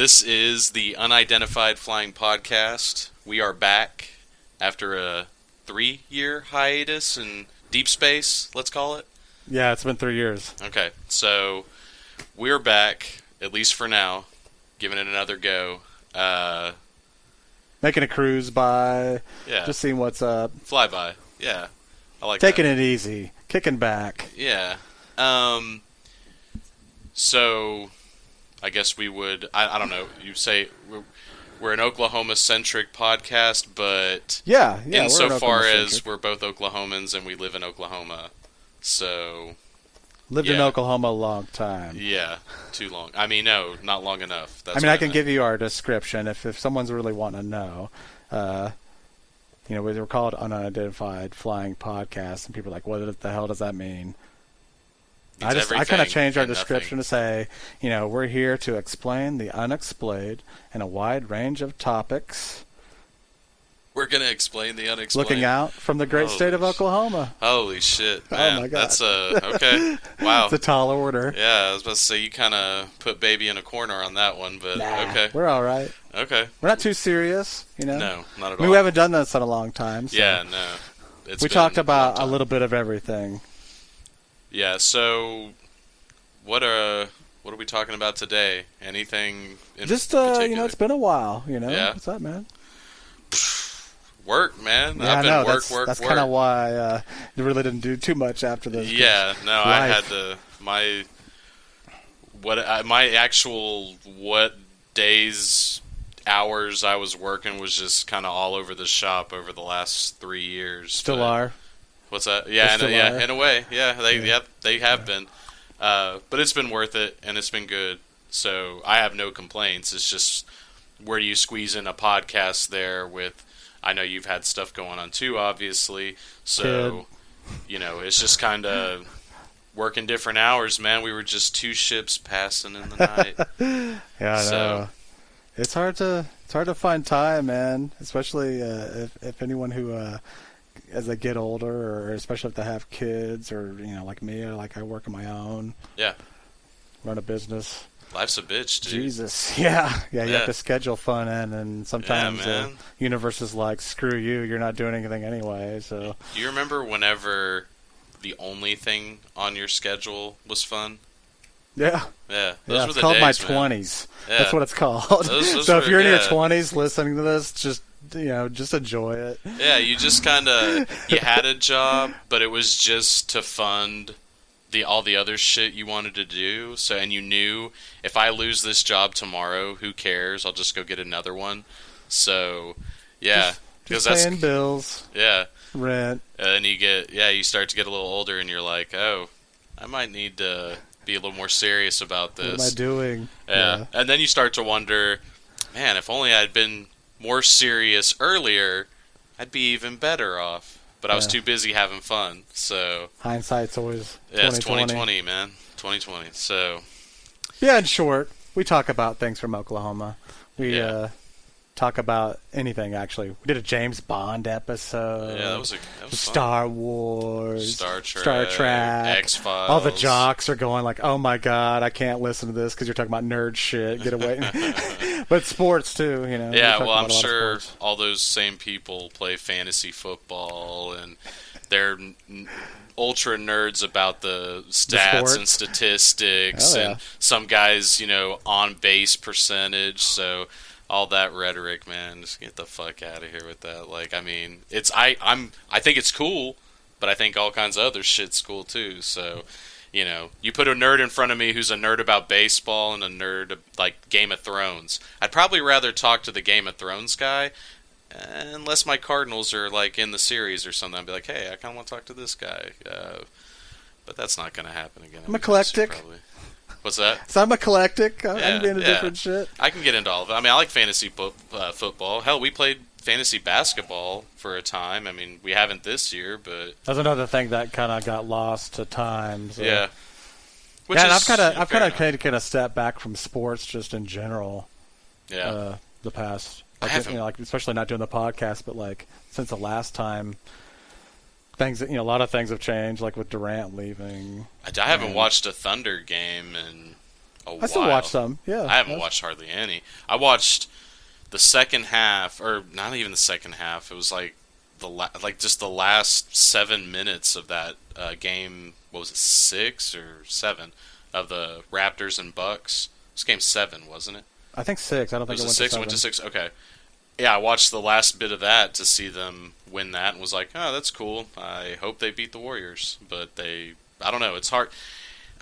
This is the Unidentified Flying Podcast. We are back after a 3-year hiatus in deep space, let's call it. Yeah, it's been 3 years. Okay, so we're back, at least for now, giving it another go. Making a cruise by, just seeing what's up. Flyby, yeah. I like Taking that. it easy, kicking back. Yeah. So, I guess we would, I don't know, you say we're an Oklahoma-centric podcast, but yeah, insofar as we're both Oklahomans and we live in Oklahoma, so... Lived in Oklahoma a long time. Yeah, too long. I mean, no, not long enough. That's I can give you our description if someone's really wanting to know. We're called Unidentified Flying Podcast, and people are like, what the hell does that mean? I kind of changed our description to say, we're here to explain the unexplained in a wide range of topics. We're going to explain the unexplained. Looking out from the great state of Oklahoma. Holy shit, man. Oh, my God. That's okay. Wow. It's a tall order. Yeah, I was about to say, you kind of put baby in a corner on that one, but okay. We're all right. Okay. We're not too serious, No, not at all. We haven't done this in a long time. So yeah, no. We talked about a little bit of everything. Yeah, so what are we talking about today? Anything in particular? It's been a while, Yeah. What's up, man? Work, man. Yeah, I've been work. That's kind of why you really didn't do too much after this. Yeah, no, life. I had to my actual days, hours I was working was just kind of all over the shop over the last 3 years. Still are. What's that? Yeah, in a way. Yeah, they have been. But it's been worth it and it's been good. So I have no complaints. It's just where do you squeeze in a podcast there with. I know you've had stuff going on too, obviously. So, it's just kind of working different hours, man. We were just two ships passing in the night. Yeah, I know. It's hard to find time, man. Especially if anyone who, as they get older, or especially if they have kids, or like me, or like I work on my own. Yeah. Run a business. Life's a bitch, dude. Jesus. Yeah. You have to schedule fun in, and sometimes the universe is like, screw you, you're not doing anything anyway. So. Do you remember whenever the only thing on your schedule was fun? Yeah. Yeah. Those were it's the called days, my man. 20s. Yeah. That's what it's called. So if you're in your 20s listening to this, just enjoy it. Yeah, you just kind of, you had a job, but it was just to fund all the other shit you wanted to do. So, and you knew, if I lose this job tomorrow, who cares? I'll just go get another one. So, yeah. Just paying bills. Yeah. Rent. And you start to get a little older and you're like, oh, I might need to be a little more serious about this. What am I doing? Yeah. And then you start to wonder, man, if only I'd been more serious earlier, I'd be even better off. But I was too busy having fun, so... Hindsight's always 20/20. Yeah, it's 2020, man. 2020, so... Yeah, in short, we talk about things from Oklahoma. We talk about anything, actually. We did a James Bond episode. Yeah, that was fun. Star Wars. Star Trek. X-Files. All the jocks are going like, oh my God, I can't listen to this because you're talking about nerd shit. Get away. But sports, too, Yeah, well, I'm sure all those same people play fantasy football, and they're ultra nerds about the stats and statistics, and some guys, on base percentage, so... all that rhetoric, man, just get the fuck out of here with that. Like, I mean, I think it's cool, but I think all kinds of other shit's cool too. So, you put a nerd in front of me who's a nerd about baseball and a nerd like Game of Thrones. I'd probably rather talk to the Game of Thrones guy, unless my Cardinals are like in the series or something. I'd be like, hey, I kind of want to talk to this guy, but that's not going to happen again. I'm eclectic. Probably. What's that? So I'm eclectic. I'm into different shit. I can get into all of it. I mean, I like fantasy football. Hell, we played fantasy basketball for a time. I mean, we haven't this year, but... That's another thing that kind of got lost to time. So. Yeah. And I've kind of taken a step back from sports just in general. Yeah. The past... especially not doing the podcast, but like since the last time... Things, a lot of things have changed, like with Durant leaving. I haven't watched a Thunder game in a while. I still watch some. Yeah, I haven't watched hardly any. I watched the second half, or not even the second half. It was like just the last 7 minutes of that game. What was it, 6 or 7 of the Raptors and Bucks? It was game 7, wasn't it? I think 6. I don't think it went to 7. It went to 6. Okay. Yeah, I watched the last bit of that to see them win that and was like, oh, that's cool. I hope they beat the Warriors. But I don't know. It's hard.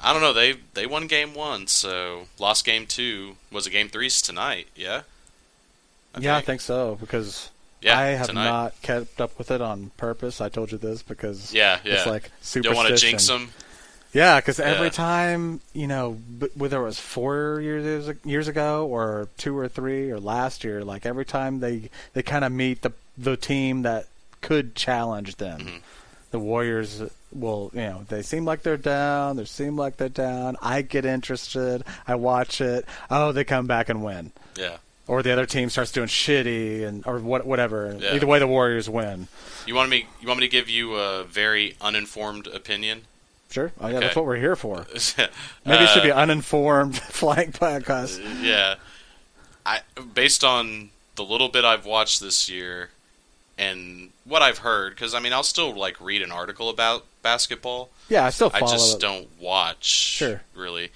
I don't know. They won game 1, so lost game 2. Was it game 3's tonight? Yeah? I think so, because I have not kept up with it on purpose. I told you this because it's like superstition. You don't want to jinx them? Yeah, because every time, whether it was 4 years ago or 2 or 3 or last year, like every time they kind of meet the team that could challenge them, the Warriors will, they seem like they're down. They seem like they're down. I get interested. I watch it. Oh, they come back and win. Yeah. Or the other team starts doing shitty or whatever. Yeah. Either way, the Warriors win. You want me to give you a very uninformed opinion? Sure. Oh, yeah, that's what we're here for. Maybe it should be Uninformed Flying Podcast. Yeah. Based on the little bit I've watched this year and what I've heard, because, I'll still, read an article about basketball. Yeah, I still follow I just don't watch, really.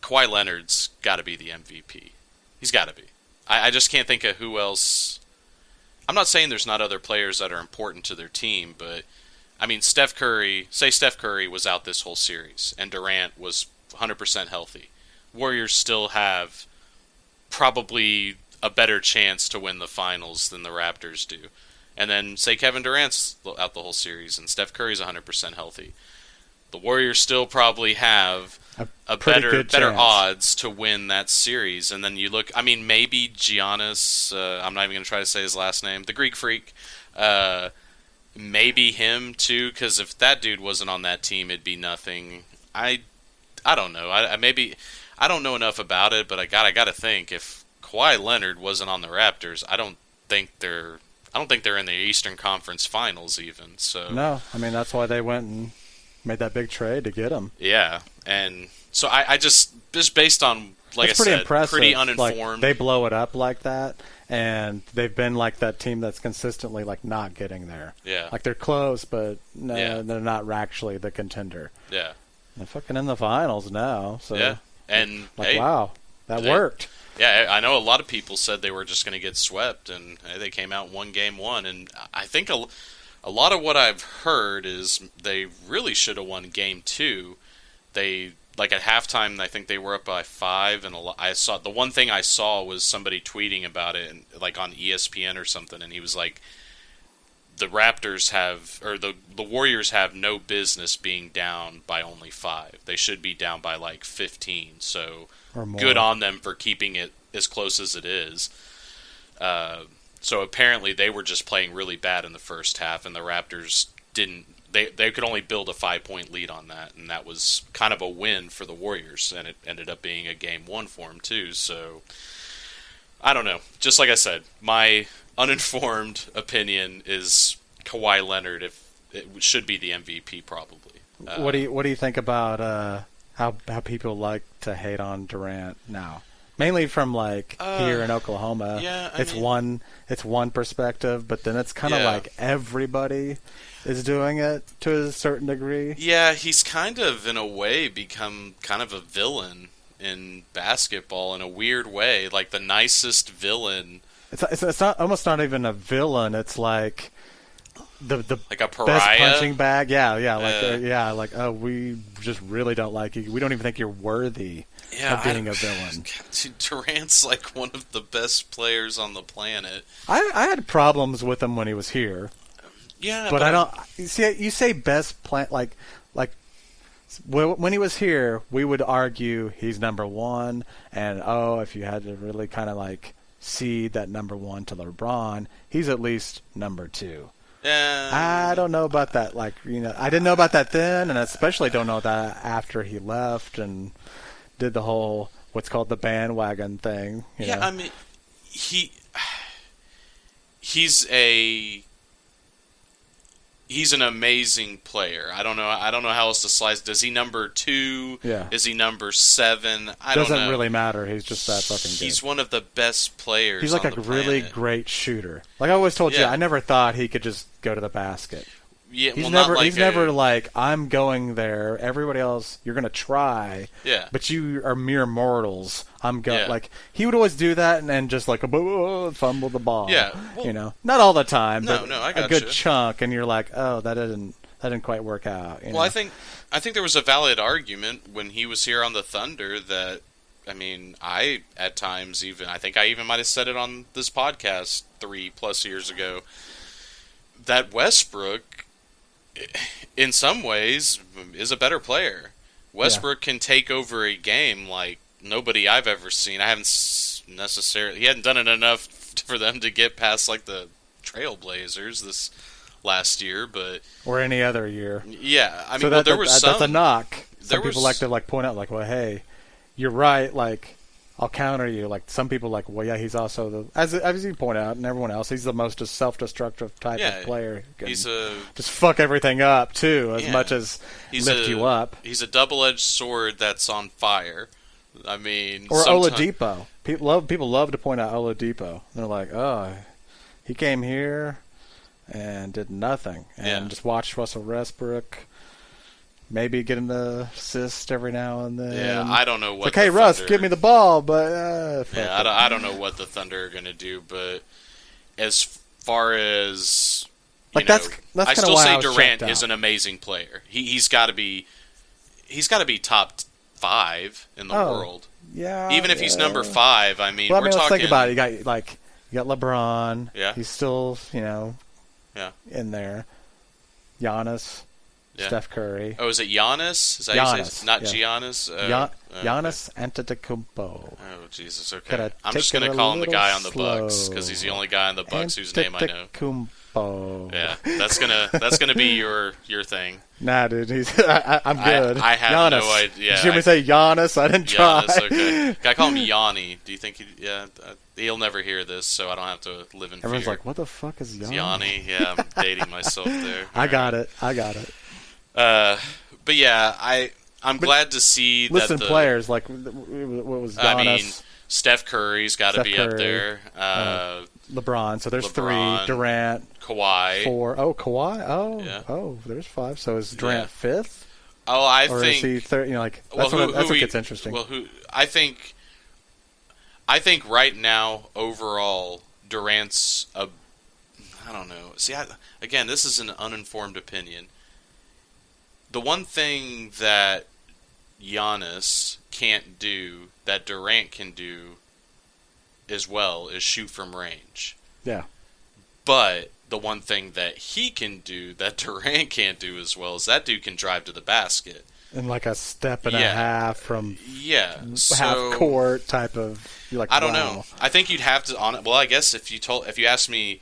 Kawhi Leonard's got to be the MVP. He's got to be. I just can't think of who else. I'm not saying there's not other players that are important to their team, but Steph Curry was out this whole series and Durant was 100% healthy. Warriors still have probably a better chance to win the finals than the Raptors do. And then say Kevin Durant's out the whole series and Steph Curry's 100% healthy. The Warriors still probably have a better odds to win that series. And then you look, maybe Giannis, I'm not even going to try to say his last name, the Greek Freak, maybe him too, because if that dude wasn't on that team, it'd be nothing. I don't know. I don't know enough about it, but I gotta think if Kawhi Leonard wasn't on the Raptors, I don't think they're in the Eastern Conference Finals even. So no, that's why they went and made that big trade to get him. Yeah, and so I just based on I said, impressive. Pretty uninformed. They blow it up like that, and they've been like that team that's consistently not getting there. Yeah, they're close, but they're not actually the contender. Yeah, they're fucking in the finals now. So yeah, and wow, that worked. Yeah, I know a lot of people said they were just going to get swept, and they came out and won game 1. And I think a lot of what I've heard is they really should have won game 2. They at halftime, I think they were up by 5, and I saw the one thing I saw was somebody tweeting about it, and on ESPN or something, and he was like, the Raptors have, or the Warriors have no business being down by only 5. They should be down by 15. So good on them for keeping it as close as it is. So apparently they were just playing really bad in the first half, and the Raptors didn't. They could only build a 5-point lead on that, and that was kind of a win for the Warriors, and it ended up being a game 1 for them too. So I don't know. Just like I said, my uninformed opinion is Kawhi Leonard. If it should be the MVP, probably. What do you think about how people like to hate on Durant now? Mainly from here in Oklahoma. Yeah, it's one perspective, but then it's kind of everybody is doing it to a certain degree. Yeah, he's kind of in a way become kind of a villain in basketball in a weird way, the nicest villain. It's not almost not even a villain. It's like the a pariah? Best punching bag. Oh, we just really don't like you. We don't even think you're worthy of being a villain. Durant's one of the best players on the planet. I had problems with him when he was here. Yeah, but I don't. You say best play when he was here, we would argue he's number 1, and if you had to really kind of cede that number 1 to LeBron, he's at least number 2. I don't know about that. I didn't know about that then, and especially don't know that after he left and did the whole what's called the bandwagon thing. You know? He's a he's an amazing player. I don't know how else to slice. Does he number 2? Yeah. Is he number 7? I don't know. Doesn't really matter. He's just that fucking good. He's one of the best players. He's like on a the really planet. great shooter. Like I always told you, I never thought he could just go to the basket. Yeah, he's well, never like, I'm going there. Everybody else, you're gonna try. Yeah. But you are mere mortals. I'm going. Yeah. Like he would always do that and just like fumble the ball. Yeah. Well, not all the time. No, but I got a good chunk, and you're like, oh, that didn't quite work out. You know? I think there was a valid argument when he was here on the Thunder that, I mean, I at times I think I even might have said it on this podcast 3+ years ago, that Westbrook, in some ways, is a better player. Westbrook can take over a game like nobody I've ever seen. I haven't necessarily... He hadn't done it enough for them to get past, like, the Trailblazers this last year, but... Or any other year. Yeah, I mean, so there was some... That's a knock. Some people like to, like, point out, like, well, hey, you're right, like... I'll counter you. Like some people, like, well, yeah, he's also as you point out, and everyone else, he's the most self-destructive type of player. He's just fuck everything up too, as much as lift you up. He's a double-edged sword that's on fire. I mean, or Oladipo. People love to point out Oladipo. They're like, oh, he came here and did nothing, and just watched Russell Westbrook. Maybe get an assist every now and then. Yeah, I don't know what. It's like, hey, Russ, give me the ball, but I don't know what the Thunder are gonna do. But as far as that's I still why say Durant is an amazing player. He's got to be top 5 in the world. Yeah, even if he's number 5. I mean, we're talking. Let's think about it. You got LeBron. Yeah, he's still in there. Giannis. Yeah. Steph Curry. Oh, is it Giannis? Is that Giannis, not Giannis? Giannis Antetokounmpo. Oh, Jesus. Okay. I'm just going to call him the guy on the Bucks because he's the only guy on the Bucks whose name I know. Antetokounmpo. Yeah, that's gonna be your thing. Nah, dude, I'm good. I have Giannis. no idea. Did you hear me say Giannis? I didn't try. Giannis, okay. I call him Yanni. Do you think he'll never hear this, so I don't have to live in fear. Everyone's like, what the fuck is Yanni? Yanni, yeah, I'm dating myself there. I got it. But yeah, I'm glad to see listen, that players like what was Giannis? I mean, Steph Curry's got to be up there. LeBron. So there's 3. Durant, Kawhi, 4. Oh, Kawhi. Oh, yeah. Oh, there's 5. So is Durant 5th? Oh, I or think. Is he third? That's what gets interesting. Well, I think right now overall Durant's I don't know. See, again, this is an uninformed opinion. The one thing that Giannis can't do that Durant can do as well is shoot from range. Yeah. But the one thing that he can do that Durant can't do as well is that dude can drive to the basket. And like a step and a half from half court type of. You're like, I don't know. I think you'd have to well, I guess if you asked me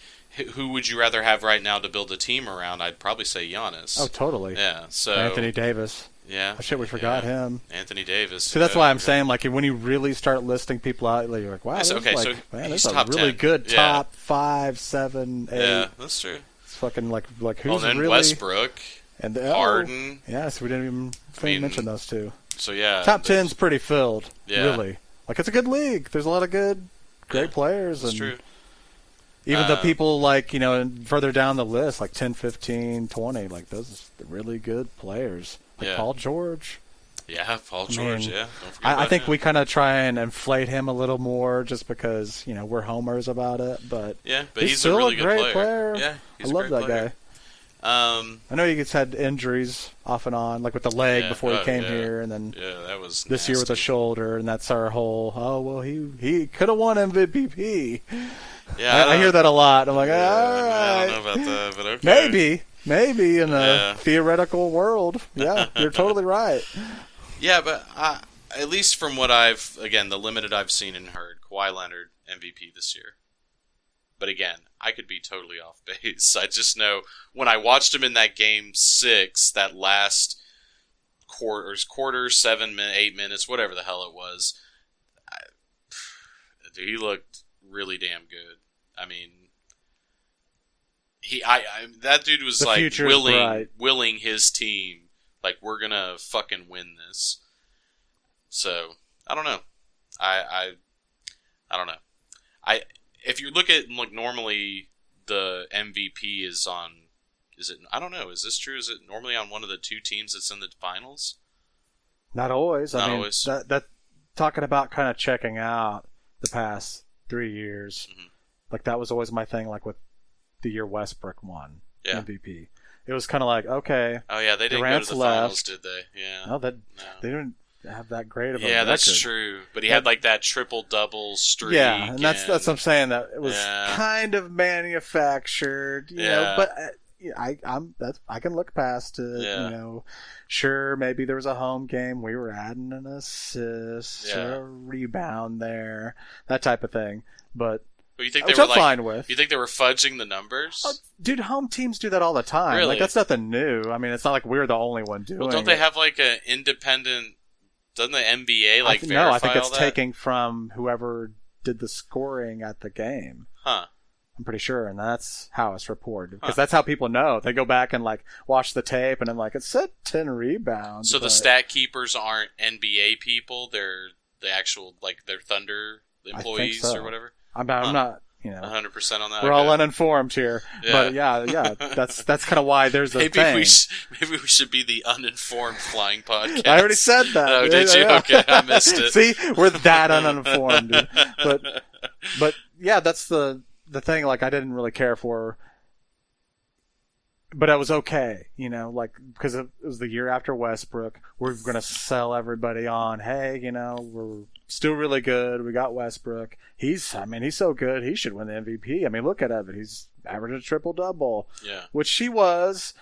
who would you rather have right now to build a team around, I'd probably say Giannis. Oh, totally. Yeah. So Anthony Davis. Yeah. Oh, shit, we forgot him. Anthony Davis. So that's why I'm saying, like, when you really start listing people out, you're like, wow, so this is a really 10. good top 5, 7, 8. Yeah, that's true. It's fucking like who's then really Westbrook and Harden. Yeah, so we didn't even mention those two. So yeah, top 10's pretty filled. Yeah. Really, like it's a good league. There's a lot of great players. That's and true. Even the people like further down the list, like 10, 15, 20, like those are really good players. Like Paul George. Yeah, Paul George. Don't forget I think we kind of try and inflate him a little more just because we're homers about it. But he's still a really great good player. Yeah, he's I love that guy. I know he's had injuries off and on, like with the leg before he came here, and then that was this nasty. year with the shoulder, and that's our whole. He could have won MVP. Yeah, I hear that a lot. I'm like, all right. I don't know about that, but okay. Maybe in a theoretical world. Yeah, you're totally right. Yeah, but at least from what the limited I've seen and heard, Kawhi Leonard MVP this year. But again, I could be totally off base. I just know when I watched him in that game 6, that last quarter, 7 minutes, 8 minutes, whatever the hell it was, dude, he looked really damn good. I mean, that dude was the like willing his team, like, we're gonna fucking win this. So I don't know. I don't know. If you look at, like, normally the MVP is on. Is it? I don't know. Is this true? Is it normally on one of the two teams that's in the finals? Not always. Not always. That talking about kind of checking out the past 3 years, like, that was always my thing. Like, with the year Westbrook won MVP, it was kind of like, okay. Oh yeah, they didn't Durant's go to the finals, did they? Yeah. No, they didn't have that great of a Yeah, record. that's true. But he had, like, that triple-double streak. Yeah, and that's what I'm saying. That it was kind of manufactured, you know. But I can look past it. Yeah. You know, sure, maybe there was a home game. We were adding an assist or a rebound there, that type of thing. But you think which I'm fine with. You think they were fudging the numbers? Oh, dude, home teams do that all the time. Really? Like, that's nothing new. I mean, it's not like we're the only one doing it. Well, don't they have, like, an independent? Doesn't the NBA verify all that? No, I think it's taking from whoever did the scoring at the game. Huh. I'm pretty sure, and that's how it's reported. Because that's how people know. They go back and, like, watch the tape, and then, like, it said 10 rebounds. So the stat keepers aren't NBA people? They're the actual, like, they're Thunder employees or whatever? I'm not, you know. 100% on that. We're all uninformed here. Yeah. But, yeah, that's kind of why there's a thing. Maybe we should be the Uninformed Flying Podcast. I already said that. Oh, did you? Okay, I missed it. See? We're that uninformed, dude. But, yeah, that's the thing, like, I didn't really care for, but I was okay, you know, like, because it was the year after Westbrook. We're going to sell everybody on, hey, you know, we're still really good. We got Westbrook. He's so good. He should win the MVP. I mean, look at it. He's averaging a triple-double, which he was.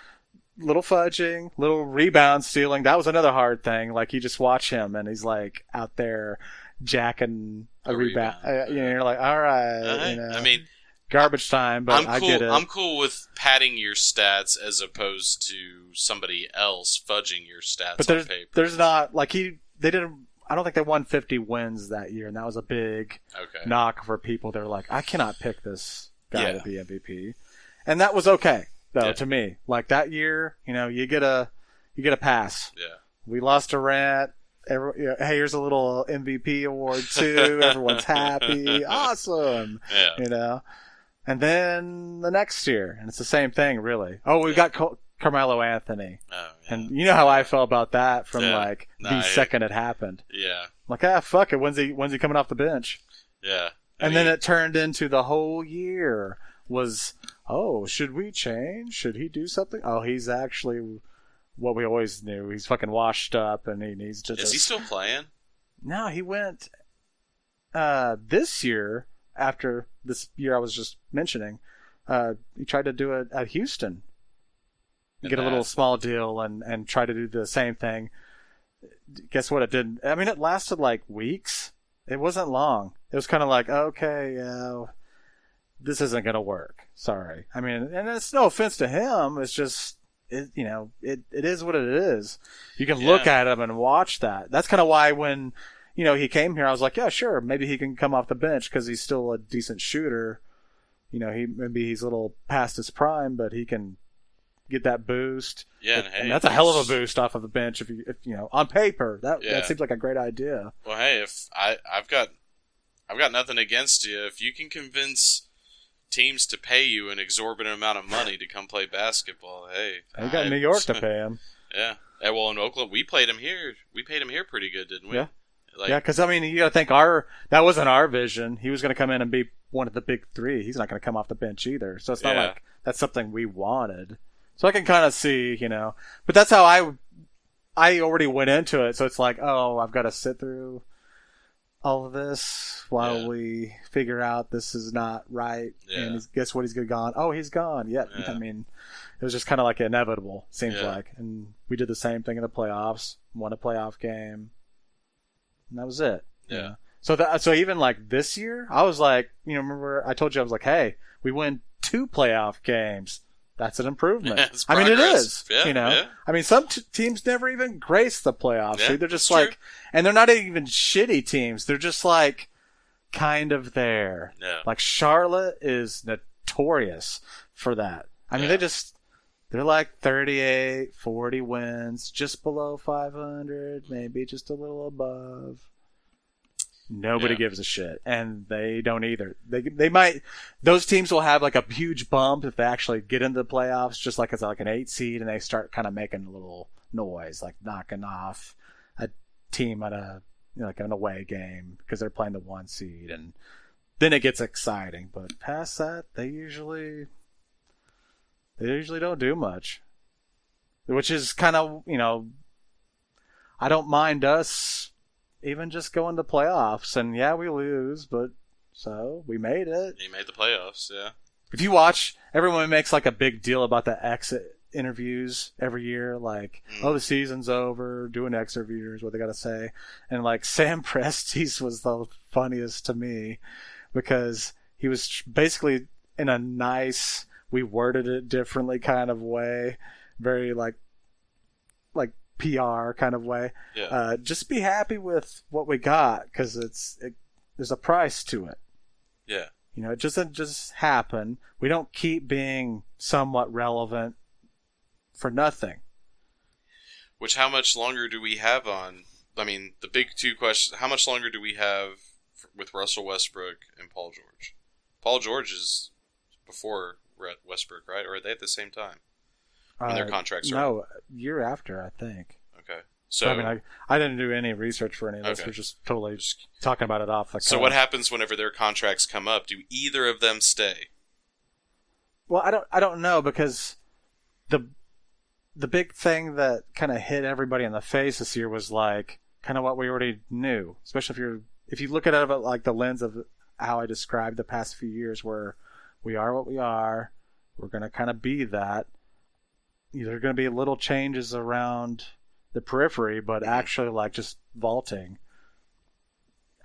Little fudging, little rebound stealing. That was another hard thing. Like, you just watch him, and he's, like, out there jacking a rebound. You know, you're like, all right. You know. I mean, garbage time, but I get it. I'm cool with padding your stats as opposed to somebody else fudging your stats on paper. There's not, like, they didn't, I don't think they won 50 wins that year, and that was a big knock for people. They're like, I cannot pick this guy to be MVP. And that was okay, though, to me. Like, that year, you know, you get a pass. Yeah. We lost Durant. Hey, here's a little MVP award, too. Everyone's happy. Awesome. Yeah. You know? And then the next year, and it's the same thing, really. Oh, we've got Carmelo Anthony. Oh, yeah. And you know how I felt about that from, the second it happened. Yeah. Like, fuck it. When's he coming off the bench? Yeah. And then it turned into the whole year was, oh, should we change? Should he do something? Oh, he's actually what we always knew. He's fucking washed up, and he's just... Is he still playing? No, he went this year, after this year I was just mentioning, he tried to do it at Houston. Get a little small deal and try to do the same thing. Guess what? It didn't. I mean, it lasted like weeks. It wasn't long. It was kind of like, okay, this isn't going to work. Sorry. I mean, and it's no offense to him. It's just, it is what it is. You can look at him and watch that. That's kind of why when, he came here, I was like, yeah, sure. Maybe he can come off the bench because he's still a decent shooter. Maybe he's a little past his prime, but he can get that boost. Yeah, and that's a hell of a boost off of the bench. If on paper, that seems like a great idea. Well, hey, if I've got nothing against you. If you can convince teams to pay you an exorbitant amount of money to come play basketball, hey, you got New York to pay him. Yeah. Well, in Oakland, we paid him here. We paid him here pretty good, didn't we? Yeah. Because you got to think that wasn't our vision. He was going to come in and be one of the big three. He's not going to come off the bench either. So it's not like that's something we wanted. So I can kind of see, but that's how I already went into it. So it's like, oh, I've got to sit through all of this while we figure out this is not right. Yeah. And guess what? He's gone. Oh, he's gone. Yeah. I mean, it was just kind of like inevitable, seems like. And we did the same thing in the playoffs, won a playoff game. And that was it. Yeah. So even like this year, I was like, remember I told you, I was like, hey, we win 2 playoff games. That's an improvement. Yeah, I mean, it is. Yeah, I mean, some teams never even grace the playoffs. Yeah, they're just like, and they're not even shitty teams. They're just like kind of there. Yeah. Like Charlotte is notorious for that. I mean, they're like 38, 40 wins, just below 500, maybe just a little above. Nobody gives a shit, and they don't either. They might. Those teams will have like a huge bump if they actually get into the playoffs, just like it's like an 8 seed, and they start kind of making a little noise, like knocking off a team at a like an away game because they're playing the 1 seed, and then it gets exciting. But past that, they usually don't do much, which is kind of I don't mind us. Even just going to playoffs, and we lose, but so we made it. You made the playoffs, yeah. If you watch, everyone makes like a big deal about the exit interviews every year, like, the season's over, doing exit interviews, what they got to say. And like Sam Presti's was the funniest to me because he was basically in a nice, we worded it differently kind of way, very like PR kind of way. Yeah. Just be happy with what we got because there's a price to it. Yeah. It doesn't just happen. We don't keep being somewhat relevant for nothing. Which, how much longer do we have on? I mean, the big two questions: how much longer do we have with Russell Westbrook and Paul George? Paul George is before Westbrook, right? Or are they at the same time? When their contracts are no, year after, I think. Okay. So I mean, I didn't do any research for any of this. Okay. We're just totally talking about it off the cuff. So what happens whenever their contracts come up? Do either of them stay? Well, I don't know because the big thing that kind of hit everybody in the face this year was like kind of what we already knew, especially if you look at it like the lens of how I described the past few years, where we are what we are, we're going to kind of be that. There are going to be little changes around the periphery, but actually like just vaulting,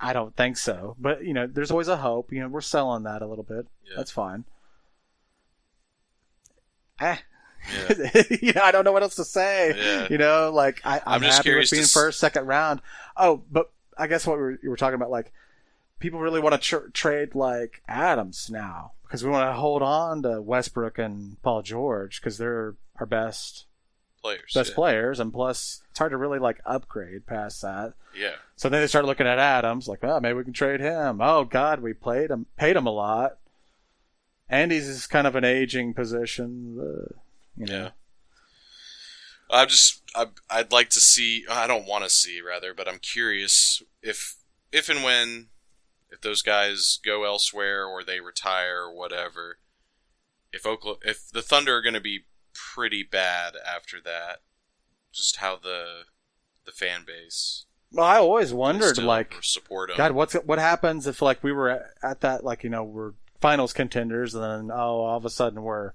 I don't think so. But, there's always a hope. We're selling that a little bit. Yeah. That's fine. Yeah. I don't know what else to say. Yeah. Like I'm just happy with being first, second round. Oh, but I guess what you were talking about, like people really want to trade like Adams now because we want to hold on to Westbrook and Paul George because they're our best players, and plus it's hard to really like upgrade past that. Yeah. So then they start looking at Adams like, oh, maybe we can trade him. Oh God, we paid him a lot. Andy's is kind of an aging position. Yeah. I'd like to see. I don't want to see rather, but I'm curious if and when those guys go elsewhere or they retire or whatever. If the Thunder are going to be pretty bad after that, just how the fan base. Well, I always wondered, like, support them. God, what happens if like we were at that, like, we're finals contenders, and then all of a sudden we're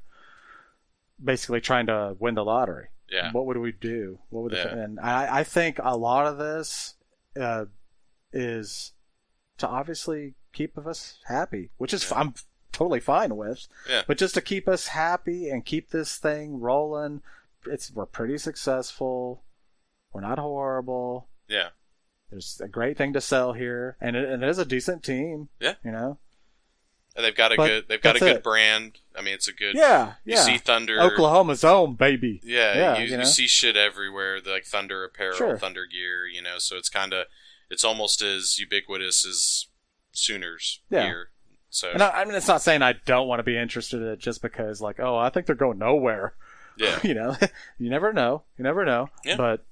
basically trying to win the lottery. Yeah. What would we do? And I think a lot of this is to obviously keep us happy, which is I'm totally fine with. Yeah. But just to keep us happy and keep this thing rolling, we're pretty successful. We're not horrible. Yeah. There's a great thing to sell here, and it is a decent team. Yeah. And they've got a good brand. I mean, it's a good. Yeah. You see Thunder, Oklahoma's own, baby. Yeah. You see shit everywhere. Like Thunder apparel, Thunder gear. So it's almost as ubiquitous as Sooners gear. So, and I mean, it's not saying I don't want to be interested in it just because, like, oh, I think they're going nowhere. Yeah. You never know. Yeah. But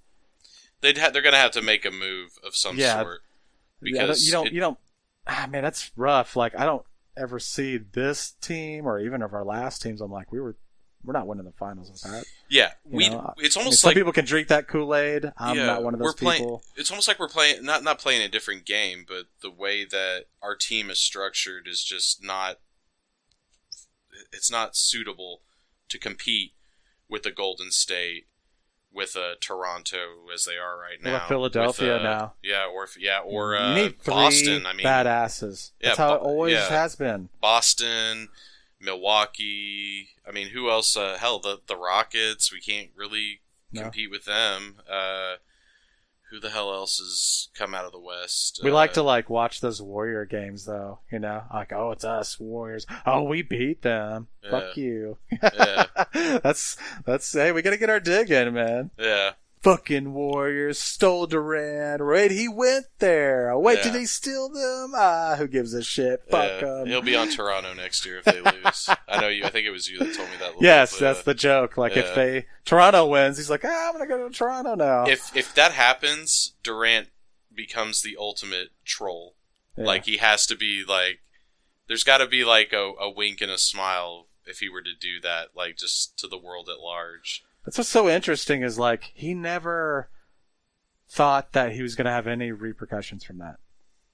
they're going to have to make a move of some sort. Because you don't. Man, that's rough. Like, I don't ever see this team or even of our last teams. I'm like, we're not winning the finals with that. Yeah, it's almost some like people can drink that Kool-Aid. I'm not one of those people. It's almost like we're playing not playing a different game, but the way that our team is structured is just not. It's not suitable to compete with a Golden State, with a Toronto as they are right now, or Philadelphia now. Yeah, or you need three Boston. I mean, badasses. That's how it always has been. Boston, Milwaukee. I mean, who else? Hell, the Rockets. We can't really compete with them. who the hell else has come out of the West? We like to watch those Warrior games though, like, oh, it's us Warriors. Oh, we beat them. Yeah. Fuck you. Yeah. that's hey, we gotta get our dig in, man. Yeah. Fucking Warriors stole Durant. Right, he went there. Oh, wait, did they steal them? Who gives a shit? Fuck him. He'll be on Toronto next year if they lose. I think it was you that told me that. Yes, that's the joke. Like if Toronto wins, he's like, I'm gonna go to Toronto now. If that happens, Durant becomes the ultimate troll. Yeah. Like he has to be like, there's got to be like a wink and a smile if he were to do that, like just to the world at large. That's what's so interesting is like he never thought that he was going to have any repercussions from that.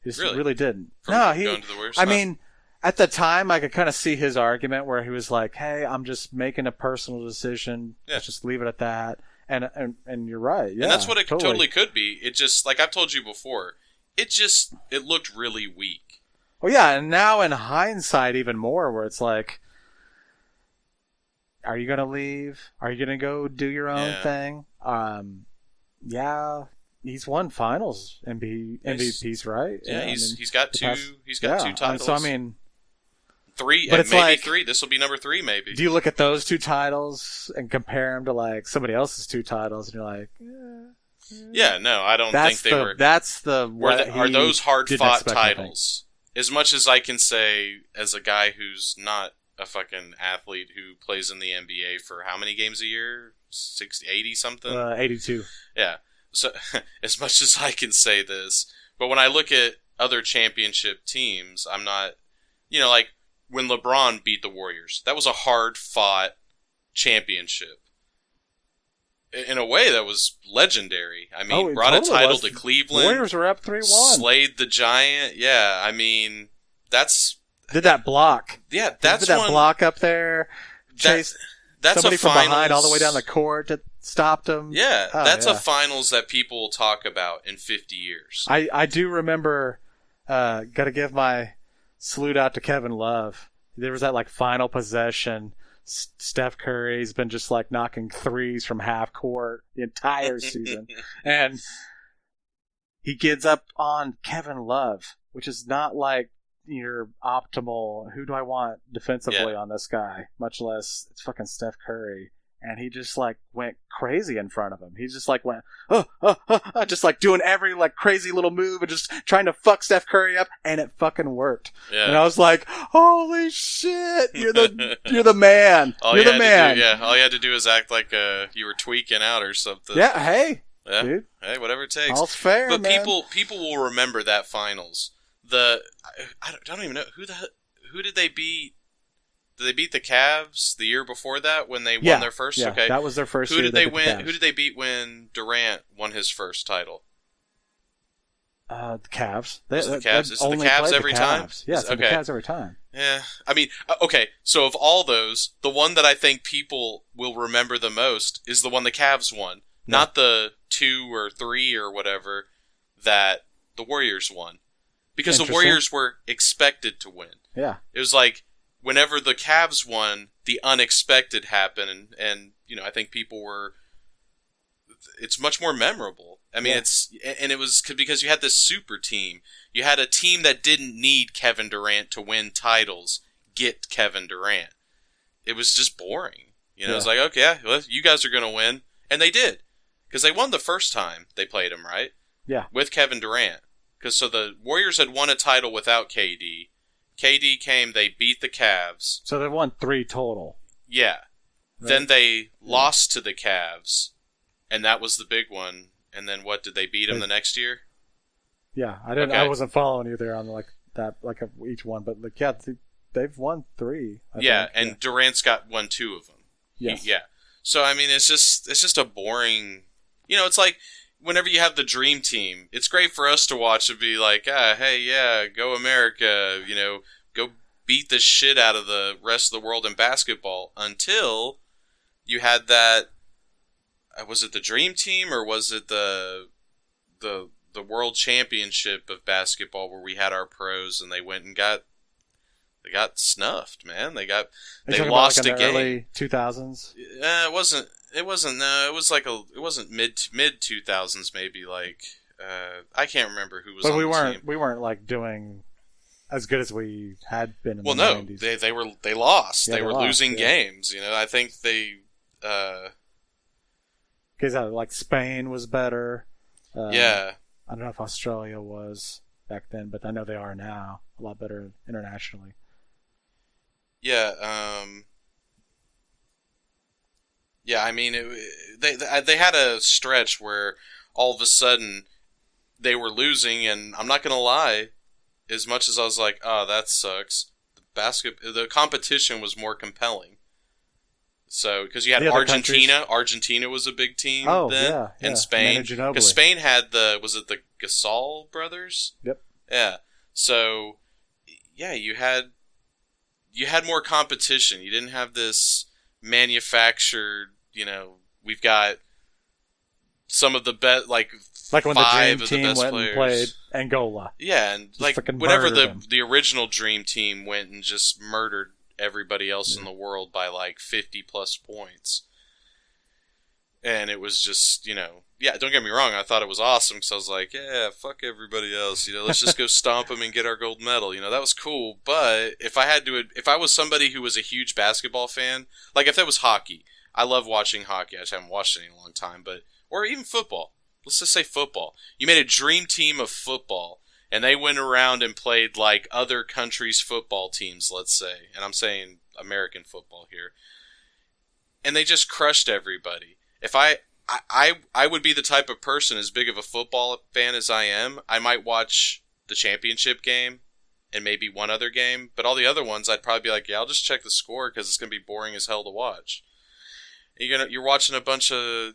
He just really didn't. From going to the worst? I mean, at the time, I could kind of see his argument where he was like, "Hey, I'm just making a personal decision. Yeah. Let's just leave it at that." And you're right. Yeah, and that's what it totally could be. It just, like I've told you before, it looked really weak. Oh yeah, and now in hindsight, even more, where it's like, are you going to leave? Are you going to go do your own thing? Yeah, he's won finals MVPs, right? Yeah, he's got two titles. So I mean, three, but maybe three. This will be number 3, maybe. Do you look at those 2 titles and compare them to like somebody else's 2 titles, and you're like, yeah, no, I don't think they were. That's are those hard-fought titles? As much as I can say, as a guy who's not a fucking athlete who plays in the NBA for how many games a year? 80 something? 82. Yeah. So as much as I can say this, but when I look at other championship teams, I'm not, like when LeBron beat the Warriors, that was a hard fought championship. In a way, that was legendary. I mean, brought a title to Cleveland. Warriors were up 3-1. Slayed the Giant. Yeah, I mean, did that block. Yeah, that's did that block up there. Chased somebody from behind all the way down the court that stopped him. Yeah, that's a finals that people will talk about in 50 years. I do remember, got to give my salute out to Kevin Love. There was that final possession. Steph Curry's been just knocking threes from half court the entire season. And he gets up on Kevin Love, which is not like your optimal, who do I want defensively on this guy, much less it's fucking Steph Curry. And he just went crazy in front of him. He just went just doing every crazy little move and just trying to fuck Steph Curry up, and it fucking worked. Yeah. And I was like, holy shit, you're the man. You're the man. All you had to do is act like you were tweaking out or something. Yeah, hey. Yeah. Dude. Hey, whatever it takes. All's fair, but man. people will remember that finals. I don't even know who did they beat. Did they beat the Cavs the year before that when they won their first? Yeah, okay, that was their first year. Who did they win? Who did they beat when Durant won his first title? The Cavs. Was it the Cavs? Is it the Cavs every time? Yes, okay. The Cavs every time. Yeah, I mean, okay. So of all those, the one that I think people will remember the most is the one the Cavs won, not the 2 or 3 or whatever that the Warriors won, because the Warriors were expected to win. Yeah, it was whenever the Cavs won, the unexpected happened, and I think people were. It's much more memorable. I mean, it was because you had this super team. You had a team that didn't need Kevin Durant to win titles. Get Kevin Durant. It was just boring. It was like, okay, well, you guys are going to win, and they did because they won the first time they played him, right? Yeah, with Kevin Durant. Because the Warriors had won a title without KD. KD came, they beat the Cavs. So they won 3 total. Yeah. Right. Then they lost to the Cavs, and that was the big one. And then what, did they beat them the next year? Yeah, I didn't. Okay. I wasn't following you there on that, each one, but they've won 3. I think. And Durant's won 2 of them. Yes. Yeah. So I mean, it's just a boring. It's like. Whenever you have the dream team, it's great for us to watch and be like, hey, yeah, go America, go beat the shit out of the rest of the world in basketball, until you had that, was it the dream team or was it the world championship of basketball where we had our pros and they went and got snuffed, man. They lost a game. Early 2000s? It wasn't. It wasn't. No, it was like it wasn't mid 2000s maybe. Like I can't remember who was. But on the team. We weren't like doing as good as we had been in the 90s. They lost. Yeah, they were lost, losing games. You know, I think they. Because like Spain was better. Yeah. I don't know if Australia was back then, but I know they are now. A lot better internationally. Yeah. Yeah, I mean, they had a stretch where all of a sudden they were losing, and I'm not going to lie, as much as I was like, oh, that sucks, the competition was more compelling. So, because you had Argentina. Argentina was a big team then. Yeah. And Spain. Because Spain had was it the Gasol brothers? Yep. Yeah. So, yeah, you had more competition. You didn't have this manufactured, we've got some of the best, like when the Dream Team went and played Angola. Yeah, and just like whenever the original Dream Team went and just murdered everybody else in the world by like 50 plus points. And it was just, yeah, don't get me wrong, I thought it was awesome because I was like, yeah, fuck everybody else, let's just go stomp them and get our gold medal, that was cool. But if I was somebody who was a huge basketball fan, like if that was hockey, I love watching hockey, I just haven't watched it in a long time, or even football, let's just say football. You made a dream team of football, and they went around and played like other countries' football teams, let's say, and I'm saying American football here, and they just crushed everybody. If I would be the type of person, as big of a football fan as I am, I might watch the championship game and maybe one other game, but all the other ones I'd probably be like, yeah, I'll just check the score because it's going to be boring as hell to watch. You're watching a bunch of,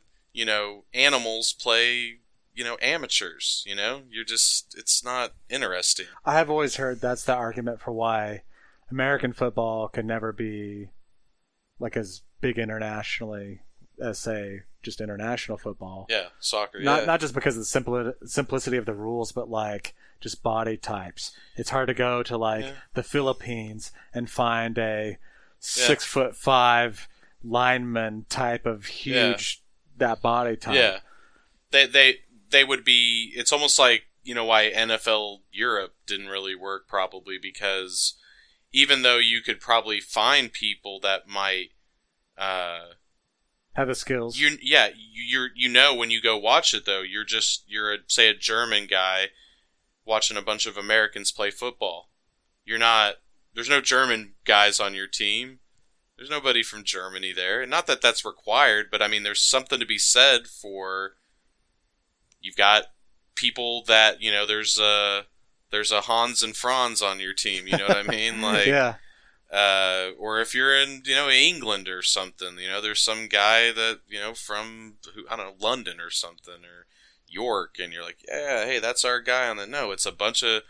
animals play, amateurs, it's not interesting. I have always heard that's the argument for why American football could never be like as big internationally as, say, just international football. Yeah, soccer. Not just because of the simplicity of the rules, but like just body types. It's hard to go to like the Philippines and find a 6'5" lineman type of huge that body type. Yeah, they would be. It's almost like why NFL Europe didn't really work, probably because even though you could probably find people that might have the skills. When you go watch it though, you're a German guy watching a bunch of Americans play football. There's no German guys on your team. There's nobody from Germany there. And not that that's required, but I mean there's something to be said for you've got people that, there's a Hans and Franz on your team, you know what I mean? Like yeah. Or if you're in, England or something, there's some guy that, from, I don't know, London or something, or York, and you're like, yeah, hey, that's our guy on the... No, it's a bunch of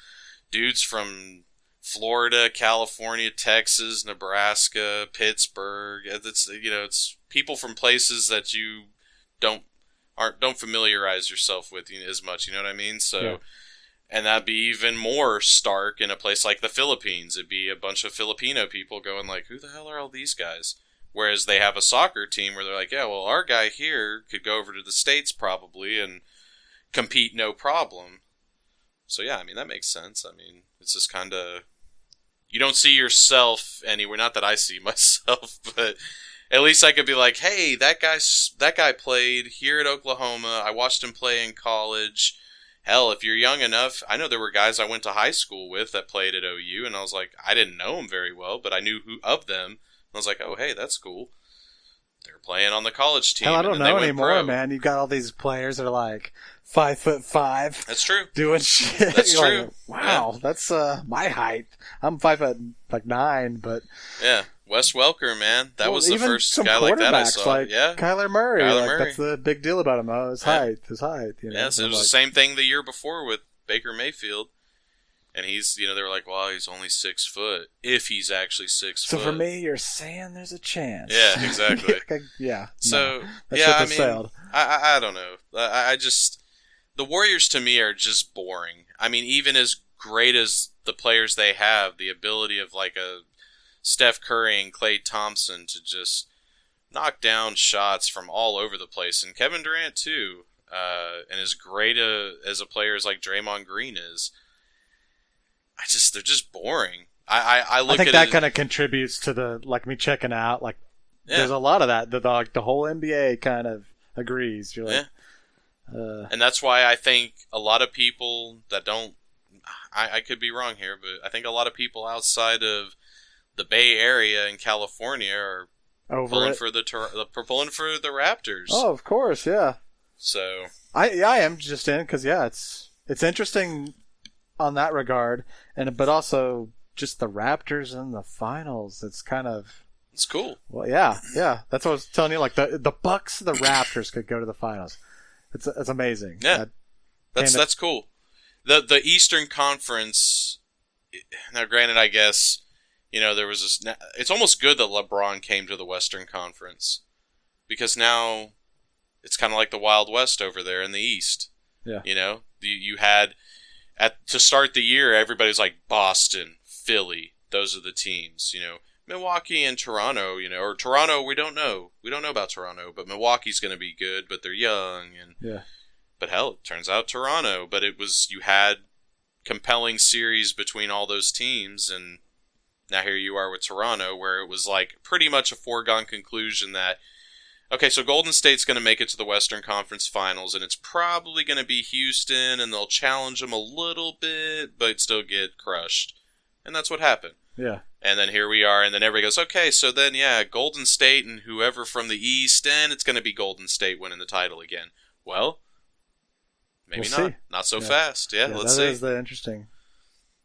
dudes from Florida, California, Texas, Nebraska, Pittsburgh. It's people from places that you don't familiarize yourself with as much, you know what I mean? So... Yeah. And that'd be even more stark in a place like the Philippines. It'd be a bunch of Filipino people going like, who the hell are all these guys? Whereas they have a soccer team where they're like, yeah, well, our guy here could go over to the States probably and compete no problem. So, yeah, I mean, that makes sense. I mean, it's just kind of... You don't see yourself anywhere. Not that I see myself, but at least I could be like, hey, that guy played here at Oklahoma. I watched him play in college. Hell, if you're young enough, I know there were guys I went to high school with that played at OU, and I was like, I didn't know them very well, but I knew who of them. And I was like, oh, hey, that's cool. They're playing on the college team. Hell, I don't know anymore, man. You've got all these players that are like 5'5". That's true. Doing shit. That's true. Like, wow, that's my height. I'm 5'9", but yeah. Wes Welker, man, that was the first guy like that I saw. Like Kyler Murray. That's the big deal about him. His height. Yes, it was the same thing the year before with Baker Mayfield, and he's, they were like, well, he's only 6 foot if he's actually 6 foot. So for me, you're saying there's a chance. Yeah, exactly. Yeah. So I mean, I don't know. I just the Warriors to me are just boring. I mean, even as great as the players they have, the ability of like a Steph Curry and Klay Thompson to just knock down shots from all over the place, and Kevin Durant too. And as great as a player as like Draymond Green is, they're just boring. I think that kind of contributes to the me checking out. Like, there's a lot of that. The whole NBA kind of agrees. You're like, and that's why I think a lot of people that don't. I could be wrong here, but I think a lot of people outside of the Bay Area in California are pulling for the Raptors. Oh, of course, yeah. So I am just in because it's interesting on that regard, but also just the Raptors in the finals. It's cool. Well, yeah. That's what I was telling you. Like the Bucks, the Raptors could go to the finals. It's amazing. Yeah, that's cool. The Eastern Conference. Now, granted, I guess there was this. It's almost good that LeBron came to the Western Conference because now it's kind of like the Wild West over there in the East. Yeah. You had to start the year, everybody's like Boston, Philly. Those are the teams. Milwaukee and Toronto. Or Toronto. We don't know. We don't know about Toronto, but Milwaukee's going to be good. But they're young and. Yeah. But hell, it turns out Toronto. But you had compelling series between all those teams, and now here you are with Toronto, where it was like pretty much a foregone conclusion that, okay, so Golden State's going to make it to the Western Conference Finals, and it's probably going to be Houston, and they'll challenge them a little bit, but still get crushed. And that's what happened. Yeah. And then here we are, and then everybody goes, okay, so then, Golden State and whoever from the East, and it's going to be Golden State winning the title again. Well, maybe we'll not. see. Not so fast. Yeah, let's see. That is the interesting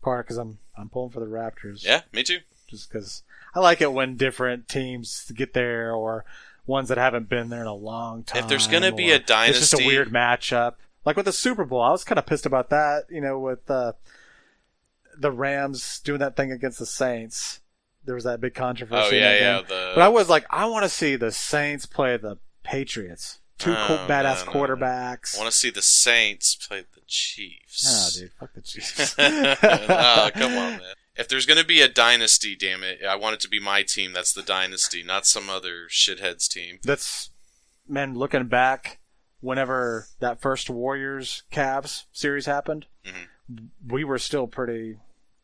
part, because I'm pulling for the Raptors. Yeah, me too. Just because I like it when different teams get there, or ones that haven't been there in a long time. If there's going to be a dynasty... It's just a weird matchup. Like with the Super Bowl, I was kind of pissed about that, with the Rams doing that thing against the Saints. There was that big controversy. Oh, yeah. But I was like, I want to see the Saints play the Patriots. Two badass quarterbacks. I want to see the Saints play the Chiefs. Oh, dude, fuck the Chiefs. Oh, come on, man. If there's going to be a dynasty, damn it, I want it to be my team. That's the dynasty, not some other shithead's team. Looking back, whenever that first Warriors-Cavs series happened, we were still pretty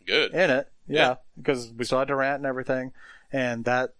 good in it. Yeah, because we still had Durant and everything. And that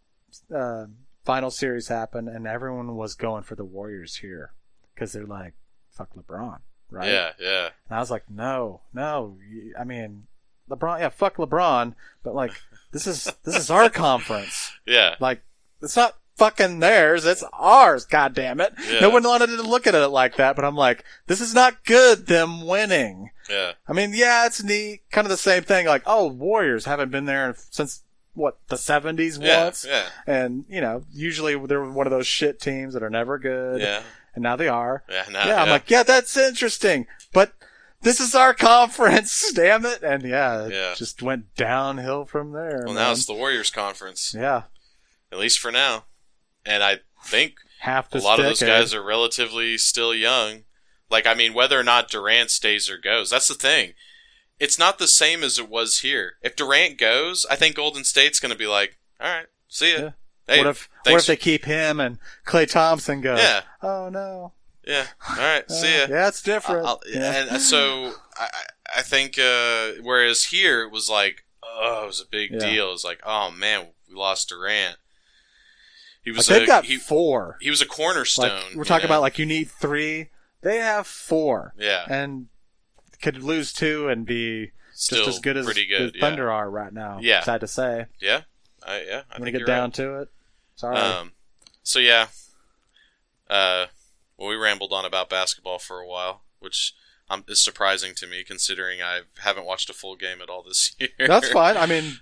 final series happened, and everyone was going for the Warriors here because they're like, fuck LeBron, right? Yeah. And I was like, no. I mean, LeBron, fuck LeBron, but like, this is our conference. Yeah. Like, it's not fucking theirs, it's ours, god damn it. Yeah. No one wanted to look at it like that, but I'm like, this is not good, them winning. Yeah. I mean, it's neat. Kind of the same thing, like, Warriors haven't been there since the 70s once? Yeah. And, usually they're one of those shit teams that are never good. Yeah. And now they are. Yeah, I'm like, that's interesting. But this is our conference, damn it. And it just went downhill from there. Well, now it's the Warriors conference. Yeah. At least for now. And I think a lot of those guys are relatively still young. Like, I mean, whether or not Durant stays or goes, that's the thing. It's not the same as it was here. If Durant goes, I think Golden State's going to be like, all right, see ya. Yeah. Hey, what if they keep him and Klay Thompson go? Yeah. Oh, no. Yeah. All right, see ya. Yeah, it's different. And so I think whereas here it was like, it was a big deal. It was like, oh, man, we lost Durant. He was they've got 4. He was a cornerstone. Like, we're talking about like you need 3. They have 4. Yeah. And could lose 2 and be still just as good as the Thunder are right now. Yeah. Sad to say. Yeah. I when think you get down to it. Sorry. So yeah. Well, we rambled on about basketball for a while, which is surprising to me considering I haven't watched a full game at all this year. That's fine. I mean,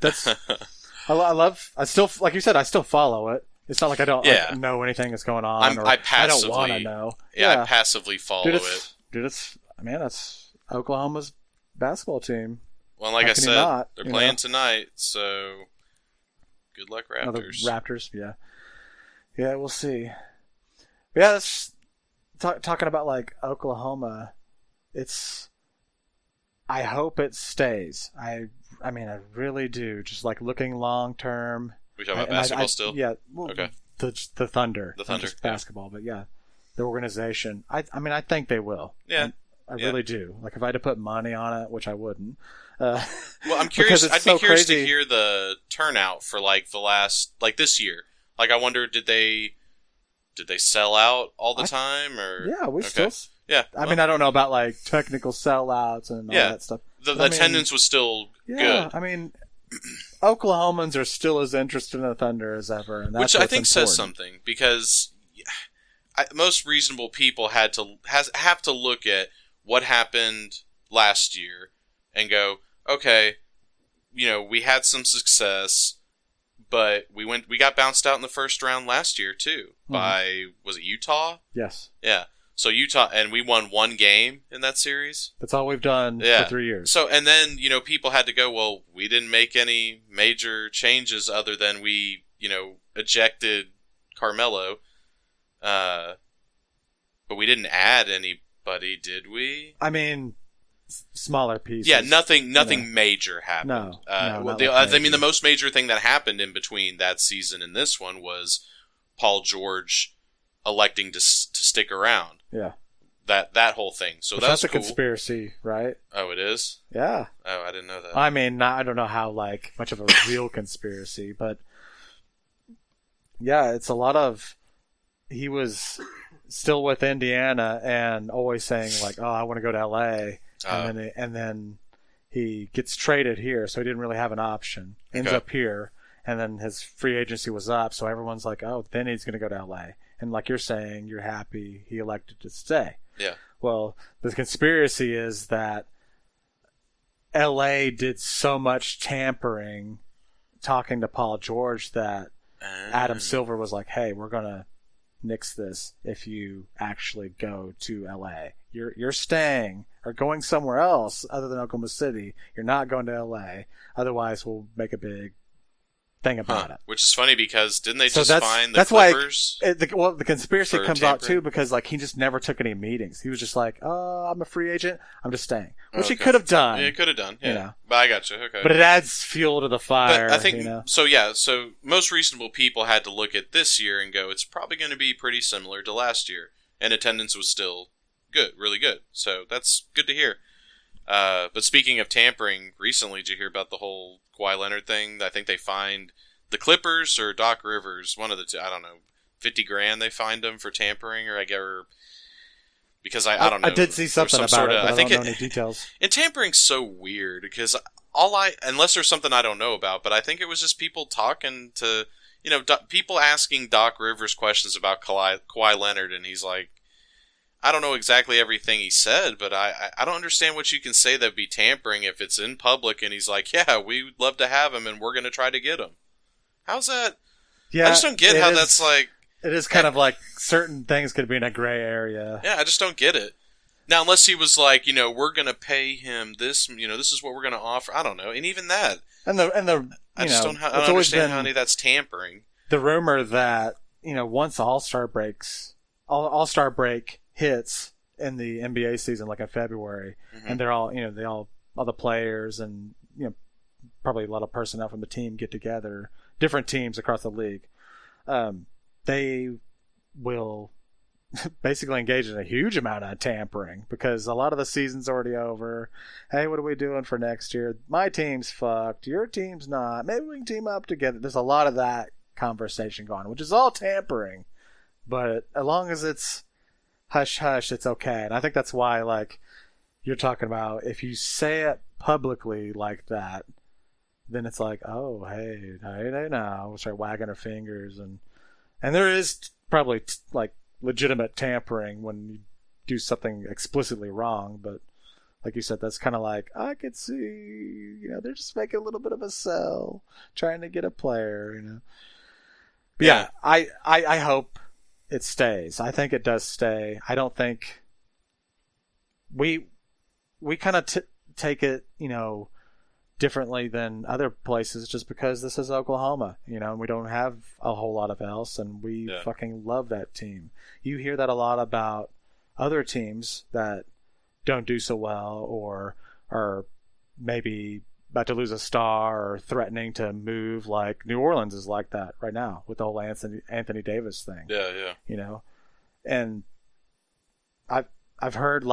I still, like you said, I still follow it. It's not like I don't know anything that's going on. I don't want to know. Yeah, I passively follow it. Dude, that's Oklahoma's basketball team. Well, like I said, they're playing tonight, so good luck, Raptors. Raptors, yeah. Yeah, we'll see. Yeah, that's talking about like Oklahoma. I hope it stays. I mean, I really do. Just like looking long term. We talking about basketball still? Yeah. Well, okay. the Thunder. The Thunder. Not just basketball, but yeah, the organization. I mean, I think they will. Yeah. I really do. Like, if I had to put money on it, which I wouldn't. Well, I'm curious. I'd be curious crazy to hear the turnout for this year. Like, I wonder, did they sell out all the time, or yeah, we still. Yeah, I mean, I don't know about like technical sellouts and all that stuff. The attendance was still good. I mean, Oklahomans are still as interested in the Thunder as ever, and that's which I think important. says something, because most reasonable people have to look at what happened last year and go, okay, we had some success, but we got bounced out in the first round last year too by, was it Utah? Yes. Yeah. So Utah, and we won one game in that series. That's all we've done for 3 years. So, and then, people had to go, well, we didn't make any major changes other than we, ejected Carmelo. But we didn't add anybody, did we? I mean, smaller pieces. Yeah, nothing major happened. No, the most major thing that happened in between that season and this one was Paul George electing to stick around. Yeah. That whole thing. So that's a cool. Conspiracy, right? Oh, it is? Yeah. Oh, I didn't know that. I mean, I don't know how much of a real conspiracy, but yeah, it's a lot of, he was still with Indiana and always saying like, oh, I want to go to LA, and then he gets traded here, so he didn't really have an option. Ends up here, and then his free agency was up, so everyone's like, oh, then he's going to go to LA. And like you're saying, you're happy he elected to stay. Yeah. Well, the conspiracy is that LA did so much tampering talking to Paul George that Adam Silver was like, hey, we're going to nix this if you actually go to LA. You're staying or going somewhere else other than Oklahoma City. You're not going to LA. Otherwise, we'll make a big thing about it. Which is funny because didn't they find the Clippers? The conspiracy comes tampering? out too because he just never took any meetings. He was just like, "Oh, I'm a free agent. I'm just staying," which he could have done. Yeah, he could have done. Yeah, but I got you. Okay, but it adds fuel to the fire. But I think so. Yeah, so most reasonable people had to look at this year and go, "It's probably going to be pretty similar to last year," and attendance was still good, really good. So that's good to hear. But speaking of tampering, recently did you hear about the whole Kawhi Leonard thing? I think they fined the Clippers or Doc Rivers, one of the two. I don't know, $50,000 they fined him for tampering, because I don't know. I did see something about it, but I don't know any details. And tampering's so weird because unless there's something I don't know about, but I think it was just people talking to, people asking Doc Rivers questions about Kawhi Leonard, and he's like, I don't know exactly everything he said, but I don't understand what you can say that'd be tampering if it's in public, and he's like, yeah, we would love to have him, and we're going to try to get him. How's that? Yeah, I just don't get how that's like... It is kind of like certain things could be in a gray area. Yeah, I just don't get it. Now, unless he was like, we're going to pay him this, this is what we're going to offer. I don't know. And even that... I just don't understand how any of that's tampering. The rumor that, once All-Star break hits in the NBA season, like in February, and they're all, all the players and, probably a lot of personnel from the team get together, different teams across the league, they will basically engage in a huge amount of tampering because a lot of the season's already over. Hey, what are we doing for next year? My team's fucked. Your team's not. Maybe we can team up together. There's a lot of that conversation going on, which is all tampering. But as long as it's hush-hush, it's okay. And I think that's why, you're talking about, if you say it publicly like that, then it's like, oh, hey, now. We'll start wagging our fingers. And there is probably, legitimate tampering when you do something explicitly wrong. But like you said, that's kind of like, I could see, they're just making a little bit of a sell, trying to get a player, But yeah, I hope it stays. I think it does stay. I don't think we kind of take it, differently than other places just because this is Oklahoma, and we don't have a whole lot of else, and we fucking love that team. You hear that a lot about other teams that don't do so well or are maybe about to lose a star or threatening to move. Like New Orleans is like that right now with the whole Anthony Davis thing. Yeah. And I've heard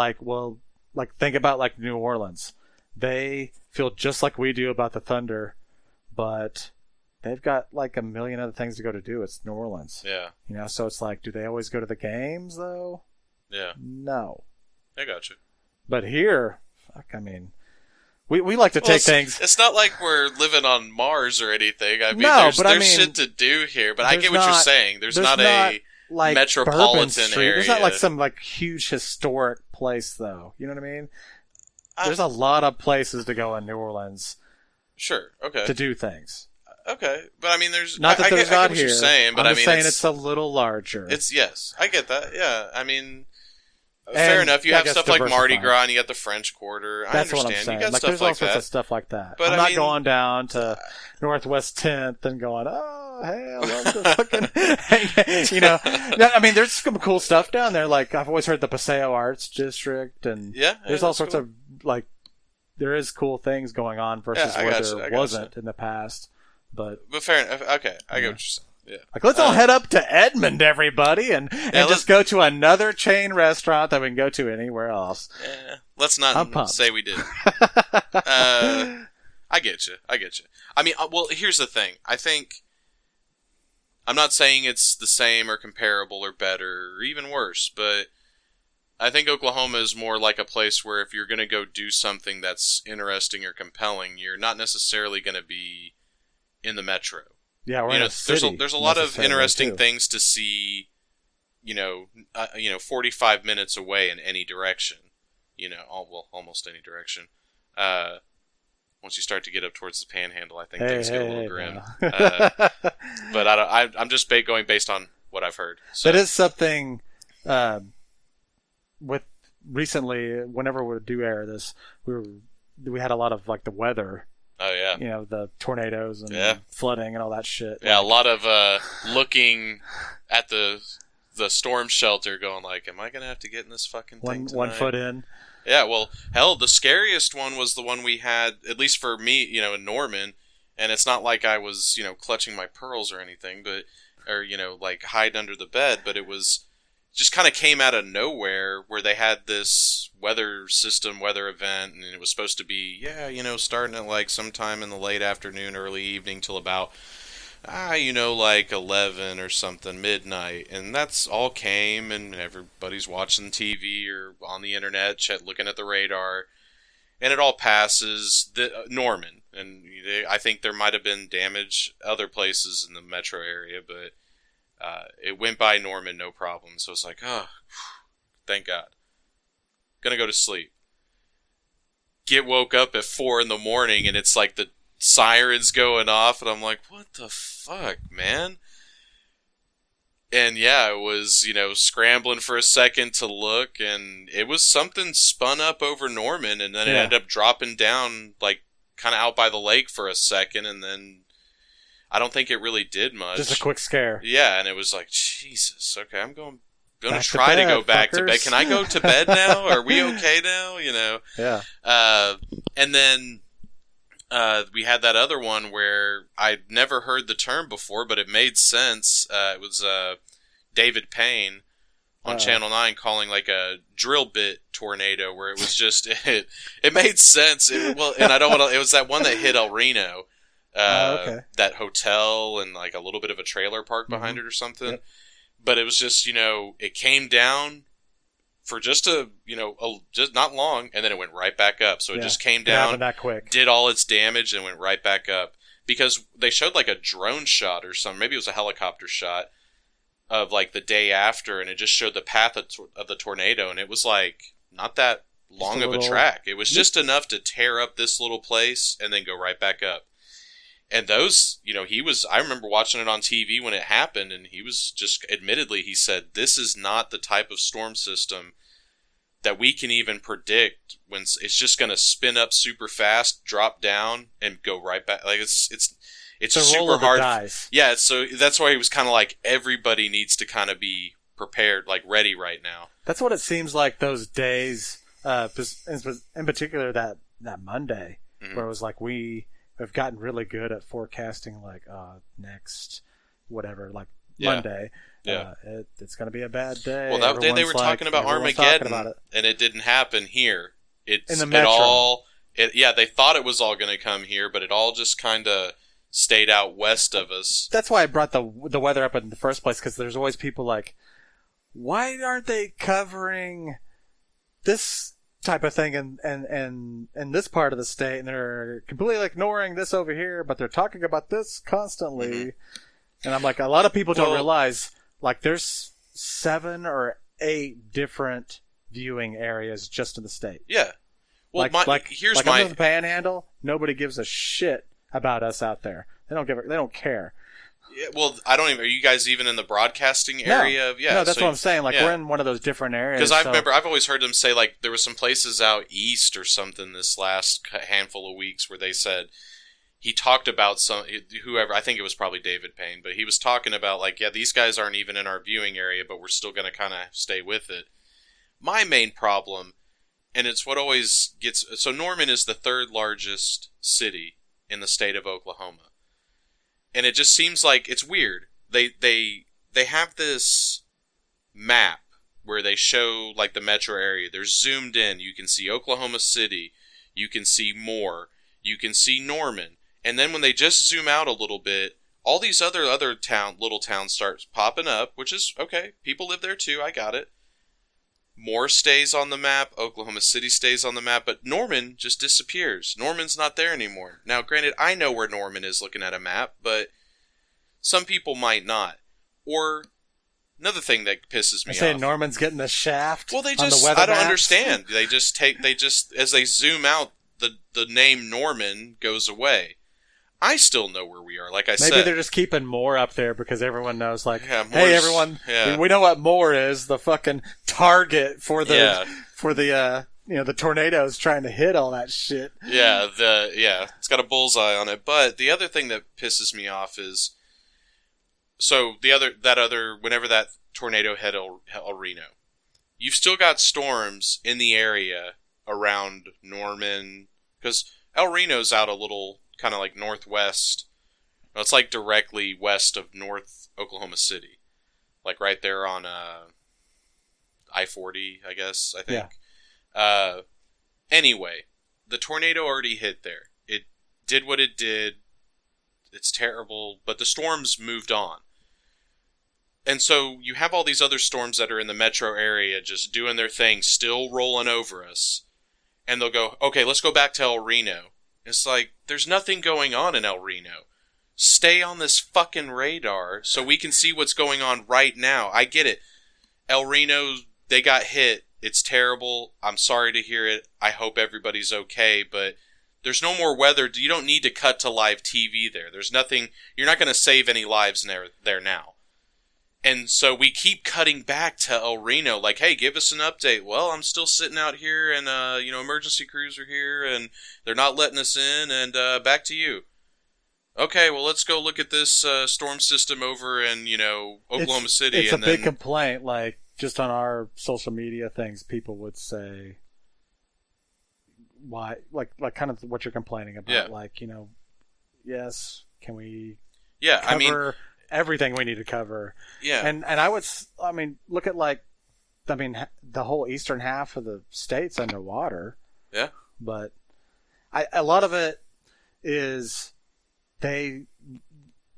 think about New Orleans. They feel just like we do about the Thunder, but they've got a million other things to go to do. It's New Orleans. Yeah. So it's do they always go to the games though? Yeah. No. I got you. But here, we like to take things. It's not like we're living on Mars or anything. I mean, there's shit to do here. But I get what you're saying. There's not a metropolitan area. There's not some huge historic place though. You know what I mean? There's a lot of places to go in New Orleans. Sure. Okay. To do things. Okay, but I mean, there's not that there's not I get what here. You're saying, but I'm just saying it's a little larger. Yes, I get that. Yeah, I mean, fair enough. You have stuff like Mardi Gras, and you got the French Quarter. That's I understand. What I'm saying. You got stuff there's like all sorts of stuff like that. But I'm not going down to Northwest 10th and going, oh, hey, I love the fucking, I mean, there's some cool stuff down there. I've always heard the Paseo Arts District, and there's all sorts of there is cool things going on versus where there wasn't in the past. But fair enough. Okay, I get what you're saying. Yeah. Let's all head up to Edmond, everybody, and just go to another chain restaurant that we can go to anywhere else. Yeah, let's not say we did. I get you. I mean, well, here's the thing. I think I'm not saying it's the same or comparable or better or even worse, but I think Oklahoma is more like a place where if you're going to go do something that's interesting or compelling, you're not necessarily going to be in the metro. Yeah, we're in a city. There's a lot of interesting things to see, 45 minutes away in any direction. Almost any direction. Once you start to get up towards the Panhandle, I think things get a little grim. But I'm just going based on what I've heard. So. That is something. With recently, whenever we do air this, we had a lot of the weather. Oh yeah. The tornadoes and flooding and all that shit. Yeah, a lot of looking at the storm shelter, going am I gonna have to get in this fucking thing tonight? 1 foot in. Yeah, well, hell, the scariest one was the one we had, at least for me, in Norman. And it's not like I was, clutching my pearls or anything, but hide under the bed, but it was. Just kind of came out of nowhere where they had this weather event, and it was supposed to be, starting at sometime in the late afternoon, early evening till about, 11 or something, midnight. And that's all came, and everybody's watching TV or on the internet, looking at the radar, and it all passes Norman. And I think there might have been damage other places in the metro area, but it went by Norman, no problem. So it's oh, thank God. Gonna go to sleep. Get woke up at 4 a.m, and it's the sirens going off, and I'm what the fuck, man? And yeah, it was, scrambling for a second to look, and it was something spun up over Norman, and then it ended up dropping down, kind of out by the lake for a second, and then I don't think it really did much. Just a quick scare. Yeah, and it was Jesus. Okay, I'm going to try to go back to bed. Can I go to bed now? Are we okay now? Yeah. And then we had that other one where I'd never heard the term before, but it made sense. It was David Payne on Channel 9 calling a drill bit tornado, where it was just it made sense. And I don't want to. It was that one that hit El Reno. That hotel and a little bit of a trailer park behind it or something. Yep. But it was just, it came down for just just not long, and then it went right back up. So it just came down, that quick. Did all its damage, and went right back up. Because they showed a drone shot or something, maybe it was a helicopter shot of the day after, and it just showed the path of the tornado, and it was not that long of a track. It was just enough to tear up this little place and then go right back up. And those, I remember watching it on TV when it happened, and he was just, admittedly, he said, this is not the type of storm system that we can even predict when it's just going to spin up super fast, drop down, and go right back. It's super hard. Dice. Yeah, so that's why he was kind of everybody needs to kind of be prepared, ready right now. That's what it seems like those days, in particular that Monday. where it was like we have gotten really good at forecasting, like next whatever, like Monday. Yeah. It's going to be a bad day. Well, that day they were talking about Armageddon, and it didn't happen here. In the metro. They thought it was all going to come here, but it all just kind of stayed out west of us. That's why I brought the weather up in the first place, because there's always people like, why aren't they covering this type of thing in this part of the state, and they're completely ignoring this over here, but they're talking about this constantly. Mm-hmm. And I'm like, a lot of people don't realize, like, there's 7 or 8 different viewing areas just in the state. Yeah. Well, here's under the Panhandle, nobody gives a shit about us out there. They don't care. Yeah, well, I don't even. Are you guys even in the broadcasting area? No, that's what I'm saying. Like, we're in one of those different areas. Because remember, I've always heard them say, like, there were some places out east or something this last handful of weeks where they said, he talked about whoever, I think it was probably David Payne, but he was talking about, like, these guys aren't even in our viewing area, but we're still going to kind of stay with it. My main problem, and it's what always gets, so Norman is the 3rd largest city in the state of Oklahoma. And it just seems like it's weird. They have this map where they show, like, the metro area. They're zoomed in. You can see Oklahoma City. You can see Moore. You can see Norman. And then when they just zoom out a little bit, all these other little towns start popping up, which is okay. People live there too. I got it. Moore stays on the map. Oklahoma City stays on the map. But Norman just disappears. Norman's not there anymore. Now, granted, I know where Norman is looking at a map, but some people might not. Or another thing that pisses me off. Say Norman's getting the shaft. Well, I don't understand. They just as they zoom out, the name Norman goes away. I still know where we are, like I said. Maybe they're just keeping Moore up there because everyone knows, like, hey, everyone, we know what Moore is, the fucking target for the the tornadoes trying to hit all that shit. It's got a bullseye on it. But the other thing that pisses me off is, so whenever that tornado hit El Reno, you've still got storms in the area around Norman, because El Reno's out a little, kind of like northwest. Well, it's like directly west of North Oklahoma City, like right there on I-40, I guess. I think. Yeah. Anyway, the tornado already hit there. It did what it did. It's terrible, but the storms moved on. And so you have all these other storms that are in the metro area just doing their thing, still rolling over us. And they'll go, okay, let's go back to El Reno. It's like, there's nothing going on in El Reno. Stay on this fucking radar so we can see what's going on right now. I get it. El Reno, they got hit. It's terrible. I'm sorry to hear it. I hope everybody's okay, but there's no more weather. You don't need to cut to live TV there. There's nothing. You're not going to save any lives there now. And so we keep cutting back to El Reno, like, hey, give us an update. Well, I'm still sitting out here, and, emergency crews are here, and they're not letting us in, and back to you. Okay, well, let's go look at this storm system over in, Oklahoma City. It's a big complaint, like, just on our social media things, people would say, why, like kind of what you're complaining about, like, yes, can we cover everything we need to cover. Yeah. And look at the whole eastern half of the state's underwater. Yeah. But a lot of it is they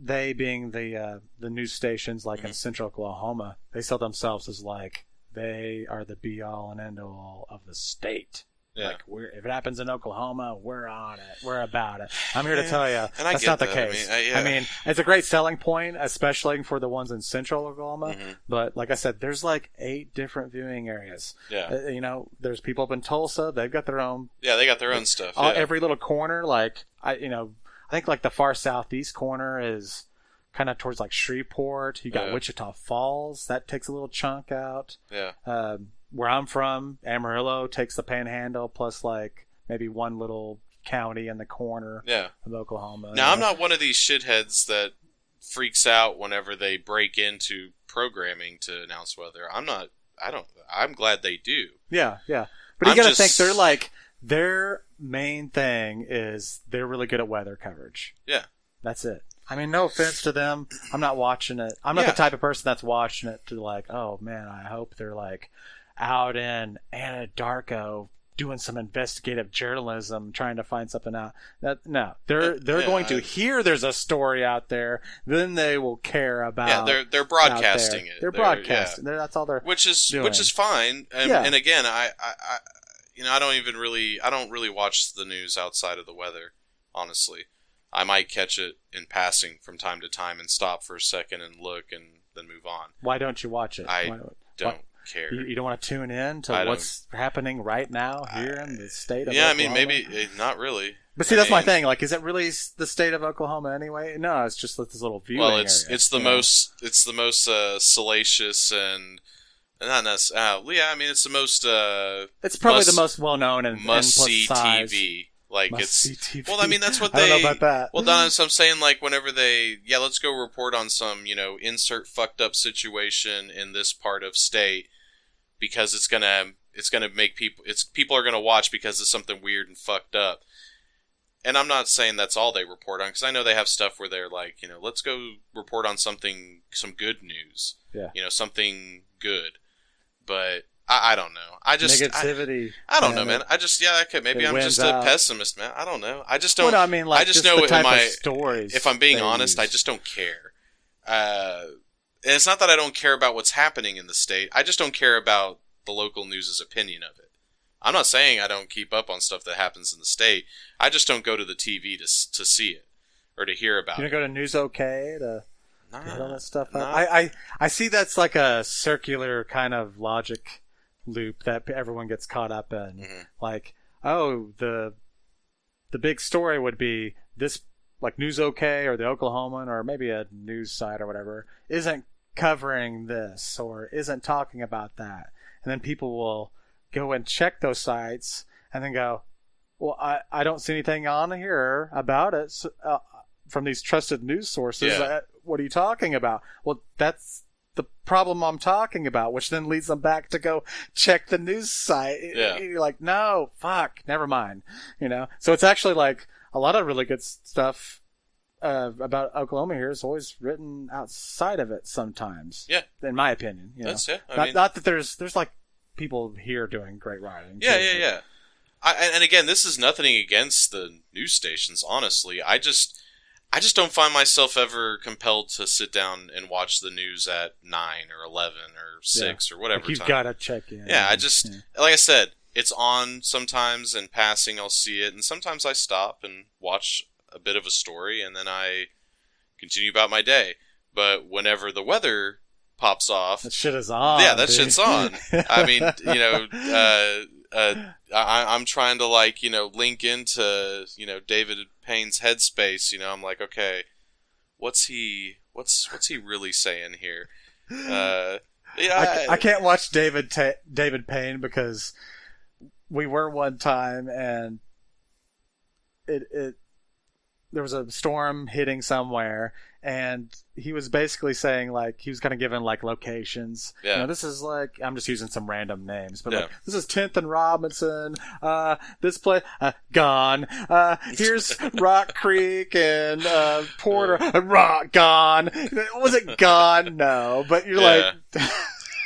being the news stations like in central Oklahoma, they sell themselves as like they are the be all and end all of the state. Yeah. Like, if it happens in Oklahoma, we're on it. We're about it. I'm here to tell you, that's not the case. I mean, it's a great selling point, especially for the ones in central Oklahoma. Mm-hmm. But like I said, there's like 8 different viewing areas. Yeah. There's people up in Tulsa. They've got their own. Yeah, they got their own stuff. Every little corner, like I think like the far southeast corner is kind of towards like Shreveport. You got Wichita Falls. That takes a little chunk out. Yeah. Where I'm from, Amarillo takes the Panhandle plus like maybe one little county in the corner of Oklahoma. Now, I'm not one of these shitheads that freaks out whenever they break into programming to announce weather. I'm glad they do. Yeah. But you got to think they're main thing is they're really good at weather coverage. Yeah. That's it. I mean, no offense to them. I'm not watching it. I'm not the type of person that's watching it to like, oh man, I hope they're like out in Anadarko doing some investigative journalism, trying to find something out. No, they're going to hear there's a story out there, then they will care about. Yeah, they're broadcasting it. They're broadcasting. That's all they're which is fine. And again, I don't really watch the news outside of the weather. Honestly, I might catch it in passing from time to time and stop for a second and look and then move on. Why don't you watch it? I don't care. You don't want to tune in to what's happening right now here in the state of Oklahoma? I mean, maybe not really. But see, that's my thing. Like, is it really the state of Oklahoma anyway? No, it's just this little viewing area. It's the most salacious and not necessarily. I mean, it's the most. It's probably the most well known and must-see TV. Like well, I mean, that's what they. I don't know about that. Well, Don, so I'm saying, like, whenever let's go report on some, insert fucked up situation in this part of state, because it's gonna make people are gonna watch because it's something weird and fucked up. And I'm not saying that's all they report on, because I know they have stuff where they're like, let's go report on some good news. Yeah. Something good, but. I don't know. Negativity. I don't know, man. Maybe I'm just a pessimist, man. I don't know. I just don't. Well, I mean, like, I just know the type of stories. If I'm being honest, I just don't care. And it's not that I don't care about what's happening in the state. I just don't care about the local news's opinion of it. I'm not saying I don't keep up on stuff that happens in the state. I just don't go to the TV to see it or to hear about it. You don't go to News OK to get all that stuff up? I see that's like a circular kind of logic loop that everyone gets caught up in. Mm-hmm. Like, oh, the big story would be this, like News OK or the Oklahoman or maybe a news site or whatever isn't covering this or isn't talking about that. And then people will go and check those sites and then go, well, I don't see anything on here about it from these trusted news sources. Yeah. What are you talking about? Well, that's the problem I'm talking about, which then leads them back to go check the news site. Yeah. You're like, no, fuck, never mind. So it's actually like a lot of really good stuff about Oklahoma here is always written outside of it sometimes. Yeah. In my opinion. That's it. Not that there's like people here doing great writing. Yeah. And again, this is nothing against the news stations, honestly. I just don't find myself ever compelled to sit down and watch the news at 9 or 11 or 6 or whatever you've time. Got to check in. Yeah, like I said, it's on sometimes in passing I'll see it, and sometimes I stop and watch a bit of a story, and then I continue about my day. But whenever the weather pops off... That shit is on, Yeah, that dude. shit's on. I mean, I'm trying to, like, link into, David Payne's headspace. I'm like, okay, what's he really saying here? I can't watch David Payne because we were one time and there was a storm hitting somewhere, and he was basically saying, like, he was kind of giving, like, locations. Yeah. This is, like, I'm just using some random names, but, like, this is 10th and Robinson, this place, gone. Here's Rock Creek and, Porter, gone. Was it gone? No, but you're like...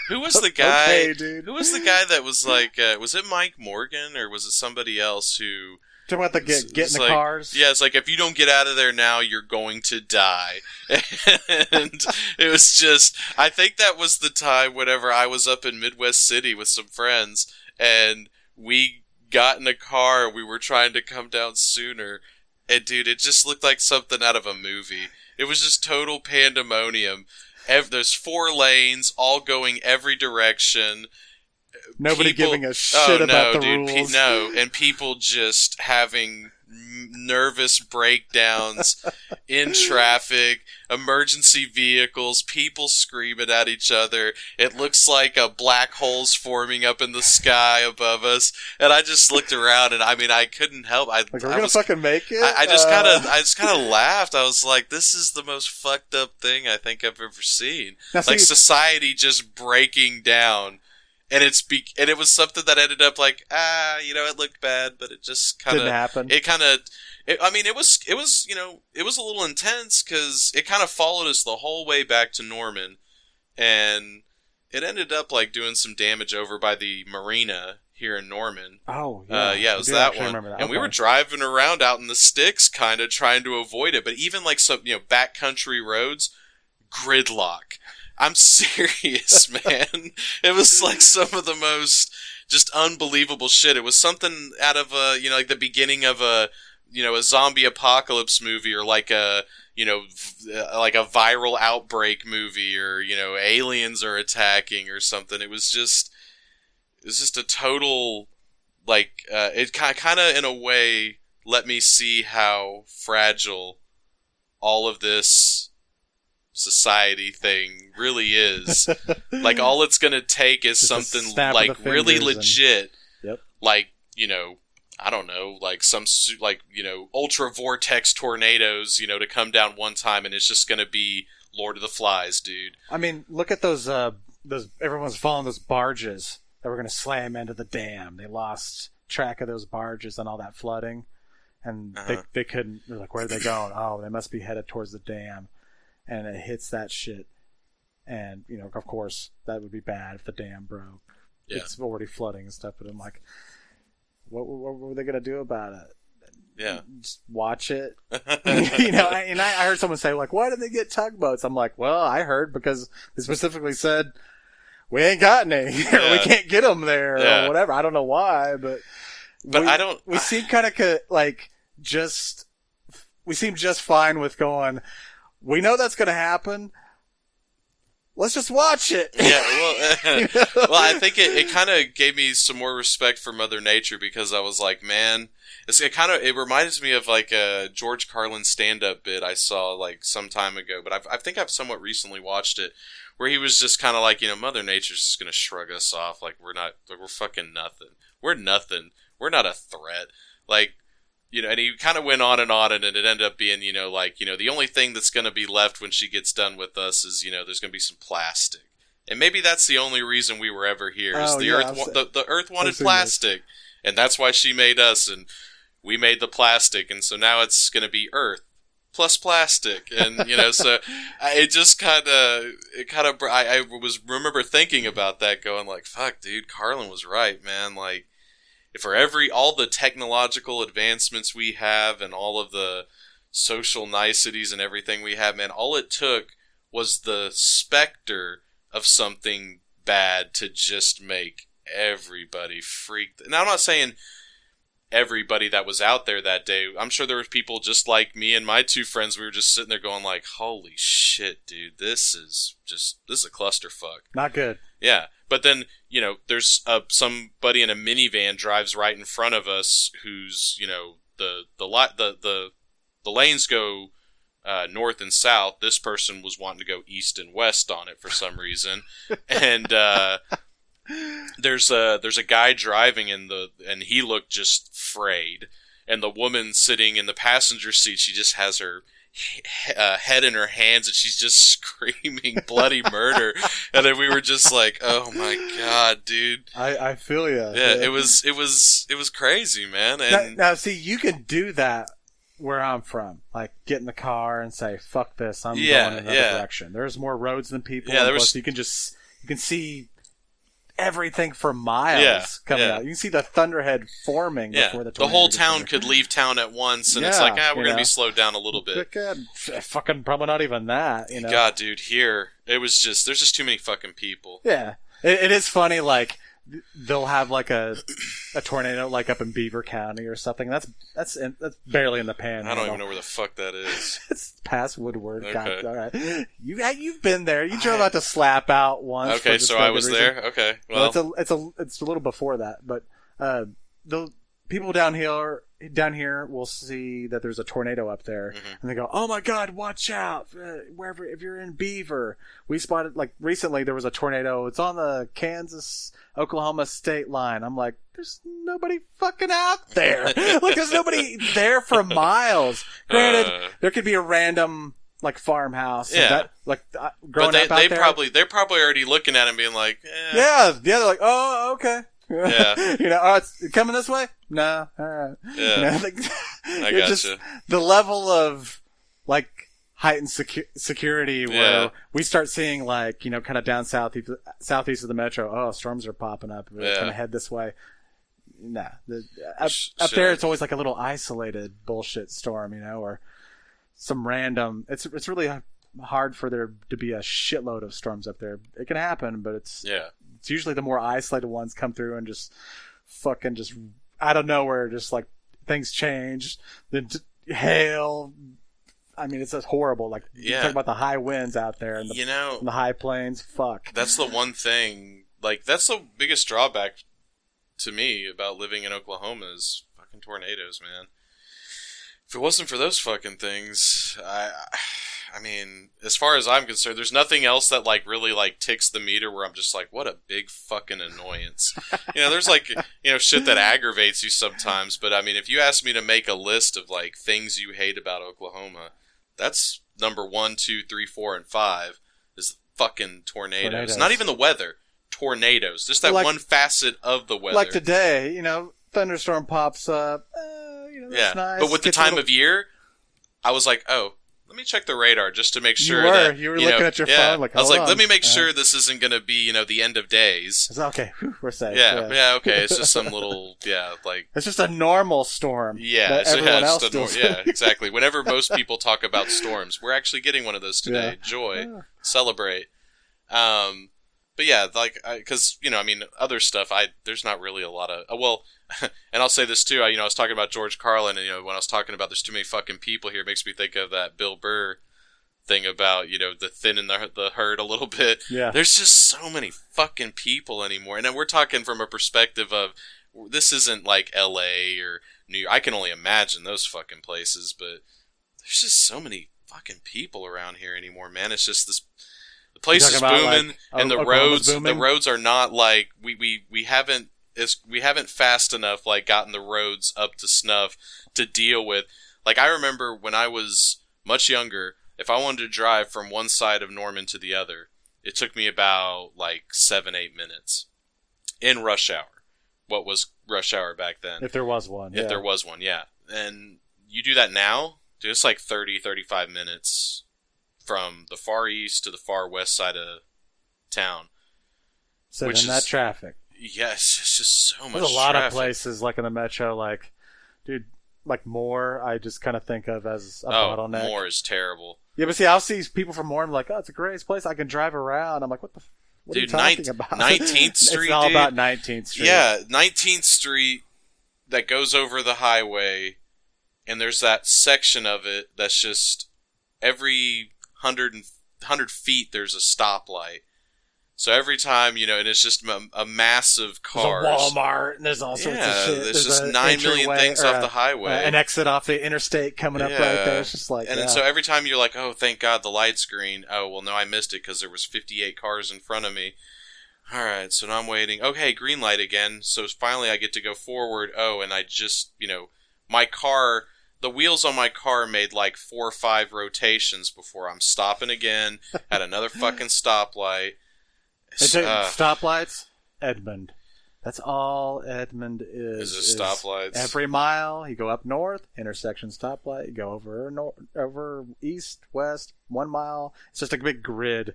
Who was the guy? Okay, dude. Who was the guy that was like, was it Mike Morgan, or was it somebody else who... Talking about get in the cars? Yeah, it's like, if you don't get out of there now, you're going to die. And it was just, I think that was the time whenever I was up in Midwest City with some friends, and we got in a car, and we were trying to come down sooner, and dude, it just looked like something out of a movie. It was just total pandemonium. There's 4 lanes, all going every direction. Nobody giving a shit about the rules. And people just having nervous breakdowns in traffic, emergency vehicles, people screaming at each other. It looks like a black hole's forming up in the sky above us. And I just looked around, and I mean, I couldn't help. We're gonna fucking make it. I just kind of laughed. I was like, "This is the most fucked up thing I think I've ever seen." Now, like, society just breaking down. And it was something that ended up like, it looked bad, but it just kind of didn't happen. It was a little intense because it kind of followed us the whole way back to Norman, and it ended up like doing some damage over by the marina here in Norman. Oh, yeah. It was that one. And we were driving around out in the sticks, kind of trying to avoid it. But even like some, backcountry roads, gridlock. I'm serious, man. It was like some of the most just unbelievable shit. It was something out of like the beginning of a zombie apocalypse movie, or like a viral outbreak movie, or aliens are attacking or something. It was just a total it kind of in a way let me see how fragile all of this society thing really is. Like, all it's gonna take is just something like really legit, yep. Like, I don't know, like some ultra vortex tornadoes, to come down one time, and it's just gonna be Lord of the Flies, dude. I mean, look at those everyone's following those barges that were gonna slam into the dam. They lost track of those barges and all that flooding, and they couldn't. They're like, where are they going? Oh, they must be headed towards the dam. And it hits that shit, and of course that would be bad if the dam broke. Yeah. It's already flooding and stuff. But I'm like, what were they gonna do about it? Yeah, just watch it. And I heard someone say, like, why did they get tugboats? I'm like, well, I heard because they specifically said we ain't got any, or we can't get them there, or whatever. I don't know why, but we seem kind of like we seem just fine with going. We know that's going to happen. Let's just watch it. Yeah, well, I think it kind of gave me some more respect for Mother Nature, because I was like, man, it reminds me of like a George Carlin stand-up bit I saw like some time ago, but I think I've somewhat recently watched it, where he was just kind of like, Mother Nature's just going to shrug us off, like we're fucking nothing. We're nothing. We're not a threat. Like, and he kind of went on, and it ended up being, the only thing that's going to be left when she gets done with us is, there's going to be some plastic. And maybe that's the only reason we were ever here. The Earth wanted plastic, and that's why she made us, and we made the plastic, and so now it's going to be Earth plus plastic, and so it just I remember thinking about that, going like, fuck, dude, Carlin was right, man, like. For all the technological advancements we have and all of the social niceties and everything we have, man, all it took was the specter of something bad to just make everybody freak. Now, I'm not saying everybody that was out there that day. I'm sure there were people just like me and my two friends. We were just sitting there going like, holy shit, dude, this is a clusterfuck. Not good. Yeah. But then, there's somebody in a minivan drives right in front of us who's, the lanes go north and south. This person was wanting to go east and west on it for some reason. And there's a guy driving and he looked just frayed. And the woman sitting in the passenger seat, she just has her head in her hands, and she's just screaming bloody murder. And then we were just like, oh my god, dude. I feel you. Yeah, it was crazy, man. And now see, you can do that where I'm from. Like, get in the car and say, fuck this, I'm going in another direction. There's more roads than people. Yeah, plus you can see everything for miles coming out. You can see the thunderhead forming before the tornado. The whole town could leave town at once, and it's like, we're going to be slowed down a little bit. Fucking probably not even that, God, dude, here, there's just too many fucking people. Yeah. It is funny, like, they'll have like a tornado like up in Beaver County or something. That's barely in the pan. I don't even know where the fuck that is. It's past Woodward. Okay. God, all right. You've been there. You drove out to Slap Out once. Okay, so I was there. Okay, well, it's a little before that, but the people down here will see that there's a tornado up there, and they go, "Oh my God, watch out! Wherever, if you're in Beaver, we spotted like recently there was a tornado. It's on the Kansas-Oklahoma state line." I'm like, "There's nobody fucking out there. Like, there's nobody there for miles." Granted, there could be a random like farmhouse. Yeah. Growing up out there. They're probably already looking at him being like, yeah. They're like, oh, okay. Yeah. It's coming this way? No. All right. Yeah. I gotcha. Just the level of like heightened security where we start seeing like, kind of down southeast of the metro. Oh, storms are popping up. We're going to head this way. Nah. Up there, it's always like a little isolated bullshit storm, or some random. It's really hard for there to be a shitload of storms up there. It can happen, but it's usually the more isolated ones come through and just fucking just out of nowhere, just like things change. Then hail. I mean, it's just horrible. Like, you talk about the high winds out there and the high plains. Fuck. That's the one thing. Like, that's the biggest drawback to me about living in Oklahoma is fucking tornadoes, man. If it wasn't for those fucking things, I mean, as far as I'm concerned, there's nothing else that like really like ticks the meter where I'm just like, what a big fucking annoyance. There's like, shit that aggravates you sometimes. But I mean, if you ask me to make a list of like things you hate about Oklahoma, that's number 1, 2, 3, 4, and 5 is fucking tornadoes. Not even the weather. Tornadoes. Just that one facet of the weather. Like today, thunderstorm pops up. That's nice. But with the time of year, I was like, oh, let me check the radar just to make sure you were looking at your phone. Like, I was like, let me make sure this isn't going to be, the end of days. It's okay. We're safe. Yeah. Okay. It's just some little, it's just a normal storm. Yeah. Everyone else does. Yeah, exactly. Whenever most people talk about storms, we're actually getting one of those today. Yeah. Joy. Yeah. Celebrate. But yeah, like, because, other stuff, there's not really a lot of, and I'll say this too, I was talking about George Carlin, and, when I was talking about there's too many fucking people here, it makes me think of that Bill Burr thing about, the thinning the herd a little bit. Yeah. There's just so many fucking people anymore. And then we're talking from a perspective of, this isn't like LA or New York. I can only imagine those fucking places, but there's just so many fucking people around here anymore, man. It's just this... The place is booming, and the roads are not like we haven't fast enough like gotten the roads up to snuff to deal with. Like, I remember when I was much younger, if I wanted to drive from one side of Norman to the other, it took me about like 7-8 minutes in rush hour. What was rush hour back then? If there was one. If there was one, yeah. And you do that now, dude, it's like 30-35 minutes from the far east to the far west side of town. So in that traffic. Yes, it's just so much traffic. There's a lot of places like in the metro, like, dude, like Moore, I just kind of think of as a bottleneck. Moore is terrible. Yeah, but see, I'll see people from Moore, I'm like, oh, it's a great place. I can drive around. I'm like, what are you talking about? 19th Street, It's all about 19th Street. Yeah, 19th Street that goes over the highway, and there's that section of it that's just every 100 feet there's a stoplight. So every time, and it's just a mass of cars. There's a Walmart, and there's all sorts of shit. There's just 9 million things off the highway. An exit off the interstate coming up right there. It's just like, and so every time you're like, oh, thank God the light's green. Oh, well, no, I missed it because there was 58 cars in front of me. All right, so now I'm waiting. Okay, green light again. So finally I get to go forward. Oh, and I just, my car... The wheels on my car made like 4 or 5 rotations before I'm stopping again at another fucking stoplight. Stoplights? Edmond. That's all Edmond is. Is it stoplights? Every mile, you go up north, intersection stoplight, you go over east, west, 1 mile. It's just a big grid.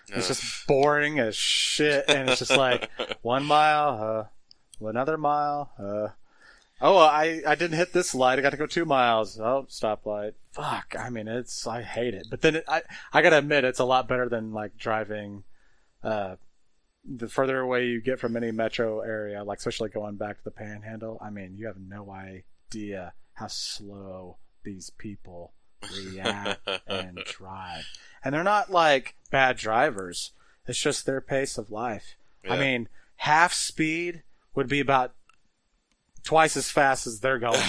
It's just boring as shit, and it's just like 1 mile, another mile, oh, I didn't hit this light. I got to go 2 miles. Oh, stoplight. Fuck. I mean, I hate it. But then I got to admit, it's a lot better than like driving, the further away you get from any metro area, like especially going back to the Panhandle. I mean, you have no idea how slow these people react and drive. And they're not like bad drivers. It's just their pace of life. Yeah. I mean, half speed would be about twice as fast as they're going.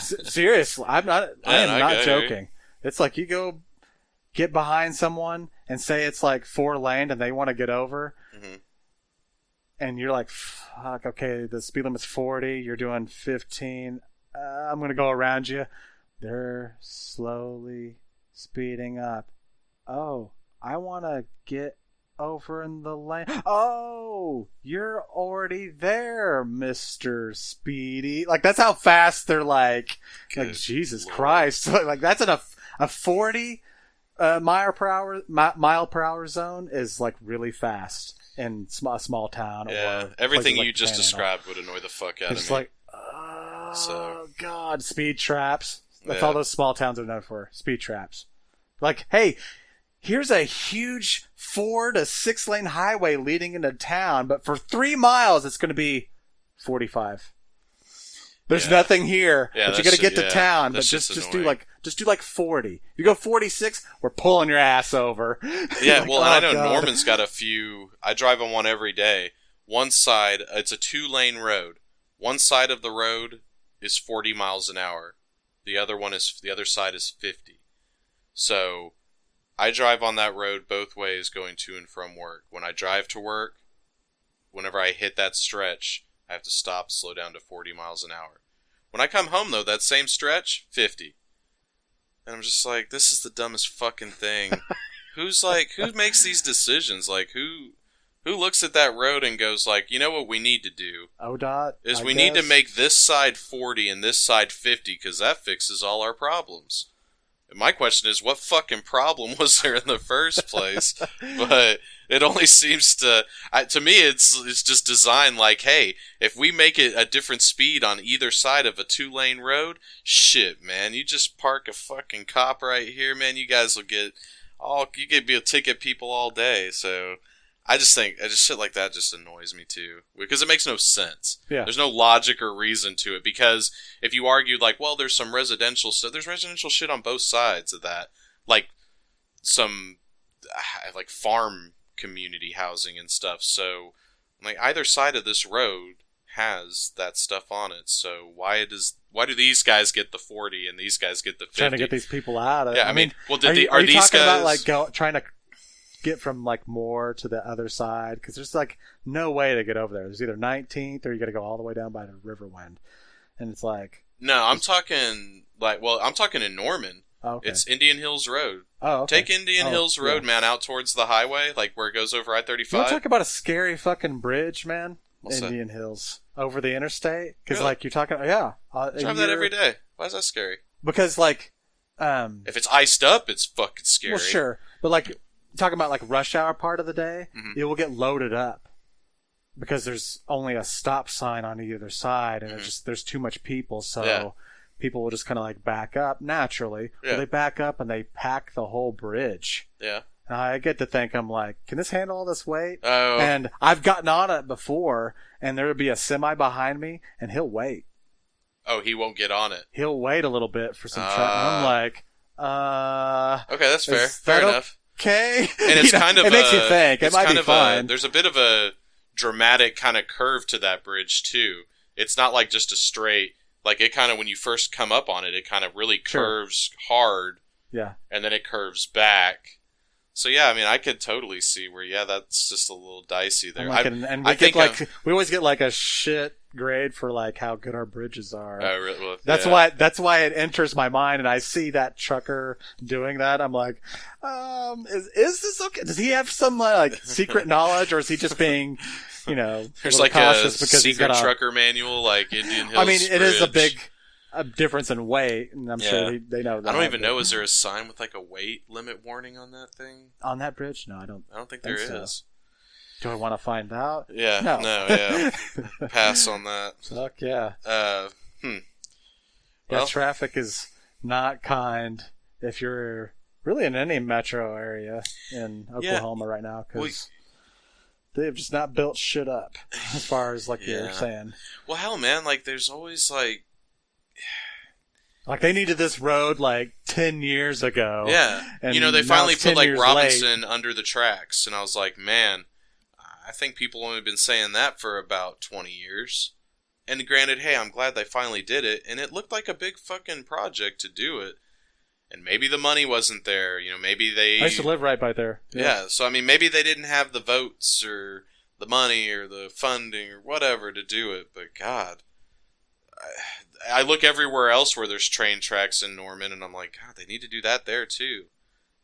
Seriously, I am not joking. It's like you go get behind someone and say it's like 4 lane and they want to get over, and you're like, fuck, okay, the speed limit's 40, you're doing 15, I'm going to go around you. They're slowly speeding up. Oh, I want to get over in the lane. Oh, you're already there, Mr. Speedy. Like, that's how fast they're like Jesus Lord. Christ. Like, that's in a 40 mile per hour zone is like really fast in a small town. Yeah, or everything you like just Panhandle. described would annoy the fuck out of me. It's like, God, speed traps. That's all those small towns are known for. Speed traps. Like, hey, here's a huge 4 to 6 lane highway leading into town, but for 3 miles it's going to be 45. There's nothing here, but you got to get to town. But just do like 40. If you go 46, we're pulling your ass over. Yeah, like, well, and I know God. Norman's got a few. I drive on one every day. One side, it's a 2-lane road. One side of the road is 40 miles an hour. The other side is 50. So I drive on that road both ways going to and from work. When I drive to work, whenever I hit that stretch, I have to stop, slow down to 40 miles an hour. When I come home, though, that same stretch, 50. And I'm just like, this is the dumbest fucking thing. Who makes these decisions? Like, who looks at that road and goes like, you know what we need to do? ODOT, is we need to make this side 40 and this side 50 because that fixes all our problems. And my question is, what fucking problem was there in the first place? But it only seems to me, it's just designed like, hey, if we make it a different speed on either side of a 2-lane road, shit, man, you just park a fucking cop right here, man, you guys will be able to ticket people all day. So I just think shit like that just annoys me too, because it makes no sense. Yeah. There's no logic or reason to it, because if you argued like, well, there's some residential stuff, there's residential shit on both sides of that, like some like farm community housing and stuff. So like either side of this road has that stuff on it. So why do these guys get the 40 and these guys get the 50? Trying to get these people out of it. Yeah, I mean, well, are you these talking guys about like trying to get from like Moore to the other side? Because there's like no way to get over there. There's either 19th or you got to go all the way down by the Riverwind, and it's like I'm talking in Norman. Oh, okay. It's Indian Hills Road. Oh, okay. Take Indian Hills Road, man, out towards the highway, like where it goes over I-35. You want to talk about a scary fucking bridge, man? What's Indian Hills over the interstate, because Really? like you're talking, I drive that every day. Why is that scary? Because like, if it's iced up, it's fucking scary. well, sure, but like talking about like rush hour part of the day, it will get loaded up because there's only a stop sign on either side, and there's too much people, so people will just kind of like back up naturally. Yeah. Or they back up and they pack the whole bridge. Yeah. And I get to think, I'm like, can this handle all this weight? Oh. And I've gotten on it before, and there would be a semi behind me, and he'll wait. Oh, he won't get on it. He'll wait a little bit for some truck. And I'm like, okay, that's fair. Fair enough. Okay. And it's kind of it makes you think. It might be fine. There's a bit of a dramatic kind of curve to that bridge, too. It's not like just a straight, like it kind of, when you first come up on it, it kind of really curves hard. Yeah. And then it curves back. So yeah, I mean, I could totally see where, that's just a little dicey there. And we always get like a shit grade for like how good our bridges are. Oh, really? Well, that's why it enters my mind, and I see that trucker doing that. I'm like, is this okay? Does he have some like secret knowledge, or is he just being, there's like cautious a because secret trucker manual, like Indian Hills. I mean, it is a Bridge. big difference in weight, and I'm sure they know that. I don't even know. Is there a sign with like a weight limit warning on that thing? On that bridge? No, I don't think there so. is. Do I want to find out? Yeah. No. Pass on that. Fuck yeah. Well, traffic is not kind if you're really in any metro area in Oklahoma right now, because they've just not built shit up as far as like you're saying. Well, hell, man, like there's always like they needed this road like 10 years ago. Yeah. And they finally put like Robinson late. under the tracks, and I was like, man, I think people only been saying that for about 20 years. And granted, hey, I'm glad they finally did it, and it looked like a big fucking project to do it. And maybe the money wasn't there, maybe they... I used to live right by there. Yeah, so I mean, maybe they didn't have the votes or the money or the funding or whatever to do it, but God, I look everywhere else where there's train tracks in Norman, and I'm like, God, they need to do that there too.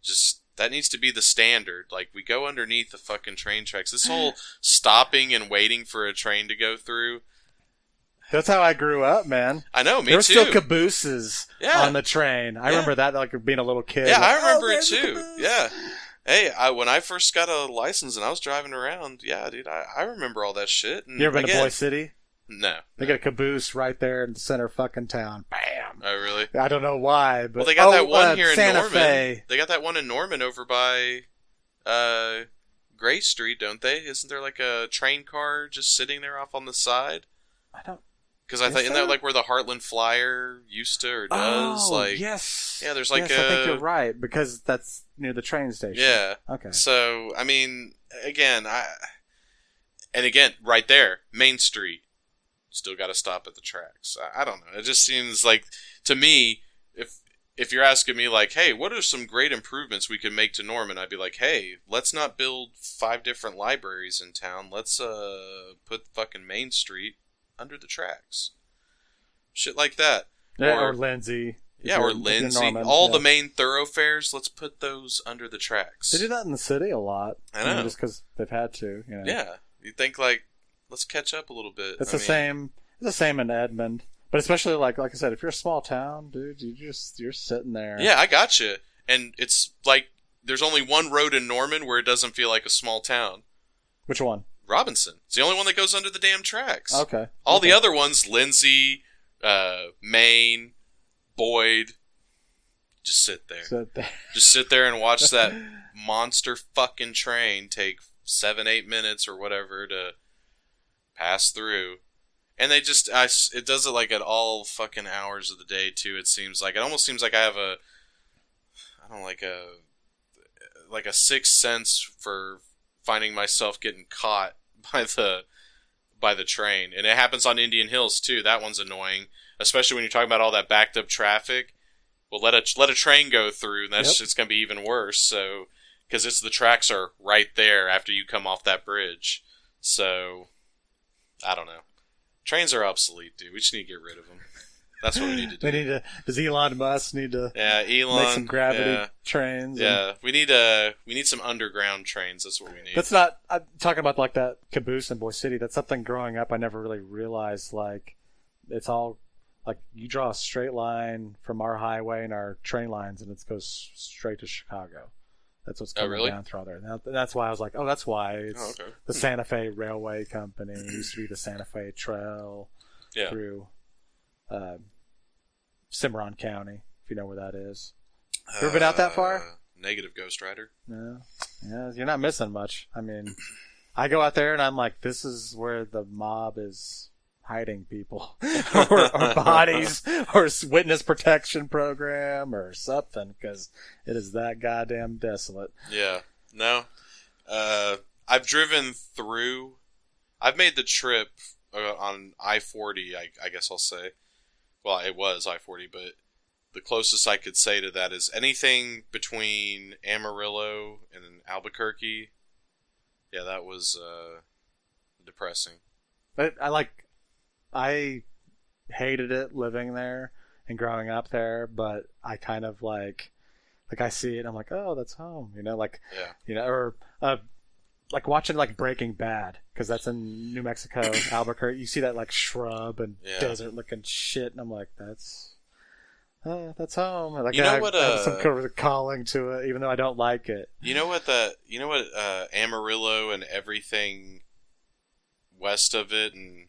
Just that needs to be the standard. Like, we go underneath the fucking train tracks. This whole stopping and waiting for a train to go through. That's how I grew up, man. I know, me too. There were still cabooses on the train. I remember that, like, being a little kid. Yeah, like, I remember it too. Yeah. Hey, when I first got a license and I was driving around, yeah, dude, I remember all that shit. And you ever been to Boise City? No. They got a caboose right there in the center of fucking town. Bam. Oh, really? I don't know why, but... Well, they got that one here in Santa Norman. Fe. They got that one in Norman over by Gray Street, don't they? Isn't there like a train car just sitting there off on the side? I don't... Because I thought, isn't that like where the Heartland Flyer used to or does? Oh, like, yes. Yeah, there's like I think you're right, because that's near the train station. Yeah. Okay. So, I mean, again, right there, Main Street. Still got to stop at the tracks. I don't know. It just seems like, to me, if you're asking me, like, hey, what are some great improvements we can make to Norman? I'd be like, hey, let's not build 5 different libraries in town. Let's put fucking Main Street under the tracks. Shit like that. Yeah, or Lindsay. Yeah, or Lindsay. All the main thoroughfares, let's put those under the tracks. They do that in the city a lot. I know. Just because they've had to. You know. Yeah. You think, like, let's catch up a little bit. It's the same in Edmond. But especially, like I said, if you're a small town, dude, you're sitting there. Yeah, I got you. And it's like, there's only one road in Norman where it doesn't feel like a small town. Which one? Robinson. It's the only one that goes under the damn tracks. Okay. All the other ones, Lindsay, Maine, Boyd, just sit there. Just sit there and watch that monster fucking train take 7-8 minutes or whatever to pass through. And they just, it does it like at all fucking hours of the day too, it seems like. It almost seems like I have a sixth sense for finding myself getting caught by the train. And it happens on Indian Hills too. That one's annoying, especially when you're talking about all that backed up traffic. Well, let a train go through, and that's just going to be even worse. So, because the tracks are right there after you come off that bridge. So, I don't know. Trains are obsolete, dude. We just need to get rid of them. That's what we need to do. Does Elon Musk need to Elon, make some gravity trains? Yeah, we need some underground trains. That's what we need. That's not, I'm talking about like that caboose in Boise City. That's something growing up I never really realized. Like, it's all, like, you draw a straight line from our highway and our train lines, and it goes straight to Chicago. That's what's coming down through there. And that's why I was like, that's why it's the Santa Fe Railway Company. It used to be the Santa Fe Trail through Cimarron County, if you know where that is. You ever been out that far? Negative, Ghost Rider. No. Yeah, you're not missing much. I mean, I go out there and I'm like, this is where the mob is hiding people or bodies or witness protection program or something, because it is that goddamn desolate. Yeah. No. I've driven through. I've made the trip on I-40, I guess I'll say. Well, it was I-40, but the closest I could say to that is anything between Amarillo and Albuquerque. Yeah, that was depressing. But I hated it living there and growing up there, but I kind of like I see it and I'm like, oh, that's home, or like watching like Breaking Bad, because that's in New Mexico, Albuquerque. You see that like shrub and desert looking shit, and I'm like, that's home. Like, I have some kind of calling to it, even though I don't like it. You know what Amarillo and everything west of it and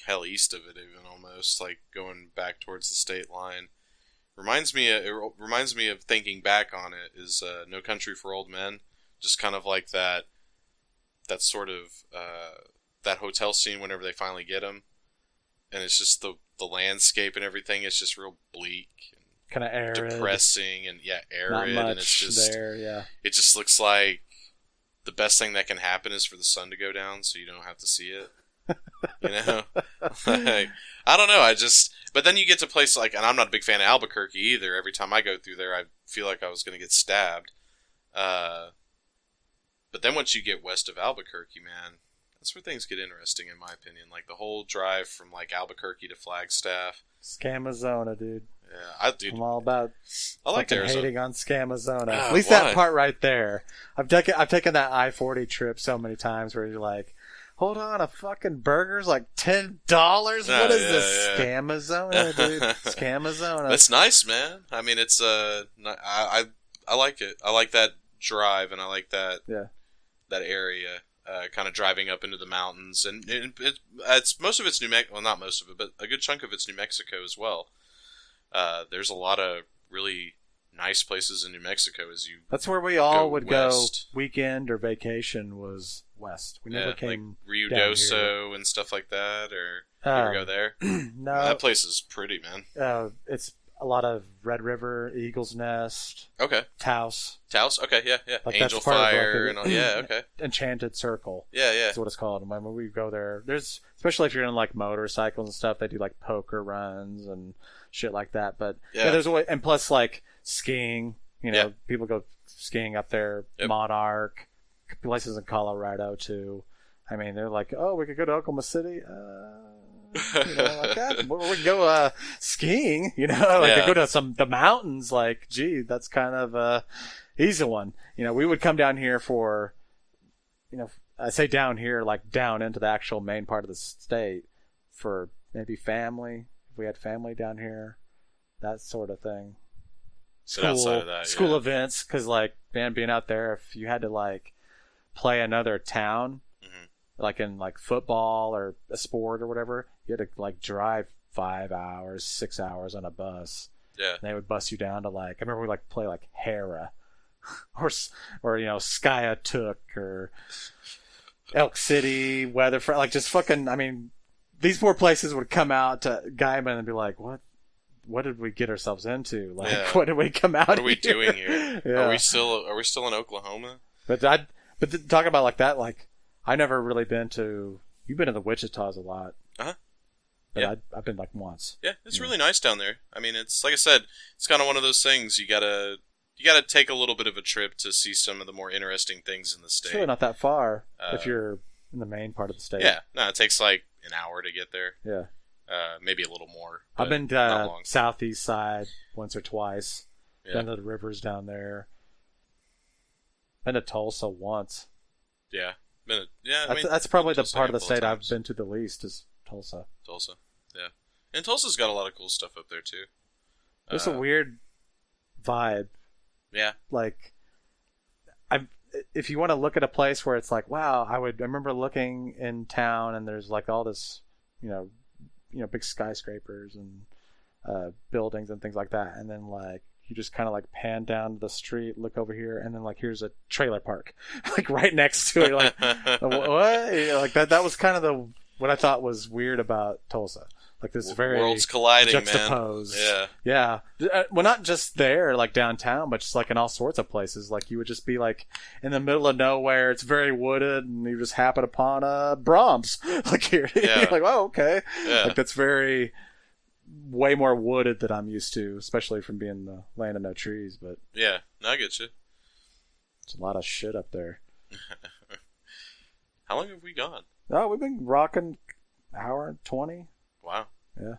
hell east of it, even almost like going back towards the state line, reminds me of thinking back on it is No Country for Old Men. Just kind of like that sort of that hotel scene whenever they finally get him, and it's just the landscape and everything is just real bleak and kind of arid, depressing, and arid. Not much and it's just there. Yeah, it just looks like the best thing that can happen is for the sun to go down so you don't have to see it. Like, I don't know. But then you get to places like, and I'm not a big fan of Albuquerque either. Every time I go through there, I feel like I was going to get stabbed. But then once you get west of Albuquerque, man, That's where things get interesting, in my opinion. Like the whole drive from like Albuquerque to Flagstaff. Scamazona, dude. Yeah, I'm all about I like hating on Scamazona. At least that part right there. I've taken that I-40 trip so many times where you're like, hold on, a fucking burger's like $10? What is this? Scamazona, dude. Scamazona. It's nice, man. I mean, it's I like it. I like that drive, and I like that that area. Kind of driving up into the mountains, and it's most of it's New Mexico. Well, not most of it, but a good chunk of it's New Mexico as well. There's a lot of really nice places in New Mexico as you. That's where we all would west. Go weekend or vacation was west. We never came like Ruidoso and stuff like that, or you ever go there? No, that place is pretty, man. It's a lot of Red River, Eagle's Nest. Okay. Taos. Okay, yeah. Like Angel Fire and all. Yeah, okay. Enchanted Circle. Yeah. That's what it's called. When we go there, there's especially if you're in like motorcycles and stuff, they do like poker runs and shit like that. But there's a way, and plus like skiing. You know, people go skiing up there. Yep. Monarch, places in Colorado too. I mean, they're like, oh, we could go to Oklahoma City. You know, like that. We can go skiing, you know, like go to the mountains. Like, gee, that's kind of easy one. You know, we would come down here for, you know, I say down here, like down into the actual main part of the state for maybe family. If we had family down here, that sort of thing. School events, because like, man, being out there, if you had to like play another town. Like in like football or a sport or whatever, you had to like drive 5 hours, 6 hours on a bus. Yeah. And they would bus you down to like, I remember we like play like Hera or you know, Skiatook or Elk City, Weatherford, like just fucking, I mean, these poor places would come out to Guyman and be like, what did we get ourselves into? Like, what did we come out? What are we doing here? Are we still in Oklahoma? But talk about like that, like, I've never really been to. You've been to the Wichitas a lot. But I've been like once. Yeah, it's really nice down there. I mean, it's like I said, it's kind of one of those things you gotta take a little bit of a trip to see some of the more interesting things in the state. It's really not that far if you're in the main part of the state. Yeah, no, it takes like an hour to get there. Yeah, maybe a little more. I've been to southeast side once or twice. Been to the rivers down there. Been to Tulsa once. Yeah. That's probably the part of the state I've been to the least is Tulsa. Yeah. And Tulsa's got a lot of cool stuff up there, too. There's a weird vibe. Yeah. Like, if you want to look at a place where it's like, wow, I remember looking in town and there's like all this, you know, big skyscrapers and buildings and things like that. And then like, you just kind of like pan down the street, look over here, and then like here's a trailer park, like right next to it. You're like, what? Like that was kind of what I thought was weird about Tulsa. Like this very worlds colliding, juxtaposed. Man. Yeah. Well, not just there, like downtown, but just like in all sorts of places. Like you would just be like in the middle of nowhere. It's very wooded, and you just happen upon Brahms. Like here, you're like, oh, okay. Yeah. Like that's very. Way more wooded than I'm used to, especially from being the land of no trees. But yeah, no, I get you. It's a lot of shit up there. How long have we gone? Oh, we've been rocking hour and 20. Wow. Yeah.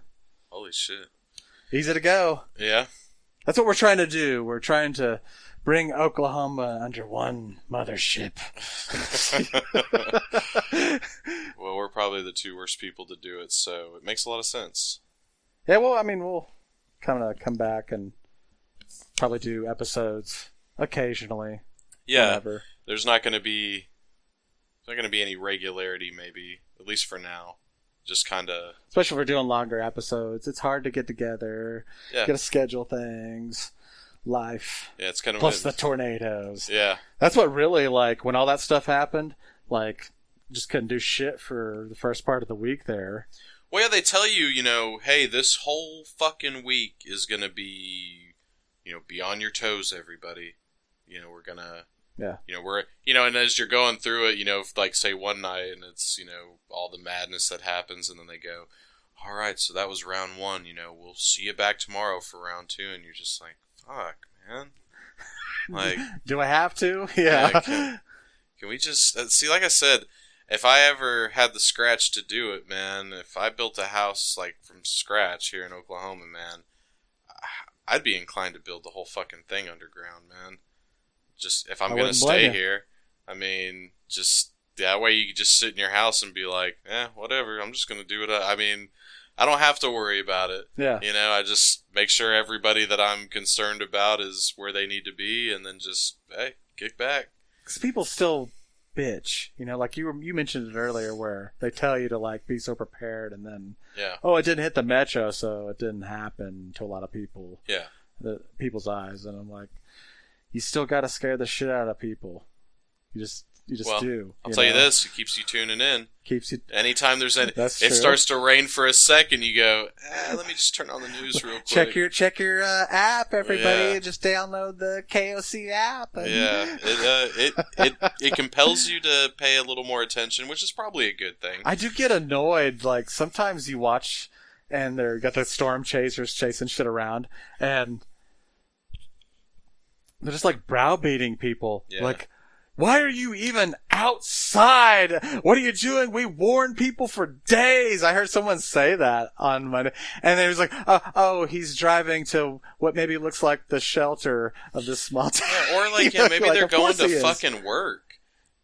Holy shit. Easy to go. Yeah. That's what we're trying to do. We're trying to bring Oklahoma under one mothership. Well, we're probably the two worst people to do it, so it makes a lot of sense. Yeah, well, I mean, we'll kind of come back and probably do episodes occasionally. Yeah, whenever. There's not going to be any regularity, maybe, at least for now. Just kind of... Especially if we're doing longer episodes. It's hard to get together, get to schedule things, life. Yeah, it's kind of... Plus the tornadoes. Yeah. That's what really, like, when all that stuff happened, like, just couldn't do shit for the first part of the week there. Well, yeah, they tell you, you know, hey, this whole fucking week is going to be, you know, be on your toes, everybody. You know, we're going to, you know, and as you're going through it, you know, like, say, one night, and it's, you know, all the madness that happens, and then they go, all right, so that was round 1, you know, we'll see you back tomorrow for round 2, and you're just like, fuck, man. Like, do I have to? Yeah. Can we just, see, like I said, if I ever had the scratch to do it, man, if I built a house like from scratch here in Oklahoma, man, I'd be inclined to build the whole fucking thing underground, man. Just if I'm going to stay here, I mean, just that way you can just sit in your house and be like, whatever, I'm just going to do it. I mean, I don't have to worry about it. Yeah. You know, I just make sure everybody that I'm concerned about is where they need to be, and then just, hey, kick back. Because people still bitch, you know, like you mentioned it earlier, where they tell you to like be so prepared, and then it didn't hit the metro, so it didn't happen to a lot of people. Yeah, the people's eyes, and I'm like, you still got to scare the shit out of people. You just do. I'll tell you this: it keeps you tuning in. Keeps you. Anytime there's it starts to rain for a second, you go, let me just turn on the news real quick. Check your app, everybody. Yeah. Just download the KOC app. And... Yeah, it compels you to pay a little more attention, which is probably a good thing. I do get annoyed. Like sometimes you watch, and they're got the storm chasers chasing shit around, and they're just like browbeating people. Yeah. Like, why are you even outside? What are you doing? We warned people for days. I heard someone say that on Monday. And they was like, he's driving to what maybe looks like the shelter of this small town. Yeah, or like, maybe like, they're going to fucking work.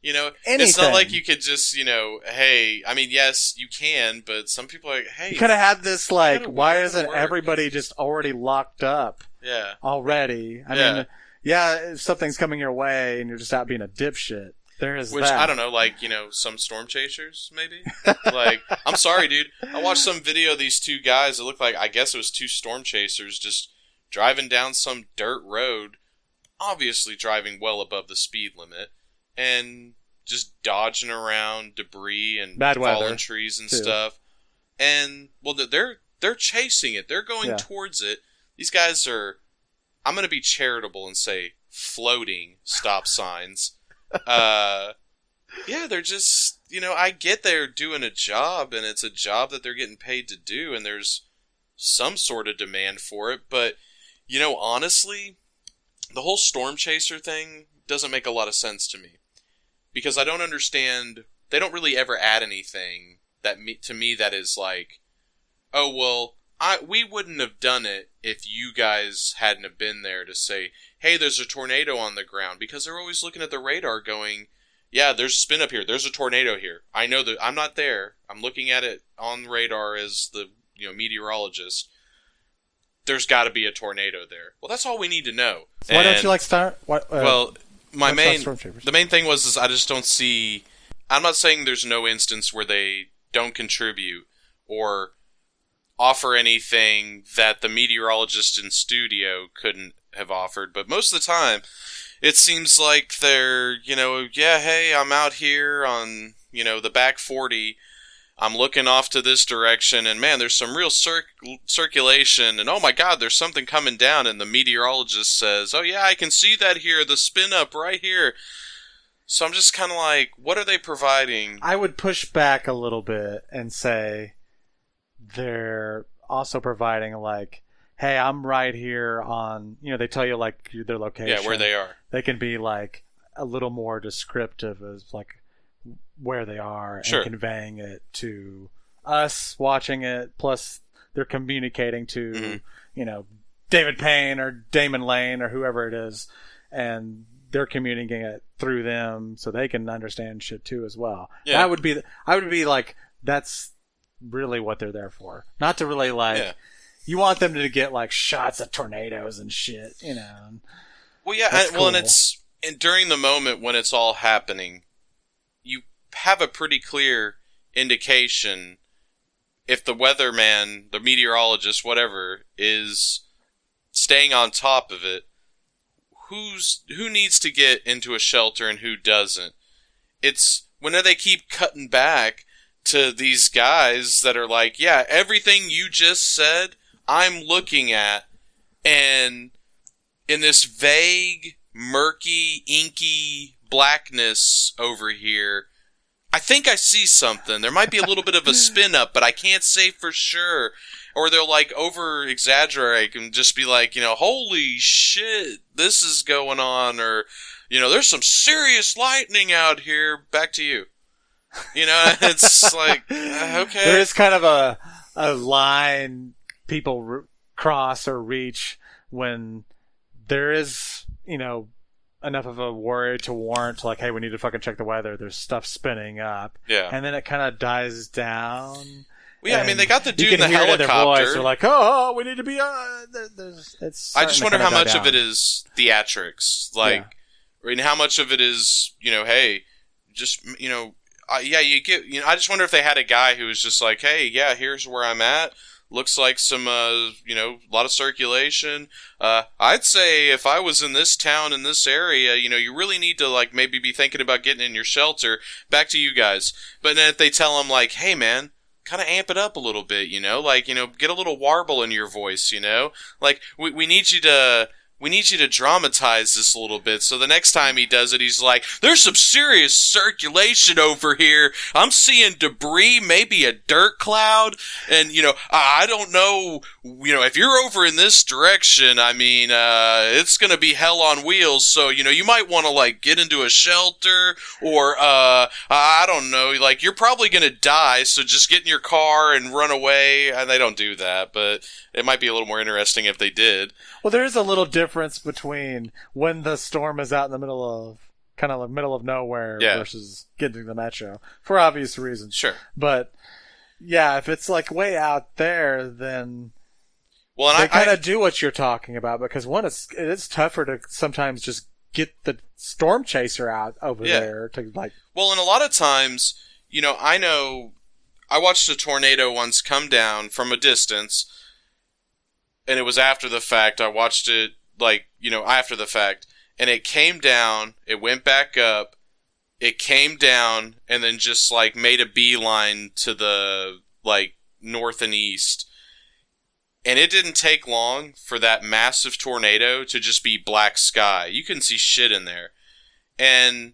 You know, anything. It's not like you could just, hey, I mean, yes, you can, but some people are like, hey. You could have had this, like, why isn't everybody just already locked up? Yeah. Already. I mean, if something's coming your way and you're just out being a dipshit, there is Which, that. I don't know, like, some storm chasers, maybe? Like, I'm sorry, dude. I watched some video of these two guys. It looked like, I guess it was two storm chasers just driving down some dirt road, obviously driving well above the speed limit, and just dodging around debris and fallen trees and stuff. And, well, they're chasing it. They're going towards it. These guys are... I'm going to be charitable and say floating stop signs. They're just, I get they're doing a job, and it's a job that they're getting paid to do, and there's some sort of demand for it. But, honestly, the whole storm chaser thing doesn't make a lot of sense to me. Because I don't understand, they don't really ever add anything to me that is like, oh, well, we wouldn't have done it if you guys hadn't have been there to say, hey, there's a tornado on the ground. Because they're always looking at the radar going, yeah, there's a spin up here. There's a tornado here. I know that I'm not there. I'm looking at it on radar as the meteorologist. There's got to be a tornado there. Well, that's all we need to know. So why don't you start? The main thing was I just don't see. I'm not saying there's no instance where they don't contribute or offer anything that the meteorologist in studio couldn't have offered, but most of the time it seems like they're, hey, I'm out here on, the back 40, I'm looking off to this direction, and man, there's some real circulation, and oh my god, there's something coming down, and the meteorologist says, oh yeah, I can see that here, the spin up right here. So I'm just kind of like, what are they providing? I would push back a little bit and say they're also providing, like, hey, I'm right here on, they tell you, like, their location. Yeah, where they are. They can be, like, a little more descriptive as, like, where they are and conveying it to us watching it. Plus, they're communicating to, David Payne or Damon Lane or whoever it is, and they're communicating it through them so they can understand shit, too, as well. Yeah. I would be like, that's really what they're there for. Not to really you want them to get like shots of tornadoes and shit, Well, yeah, cool. And during the moment when it's all happening, you have a pretty clear indication if the weatherman, the meteorologist, whatever, is staying on top of it. Who needs to get into a shelter and who doesn't? It's when they keep cutting back to these guys that are like, yeah, everything you just said, I'm looking at, and in this vague, murky, inky blackness over here, I think I see something. There might be a little bit of a spin up, but I can't say for sure. Or they'll like over exaggerate and just be like, holy shit, this is going on, or there's some serious lightning out here. Back to you. You know, it's like, okay. There is kind of a line people cross or reach when there is, enough of a worry to warrant, like, hey, we need to fucking check the weather. There's stuff spinning up. Yeah. And then it kind of dies down. Well, yeah, I mean, they got the dude in the helicopter. Voice. They're like, oh, we need to be. It's. I just wonder how much of it is theatrics, like, and how much of it is, hey, just you get. I just wonder if they had a guy who was just like, hey, yeah, here's where I'm at. Looks like some, a lot of circulation. I'd say if I was in this town, in this area, you really need to, like, maybe be thinking about getting in your shelter. Back to you guys. But then if they tell them, like, hey, man, kind of amp it up a little bit, like, get a little warble in your voice, like, we need you to dramatize this a little bit. So the next time he does it, he's like, there's some serious circulation over here. I'm seeing debris, maybe a dirt cloud. And, I don't know, if you're over in this direction, I mean, it's going to be hell on wheels. So, you might want to, like, get into a shelter or, I don't know, like, you're probably going to die. So just get in your car and run away. And they don't do that, but it might be a little more interesting if they did. Well, there is a little difference between when the storm is out in the middle of nowhere versus getting to the metro for obvious reasons. Sure. But yeah, if it's like way out there, then they kind of do what you're talking about, because it is tougher to sometimes just get the storm chaser out over there to, like. Well, and a lot of times, I know I watched a tornado once come down from a distance. And it was after the fact. I watched it, like, after the fact. And it came down, it went back up, it came down, and then just, like, made a beeline to the, like, north and east. And it didn't take long for that massive tornado to just be black sky. You couldn't see shit in there. And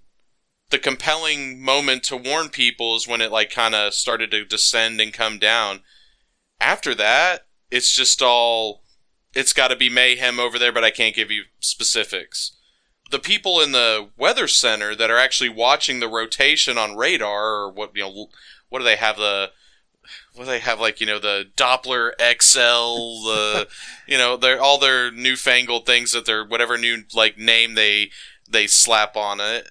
the compelling moment to warn people is when it, like, kind of started to descend and come down. After that, it's just all, it's got to be mayhem over there, but I can't give you specifics. The people in the weather center that are actually watching the rotation on radar, or what do they have, the Doppler XL, they're all their newfangled things that they're, whatever new, like, name they slap on it.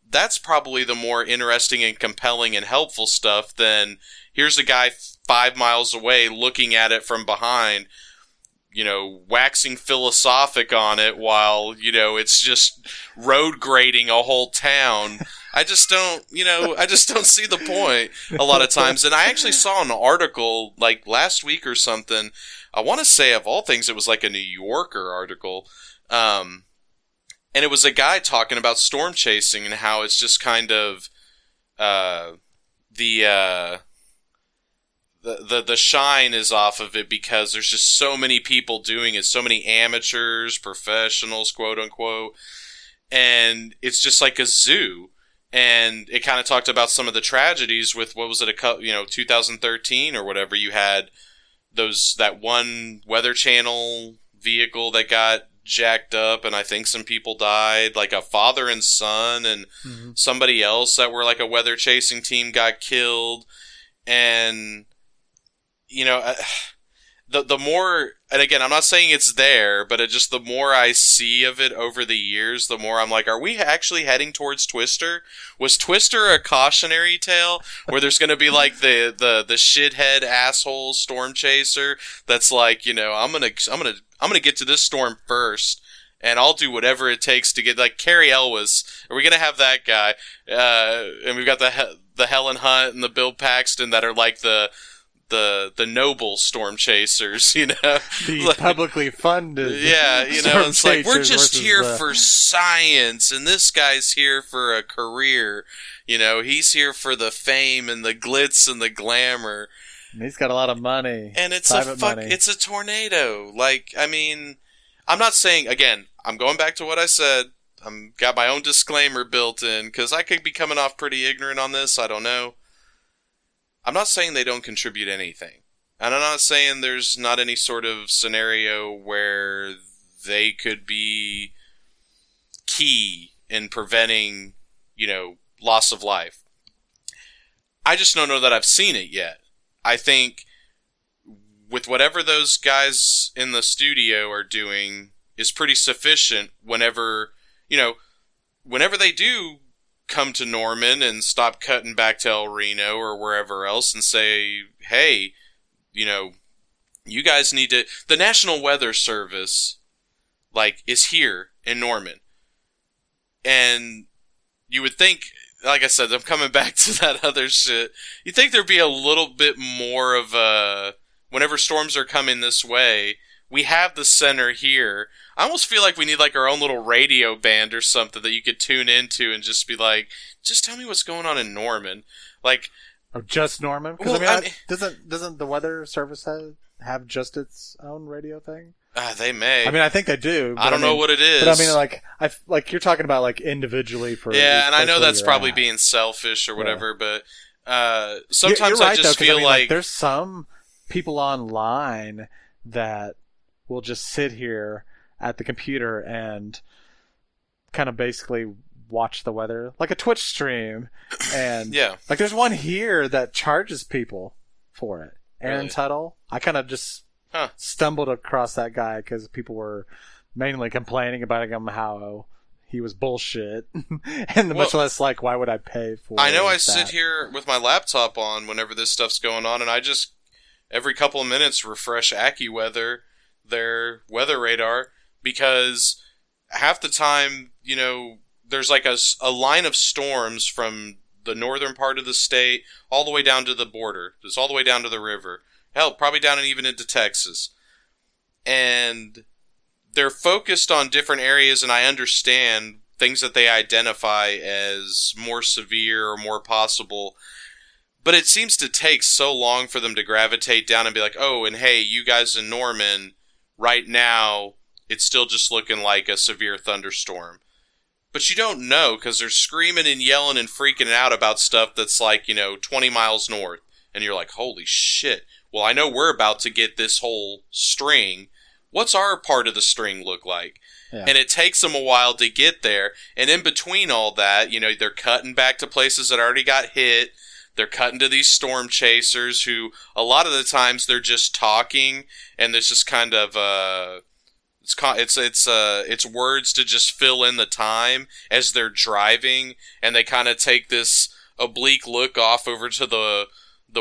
That's probably the more interesting and compelling and helpful stuff than, here's a guy 5 miles away looking at it from behind, waxing philosophic on it while, it's just road grading a whole town. I just don't see the point a lot of times. And I actually saw an article, like, last week or something. I want to say, of all things, it was like a New Yorker article. And it was a guy talking about storm chasing and how it's just kind of, the shine is off of it because there's just so many people doing it, so many amateurs, professionals, quote unquote, and it's just like a zoo. And it kind of talked about some of the tragedies with, what was it, 2013 or whatever. You had that one Weather Channel vehicle that got jacked up, and I think some people died, like a father and son, and somebody else that were like a weather chasing team got killed. And the more, and again, I'm not saying it's there, but the more I see of it over the years, the more I'm like, are we actually heading towards Twister? Was Twister a cautionary tale where there's going to be like the shithead asshole storm chaser that's like, I'm gonna get to this storm first, and I'll do whatever it takes to get, like Carrie Elwes. Are we gonna have that guy? And we've got the Helen Hunt and the Bill Paxton that are like the noble storm chasers, the like, publicly funded. Yeah, it's like, we're just here for science, and this guy's here for a career. He's here for the fame and the glitz and the glamour. And he's got a lot of money. And it's it's a tornado. Like, I mean, I'm not saying, again, I'm going back to what I said. I'm got my own disclaimer built in, because I could be coming off pretty ignorant on this. I don't know. I'm not saying they don't contribute anything. And I'm not saying there's not any sort of scenario where they could be key in preventing, loss of life. I just don't know that I've seen it yet. I think with whatever those guys in the studio are doing is pretty sufficient whenever they do come to Norman and stop cutting back to El Reno or wherever else and say, hey, you guys need to... The National Weather Service, is here in Norman. And you would think, like I said, I'm coming back to that other shit. You'd think there'd be a little bit more of a... Whenever storms are coming this way, we have the center here. I almost feel like we need our own little radio band or something that you could tune into and just be like, just tell me what's going on in Norman. Or just Norman? Because doesn't the Weather Service have just its own radio thing? They may. I think they do. I don't know what it is. But you're talking about individually for. Yeah, and I know that's probably being selfish or whatever, but sometimes I just feel like there's some people online that will just sit here at the computer and kind of basically watch the weather, like a Twitch stream, and there's one here that charges people for it. Aaron Tuttle. I kind of just stumbled across that guy because people were mainly complaining about him how he was bullshit, and much less why would I pay for? I know I sit here with my laptop on whenever this stuff's going on, and I just every couple of minutes refresh AccuWeather, their weather radar, because half the time, there's a line of storms from the northern part of the state all the way down to the border. It's all the way down to the river. Hell, probably down and even into Texas. And they're focused on different areas, and I understand things that they identify as more severe or more possible. But it seems to take so long for them to gravitate down and be like, oh, and hey, you guys in Norman, right now, it's still just looking like a severe thunderstorm. But you don't know, because they're screaming and yelling and freaking out about stuff that's 20 miles north. And you're like, holy shit. Well, I know we're about to get this whole string. What's our part of the string look like? Yeah. And it takes them a while to get there. And in between all that, they're cutting back to places that already got hit. They're cutting to these storm chasers who, a lot of the times, they're just talking, and there's just kind of it's words to just fill in the time as they're driving, and they kind of take this oblique look off over to the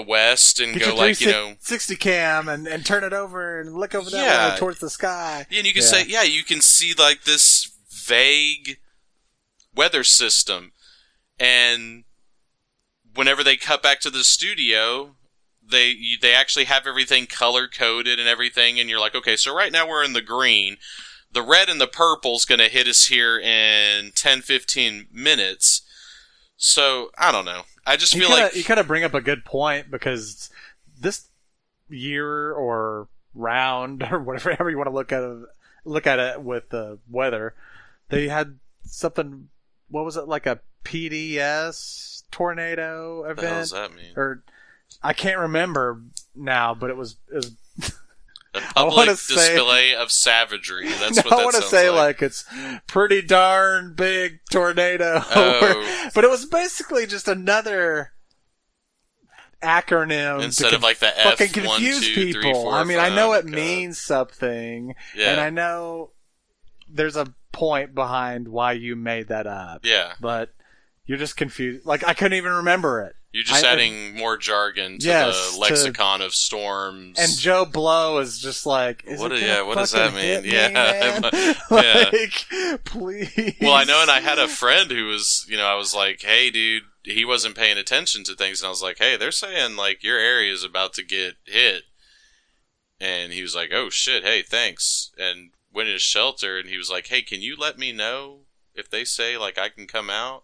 west and get go 60 cam and turn it over and look over that way towards the sky. Yeah, and you can say you can see this vague weather system, and whenever they cut back to the studio, they actually have everything color-coded and everything, and you're like, okay, so right now we're in the green. The red and the purple's going to hit us here in 10-15 minutes. So, I don't know. I just feel like... You kind of bring up a good point, because this year or round, or whatever you want to look at it with the weather, they had something, what was it, like a PDS tornado event? What the hell does that mean? Or I can't remember now, but it was a public display of savagery. That's what that sounds like. I want to say it's pretty darn big tornado. Oh. But it was basically just another acronym instead of the fucking F, confuse 1, 2, people. 3, 4, 5, I know it means something, and I know there's a point behind why you made that up. Yeah, but you're just confused. I couldn't even remember it. You're just adding more jargon to the lexicon of storms. And Joe Blow is just like, what does that mean? Please. Well, I know, and I had a friend who was, I was like, hey, dude, he wasn't paying attention to things, and I was like, hey, they're saying, your area is about to get hit. And he was like, oh, shit, hey, thanks. And went in his shelter, and he was like, hey, can you let me know if they say, I can come out?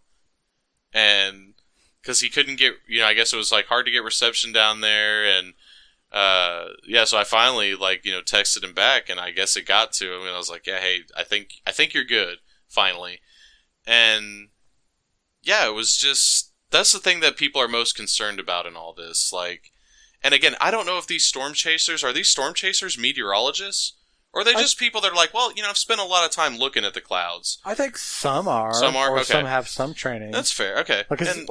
And... because he couldn't get, I guess it was hard to get reception down there, and so I finally texted him back, and I guess it got to him, and I was like, yeah, hey, I think you're good, finally, and it was just, that's the thing that people are most concerned about in all this, and again, I don't know if these storm chasers meteorologists? Or are they just people that are like, well, I've spent a lot of time looking at the clouds. I think some are. Some are? Or okay. some have some training. That's fair, okay. Because,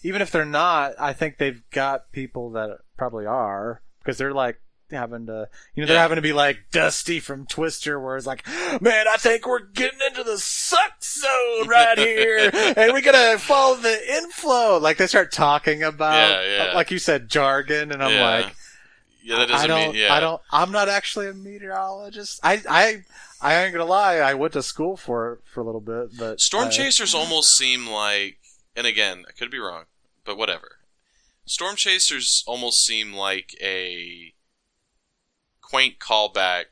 even if they're not, I think they've got people that probably are, because they're like having to, they're having to be like Dusty from Twister, where it's like, man, I think we're getting into the suck zone right here, and we gotta follow the inflow. Like they start talking about, like you said, jargon, and I'm like, that doesn't I'm not actually a meteorologist. I ain't gonna lie, I went to school for it for a little bit, but Storm Chasers almost seem like, and again, I could be wrong, but whatever. Storm Chasers almost seem like a quaint callback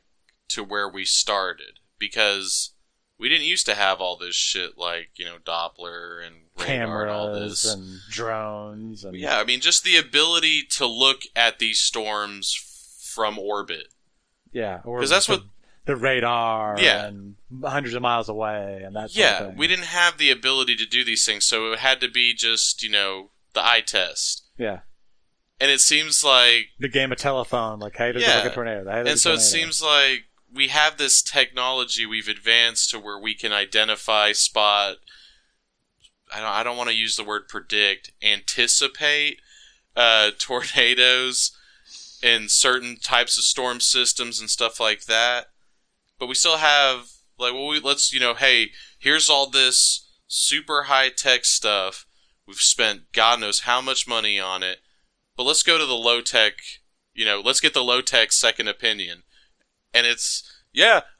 to where we started, because we didn't used to have all this shit like, Doppler and radar and all this. And drones. And... Yeah, I mean, just the ability to look at these storms from orbit. Yeah, because that's what the radar and hundreds of miles away and that sort of thing. We didn't have the ability to do these things, so it had to be just, the eye test. Yeah. And it seems like... the game of telephone, like, hey, there's a tornado. And so it seems like we have this technology, we've advanced to where we can identify, spot... I don't want to use the word predict, anticipate tornadoes in certain types of storm systems and stuff like that. But we still have, like, hey, here's all this super high-tech stuff. We've spent God knows how much money on it. But let's go to the low-tech, let's get the low-tech second opinion. And it's,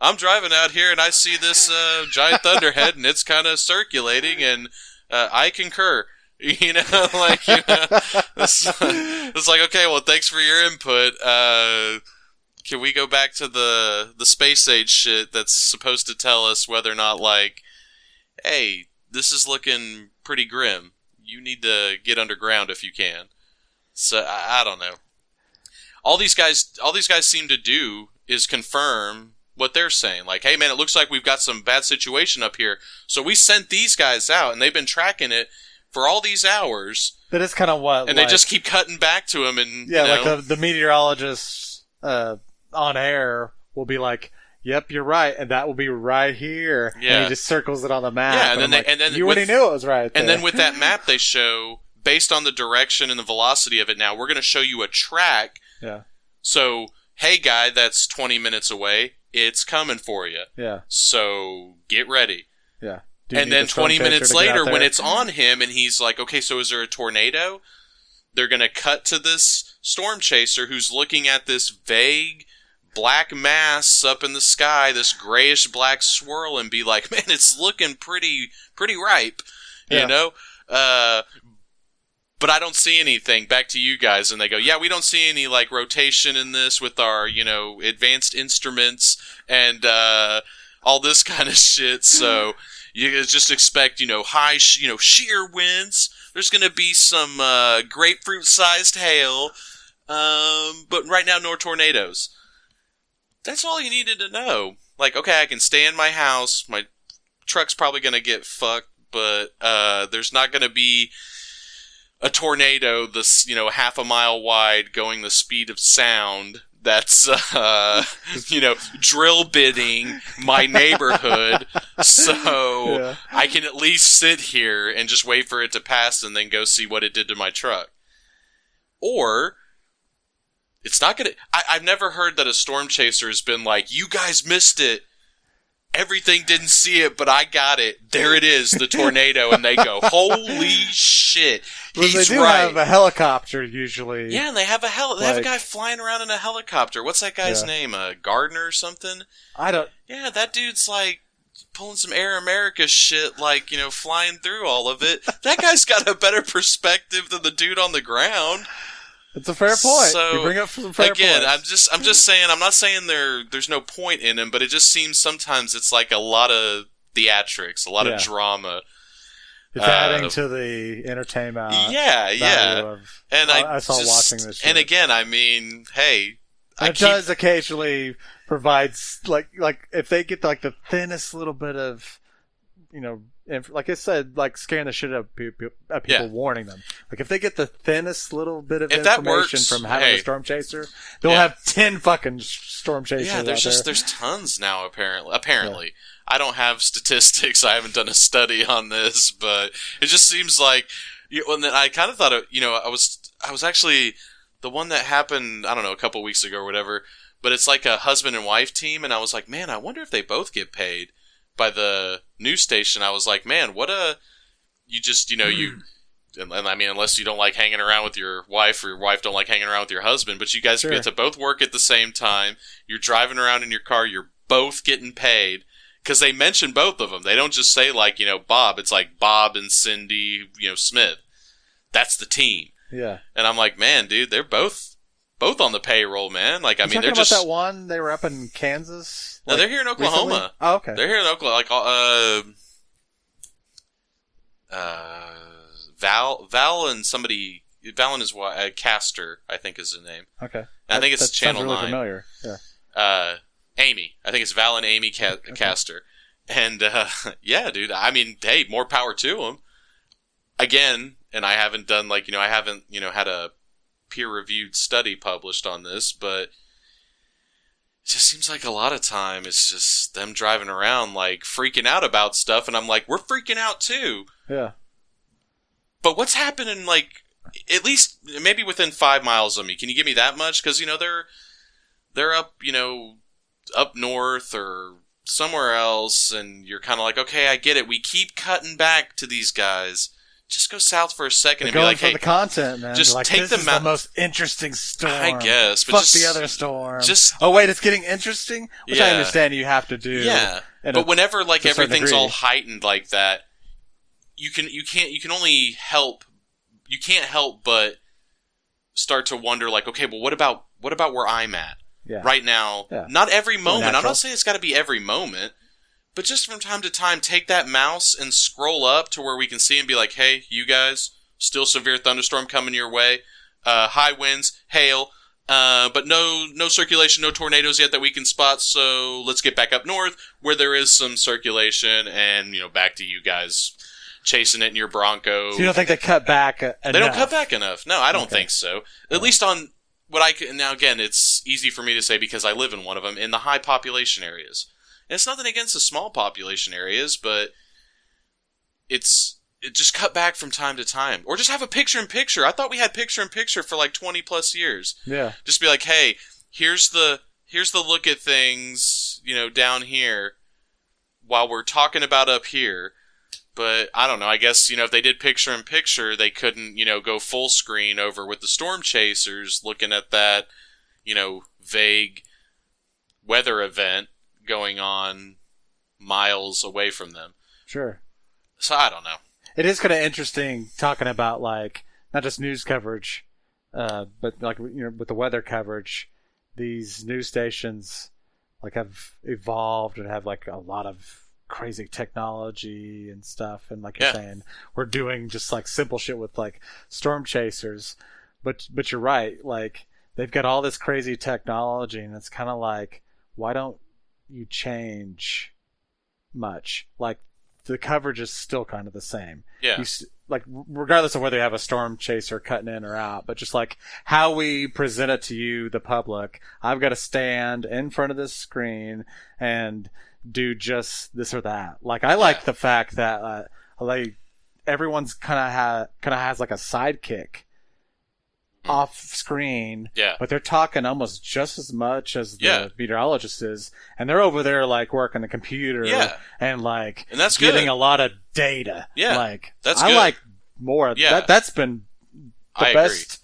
I'm driving out here and I see this giant thunderhead and it's kind of circulating and I concur. It's like, okay, well, thanks for your input. Can we go back to the space age shit that's supposed to tell us whether or not, like, hey, this is looking pretty grim. You need to get underground if you can. So I don't know. All these guys seem to do is confirm what they're saying. Like, hey man, it looks like we've got some bad situation up here. So we sent these guys out, and they've been tracking it for all these hours. That is kind of what, and they just keep cutting back to him, and like the meteorologists on air will be like, "Yep, you're right," and that will be right here. Yeah, and he just circles it on the map. Yeah, and then you already knew it was right there. And then with that map they show, based on the direction and the velocity of it, now we're going to show you a track. Yeah. So, hey guy, that's 20 minutes away. It's coming for you. Yeah. So get ready. Yeah. And then 20 minutes later, when it's on him, and he's like, "Okay, so is there a tornado?" They're going to cut to this storm chaser who's looking at this vague black mass up in the sky, this grayish black swirl, and be like, "Man, it's looking pretty ripe," you know. But I don't see anything. Back to you guys, and they go, "Yeah, we don't see any like rotation in this with our advanced instruments and all this kind of shit." So you just expect high shear winds. There's gonna be some grapefruit-sized hail, but right now no tornadoes. That's all you needed to know. Like, okay, I can stay in my house. My truck's probably gonna get fucked, but there's not gonna be a tornado this half a mile wide going the speed of sound that's drill bitting my neighborhood, so I can at least sit here and just wait for it to pass and then go see what it did to my truck. Or it's not gonna... I've never heard that a storm chaser has been like, "You guys missed it. Everything didn't see it, but I got it. There it is, the tornado." And they go, "Holy shit, he's they do right." Have a helicopter usually. Yeah, and they have they have a guy flying around in a helicopter. What's that guy's name? Gardner or something? I don't... Yeah, that dude's like pulling some Air America shit, like, flying through all of it. That guy's got a better perspective than the dude on the ground. It's a fair point. So, you bring up some fair again, points. I'm just saying, I'm not saying there's no point in him, but it just seems sometimes it's like a lot of theatrics, a lot of drama. It's adding to the entertainment. And I saw watching this shit. And again, I mean, hey, it does occasionally provide like if they get like the thinnest little bit of like I said, like scaring the shit out of people, warning them. Like if they get the thinnest little bit of information from having a storm chaser, they'll have 10 fucking storm chasers. Yeah, there's tons now. Apparently, I don't have statistics. I haven't done a study on this, but it just seems like And then I kind of thought, I was actually the one that happened, I don't know, a couple weeks ago or whatever, but it's like a husband and wife team, and I was like, man, I wonder if they both get paid by the news station. I was like, man, you just, and I mean, unless you don't like hanging around with your wife or your wife don't like hanging around with your husband, but you guys get to both work at the same time. You're driving around in your car. You're both getting paid because they mention both of them. They don't just say like, Bob. It's like Bob and Cindy, Smith. That's the team. Yeah. And I'm like, man, dude, they're both on the payroll, man. Like, I mean, they're just about that one. They were up in Kansas. No, they're here in Oklahoma. Recently? Oh, okay. They're here in Oklahoma. Like, Val and somebody. Val and his wife, Castor, I think is the name. Okay. I think it's Channel really 9. Familiar. Yeah. Amy. I think it's Val and Amy Castor. And, yeah, dude, I mean, hey, more power to them. Again, and I haven't done, like, I haven't, had a peer-reviewed study published on this, but it just seems like a lot of time it's just them driving around, like, freaking out about stuff, and I'm like, we're freaking out, too. Yeah. But what's happening, like, at least maybe within 5 miles of me? Can you give me that much? Because, they're up, up north or somewhere else, and you're kind of like, okay, I get it. We keep cutting back to these guys. Just go south for a second and be like, for hey, the content, man. Just like, take this is the most interesting storm. I guess. But Fuck just, the other storm. Just, oh, wait, it's getting interesting? Which I yeah. understand you have to do. Yeah. But whenever, like, everything's all heightened like that, you can't help but start to wonder, like, okay, well, what about where I'm at right now? Yeah. Not every moment. I'm not saying it's got to be every moment, but just from time to time, take that mouse and scroll up to where we can see and be like, hey, you guys, still severe thunderstorm coming your way, high winds, hail, but no circulation, no tornadoes yet that we can spot, so let's get back up north where there is some circulation and, back to you guys chasing it in your Bronco. So you don't think they cut back enough? They don't cut back enough. No, I don't think so. At least on what I can. Now, again, it's easy for me to say because I live in one of them, in the high population areas. And it's nothing against the small population areas, but it just cut back from time to time. Or just have a picture-in-picture. I thought we had picture-in-picture for like 20-plus years. Yeah. Just be like, hey, here's the look at things, down here while we're talking about up here. But I don't know. I guess, if they did picture-in-picture, they couldn't, go full screen over with the storm chasers looking at that, vague weather event going on miles away from them. Sure. So I don't know. It is kind of interesting talking about, like, not just news coverage, but, like, with the weather coverage, these news stations, like, have evolved and have, like, a lot of crazy technology and stuff, and like you're saying, we're doing just like simple shit with like storm chasers, but you're right, like they've got all this crazy technology, and it's kind of like, why don't you change much? Like the coverage is still kind of the same. Yeah. Like regardless of whether you have a storm chaser cutting in or out, but just like how we present it to you, the public, I've got to stand in front of this screen and do just this or that. Like I like the fact that like everyone's kind of has like a sidekick off screen, but they're talking almost just as much as the meteorologist is, and they're over there like working the computer and like and that's getting good. a lot of data. Like that's I good. like more. That's been the best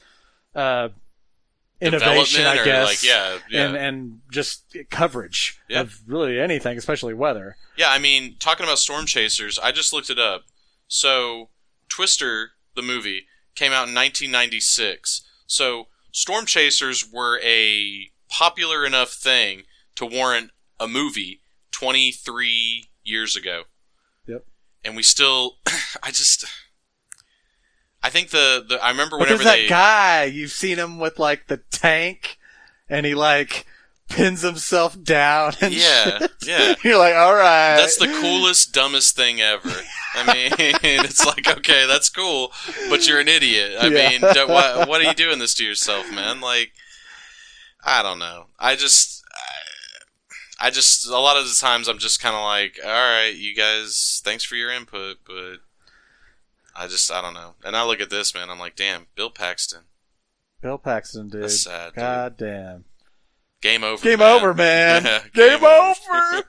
innovation, I guess, and just coverage of really anything, especially weather. Yeah, I mean, talking about storm chasers, I just looked it up. So, Twister, the movie, came out in 1996. So, storm chasers were a popular enough thing to warrant a movie 23 years ago. Yep. And we still, I think I remember but whenever there's that guy, you've seen him with like the tank, and he like pins himself down and shit. You're like, all right. That's the coolest, dumbest thing ever. I mean, it's like, okay, that's cool, but you're an idiot. I mean, what are you doing this to yourself, man? Like, I don't know. I just, a lot of the times I'm just kind of like, all right, you guys, thanks for your input, but I don't know. And I look at this, man, I'm like, damn, Bill Paxton. Bill Paxton, dude. That's sad, God damn. Game over, Game man. over, man. Yeah, game over.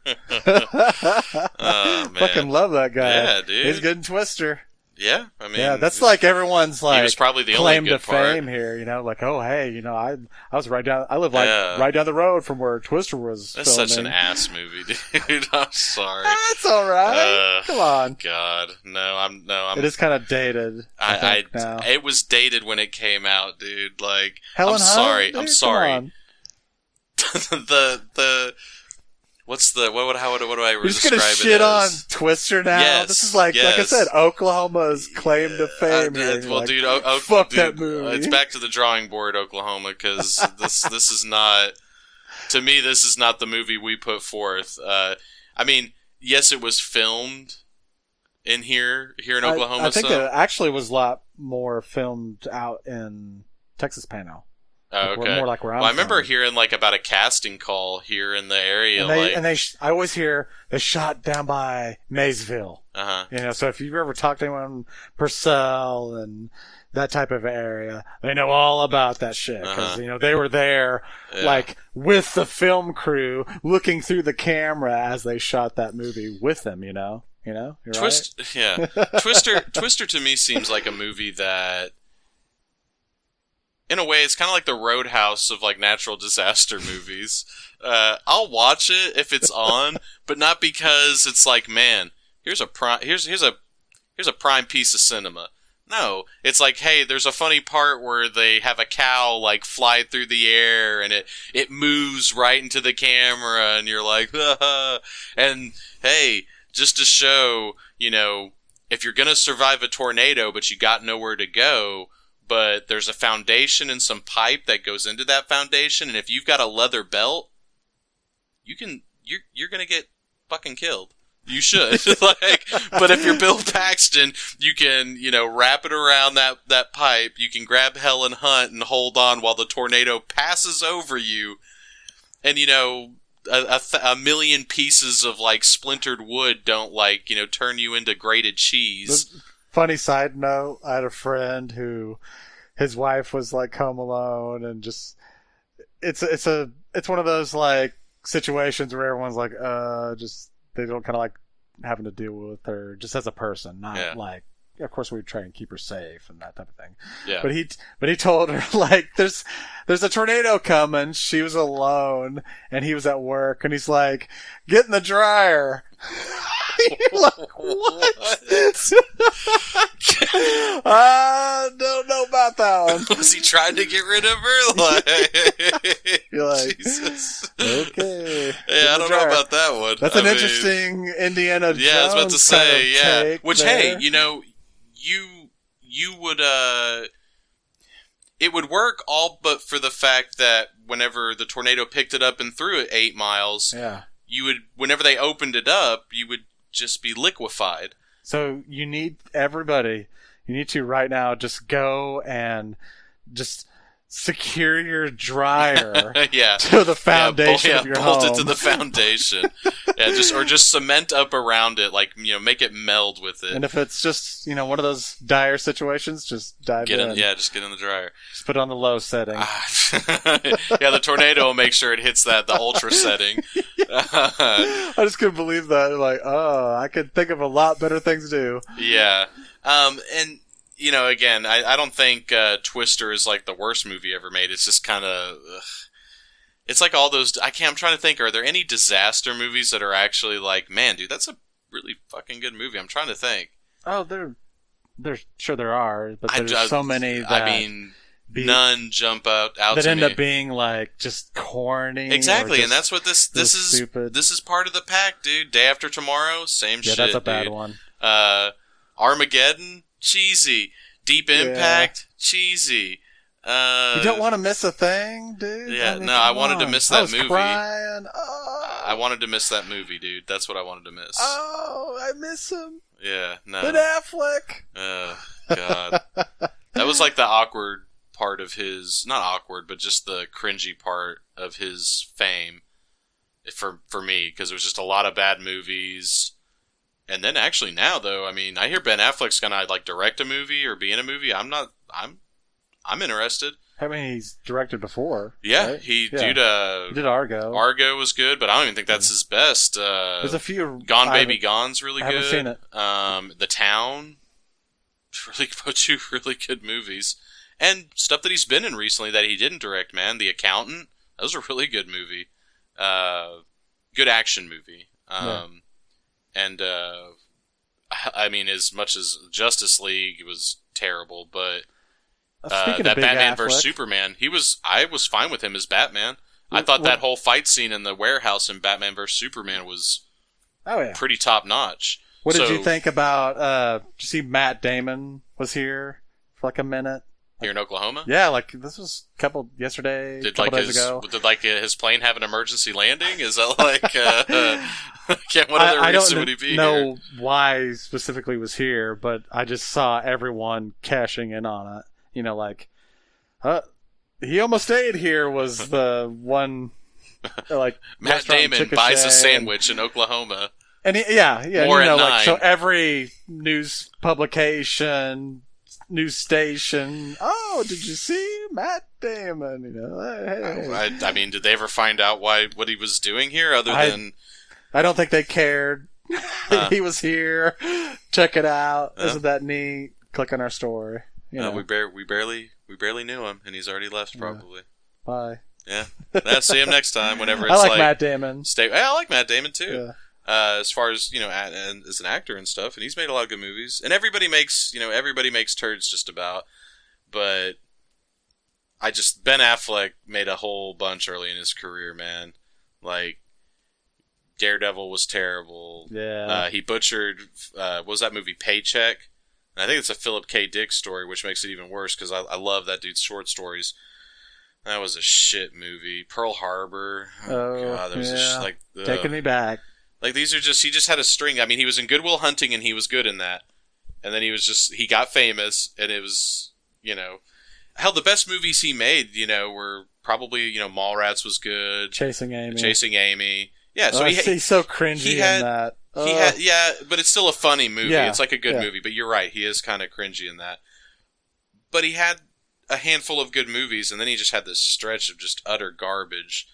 Oh, man. Fucking love that guy. Yeah, dude. He's good in Twister. Yeah, I mean... Yeah, that's like everyone's like... He was probably the claim only good to part. fame here, you know? Like, oh, hey, you know, I was right down... I live like right down the road from where Twister was That's filming. such an ass movie, dude. I'm sorry. That's all right. Come on. God. I'm it is kind of dated. Now. It was dated when it came out, dude. Like, Helen I'm sorry. Hunt, I'm dude, sorry. What do I You're just describe gonna it shit on as? Twister now? Yes, This is like I said, Oklahoma's claim to fame. Well, like, dude, fuck dude, that movie. It's back to the drawing board, Oklahoma, because this is not, to me, this is not the movie we put forth. I mean, yes, it was filmed in here in Oklahoma. I think it actually was a lot more filmed out in Texas Panhandle. Oh, okay. More like where I'm I remember from. hearing like about a casting call here in the area. I always hear they shot down by Maysville. Uh-huh. You know, so if you've ever talked to anyone Purcell and that type of area, they know all about that shit because you know they were there, like with the film crew, looking through the camera as they shot that movie with them. You know, You're right? Yeah, Twister to me seems like a movie that, in a way, it's kind of like the Roadhouse of like natural disaster movies. I'll watch it if it's on, but not because it's like, man, here's a prime piece of cinema. No, it's like, hey, there's a funny part where they have a cow like fly through the air and it moves right into the camera, and you're like, and hey, just to show, you know, if you're gonna survive a tornado, but you got nowhere to go. But there's a foundation and some pipe that goes into that foundation, and if you've got a leather belt, you're gonna get fucking killed. You should. But if you're Bill Paxton, you can, you know, wrap it around that pipe. You can grab Helen Hunt and hold on while the tornado passes over you, and you know, a million pieces of like splintered wood don't like, you know, turn you into grated cheese. Funny side note, I had a friend who his wife was like home alone, and just it's one of those like situations where everyone's like just they don't kind of like having to deal with her just as a person, not like, of course we try and keep her safe and that type of thing. Yeah. But he told her like there's a tornado coming. She was alone and he was at work, and he's like, get in the dryer. You're like, what? I don't know about that one. Was he trying to get rid of her? Like, you're like, Jesus. Okay. Yeah, I don't know about that one. That's an interesting Indiana Jones. Yeah, I was about to say, yeah. Which, there. hey, you know, you would, it would work all but for the fact that whenever the tornado picked it up and threw it 8 miles, you would, whenever they opened it up, you would just be liquefied. So you need to right now just go and just secure your dryer to the foundation of your home. Bolt it to the foundation. just cement up around it, like, you know, make it meld with it. And if it's just, you know, one of those dire situations, just dive in. Just get in the dryer. Just put it on the low setting. Yeah, the tornado will make sure it hits the ultra setting. I just couldn't believe that. Like, oh, I could think of a lot better things to do. Yeah. And, you know, again, I don't think Twister is like the worst movie ever made. It's just kind of... It's like all those... I'm trying to think, are there any disaster movies that are actually like, man, dude, that's a really fucking good movie? I'm trying to think. Oh, there's sure there are, but there's so many that... I mean... None jump out that to end me. Up being like just corny. Exactly, and that's what this is. Stupid. This is part of the pack, dude. Day After Tomorrow, same shit. Yeah, that's a bad dude. one. Armageddon, cheesy. Deep Impact, cheesy. You don't want to miss a thing, dude. Yeah, I wanted to miss that movie. Crying. Oh. I wanted to miss that movie, dude. That's what I wanted to miss. Oh, I miss him. Yeah, no. Ben Affleck. God. That was like the awkward part of his, not awkward, but just the cringy part of his fame for me, because it was just a lot of bad movies, And then actually now though, I mean, I hear Ben Affleck's gonna like direct a movie or be in a movie. I'm interested. I mean, he's directed before. Yeah, right? he did Argo. Argo was good, but I don't even think that's his best. There's a few. Gone Baby Gone's really good. I haven't seen it. The Town, two really good movies, and stuff that he's been in recently that he didn't direct. Man, The Accountant, that was a really good movie. Good action movie. And I mean, as much as Justice League was terrible, but that Batman vs Superman, I was fine with him as Batman. I thought that whole fight scene in the warehouse in Batman vs Superman was pretty top notch. What did you think about? Did you see Matt Damon was here for like a minute? Here in Oklahoma? Yeah, like this was yesterday, a couple days ago. Did his plane have an emergency landing? Is that like what other reason would he be here? I don't know why he specifically was here, but I just saw everyone cashing in on it. You know, like he almost stayed here was the one like Matt Damon buys a sandwich in Oklahoma. And more at 9. Like, so every news publication, news station. Oh, did you see Matt Damon? You know, hey. I mean, did they ever find out what he was doing here? Than I don't think they cared. He was here. Check it out. Isn't that neat? Click on our story. You know. We barely knew him, and he's already left. Probably. Bye. Yeah. See him next time. Whenever it's I like Matt Damon. I like Matt Damon too. Yeah. As far as as an actor and stuff, and he's made a lot of good movies. And everybody makes turds just about. But Ben Affleck made a whole bunch early in his career, man. Like Daredevil was terrible. Yeah. He butchered. What was that movie? Paycheck. And I think it's a Philip K. Dick story, which makes it even worse because I love that dude's short stories. That was a shit movie. Pearl Harbor. Oh God, that was taking me back. Like, these are he just had a string. I mean, he was in Good Will Hunting, and he was good in that. And then he got famous, and it was, hell, the best movies he made, were probably, Mallrats was good. Chasing Amy. Yeah, so he's so cringy in that. But it's still a funny movie. Yeah, it's like a good movie, but you're right, he is kind of cringy in that. But he had a handful of good movies, and then he just had this stretch of just utter garbage.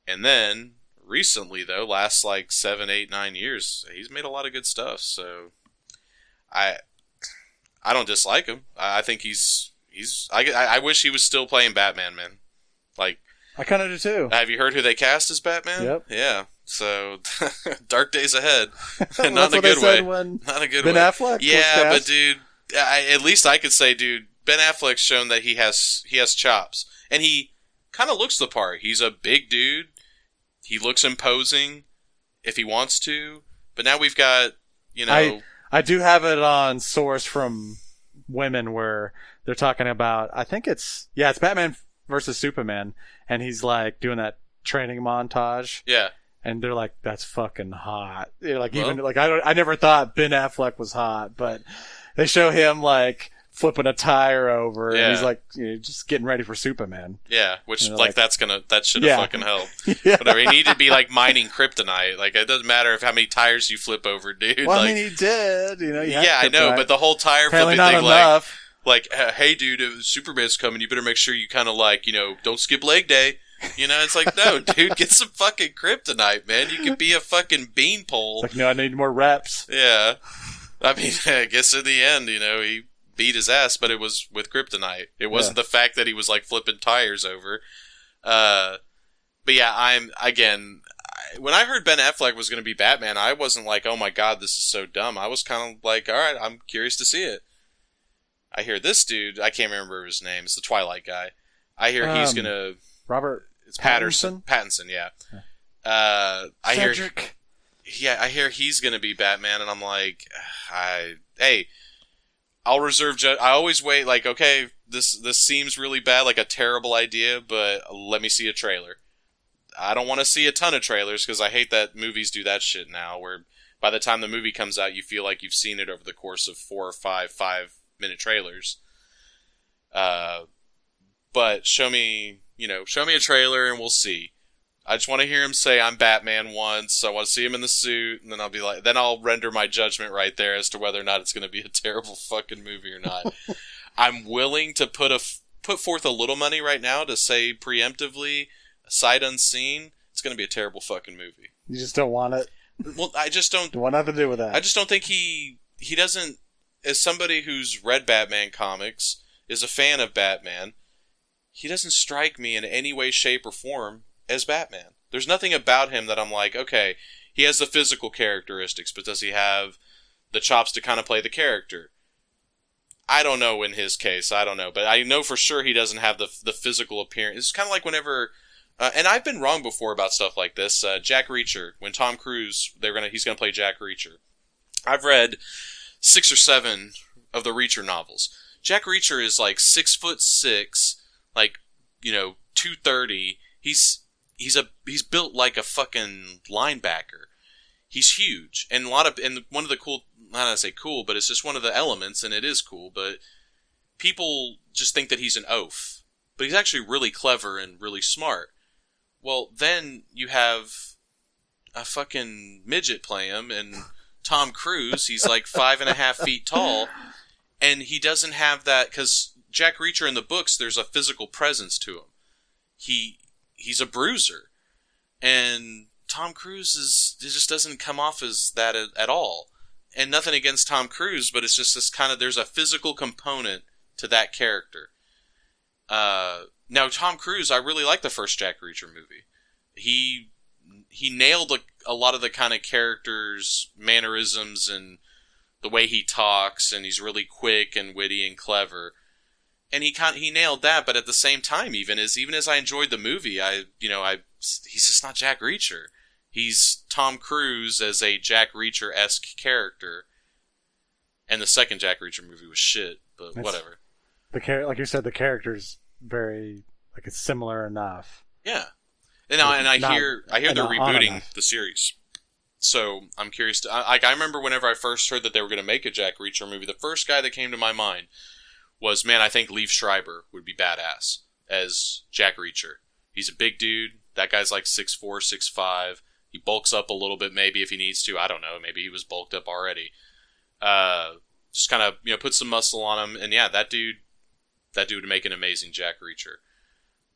And then recently, though, last 7, 8, 9 years, he's made a lot of good stuff. So I don't dislike him. I think I wish he was still playing Batman, man. Like, I kind of do too. Have you heard who they cast as Batman? Yep. Yeah. So dark days ahead. Not in a good way. Not a good way. Ben Affleck. Yeah, but dude, at least I could say, dude, Ben Affleck's shown that he has chops, and he kind of looks the part. He's a big dude. He looks imposing if he wants to, but now we've got, I do have it on source from women where they're talking about, I think it's Batman versus Superman, and he's like doing that training montage. Yeah. And they're like, that's fucking hot. I never thought Ben Affleck was hot, but they show him like flipping a tire over, and he's like, just getting ready for Superman. Yeah, which that should have fucking helped. Whatever, you need to be like mining kryptonite. Like, it doesn't matter how many tires you flip over, dude. Well, I mean, he did. I know, but the whole tire flipping thing, enough. like, hey, dude, if Superman's coming, you better make sure you kind of don't skip leg day. It's like, no, dude, get some fucking kryptonite, man. You can be a fucking beanpole. It's like, no, I need more reps. Yeah, I mean, I guess in the end, he beat his ass, but it was with kryptonite. It wasn't the fact that he was like flipping tires over. But yeah, when I heard Ben Affleck was going to be Batman, I wasn't like, oh my God, this is so dumb. I was kind of like, all right, I'm curious to see it. I hear this dude, I can't remember his name, it's the Twilight guy. I hear he's going to... Robert Pattinson, yeah. I hear he's going to be Batman, and I'm like, I'll reserve I always wait, like, okay, this seems really bad, like a terrible idea, but let me see a trailer. I don't want to see a ton of trailers, because I hate that movies do that shit now, where by the time the movie comes out, you feel like you've seen it over the course of 4 or 5-minute trailers. But show me a trailer and we'll see. I just want to hear him say, I'm Batman once. I want to see him in the suit. And then I'll be like, then I'll render my judgment right there as to whether or not it's going to be a terrible fucking movie or not. I'm willing to put forth a little money right now to say preemptively, sight unseen, it's going to be a terrible fucking movie. You just don't want it? Well, I just don't want nothing to do with that. I just don't think he doesn't, as somebody who's read Batman comics, is a fan of Batman, he doesn't strike me in any way, shape, or form as Batman. There's nothing about him that I'm like, okay, he has the physical characteristics, but does he have the chops to kind of play the character? I don't know in his case. I don't know. But I know for sure he doesn't have the physical appearance. It's kind of like whenever... and I've been wrong before about stuff like this. Jack Reacher, when Tom Cruise, he's gonna play Jack Reacher. I've read 6 or 7 of the Reacher novels. Jack Reacher is like 6'6", like 230. He's built like a fucking linebacker. He's huge, and one of the cool, not to say cool, but it's just one of the elements, and it is cool. But people just think that he's an oaf, but he's actually really clever and really smart. Well, then you have a fucking midget play him, and Tom Cruise, he's like 5.5 feet tall, and he doesn't have that, because Jack Reacher in the books, there's a physical presence to him. He's a bruiser, and Tom Cruise it just doesn't come off as that at all. And nothing against Tom Cruise, but it's just this kind of, there's a physical component to that character. Now, Tom Cruise, I really like the first Jack Reacher movie. He nailed a lot of the kind of characters' mannerisms and the way he talks, and he's really quick and witty and clever. And he nailed that, but at the same time, even as I enjoyed the movie, he's just not Jack Reacher. He's Tom Cruise as a Jack Reacher-esque character. And the second Jack Reacher movie was shit, but whatever. Like you said, the character's very, like, it's similar enough. Yeah. And I hear they're rebooting the series. So I'm curious to, I remember whenever I first heard that they were going to make a Jack Reacher movie, the first guy that came to my mind was, man, I think Liev Schreiber would be badass as Jack Reacher. He's a big dude. That guy's like 6'4", 6'5". He bulks up a little bit maybe if he needs to. I don't know. Maybe he was bulked up already. Just kind of, put some muscle on him. And yeah, that dude would make an amazing Jack Reacher.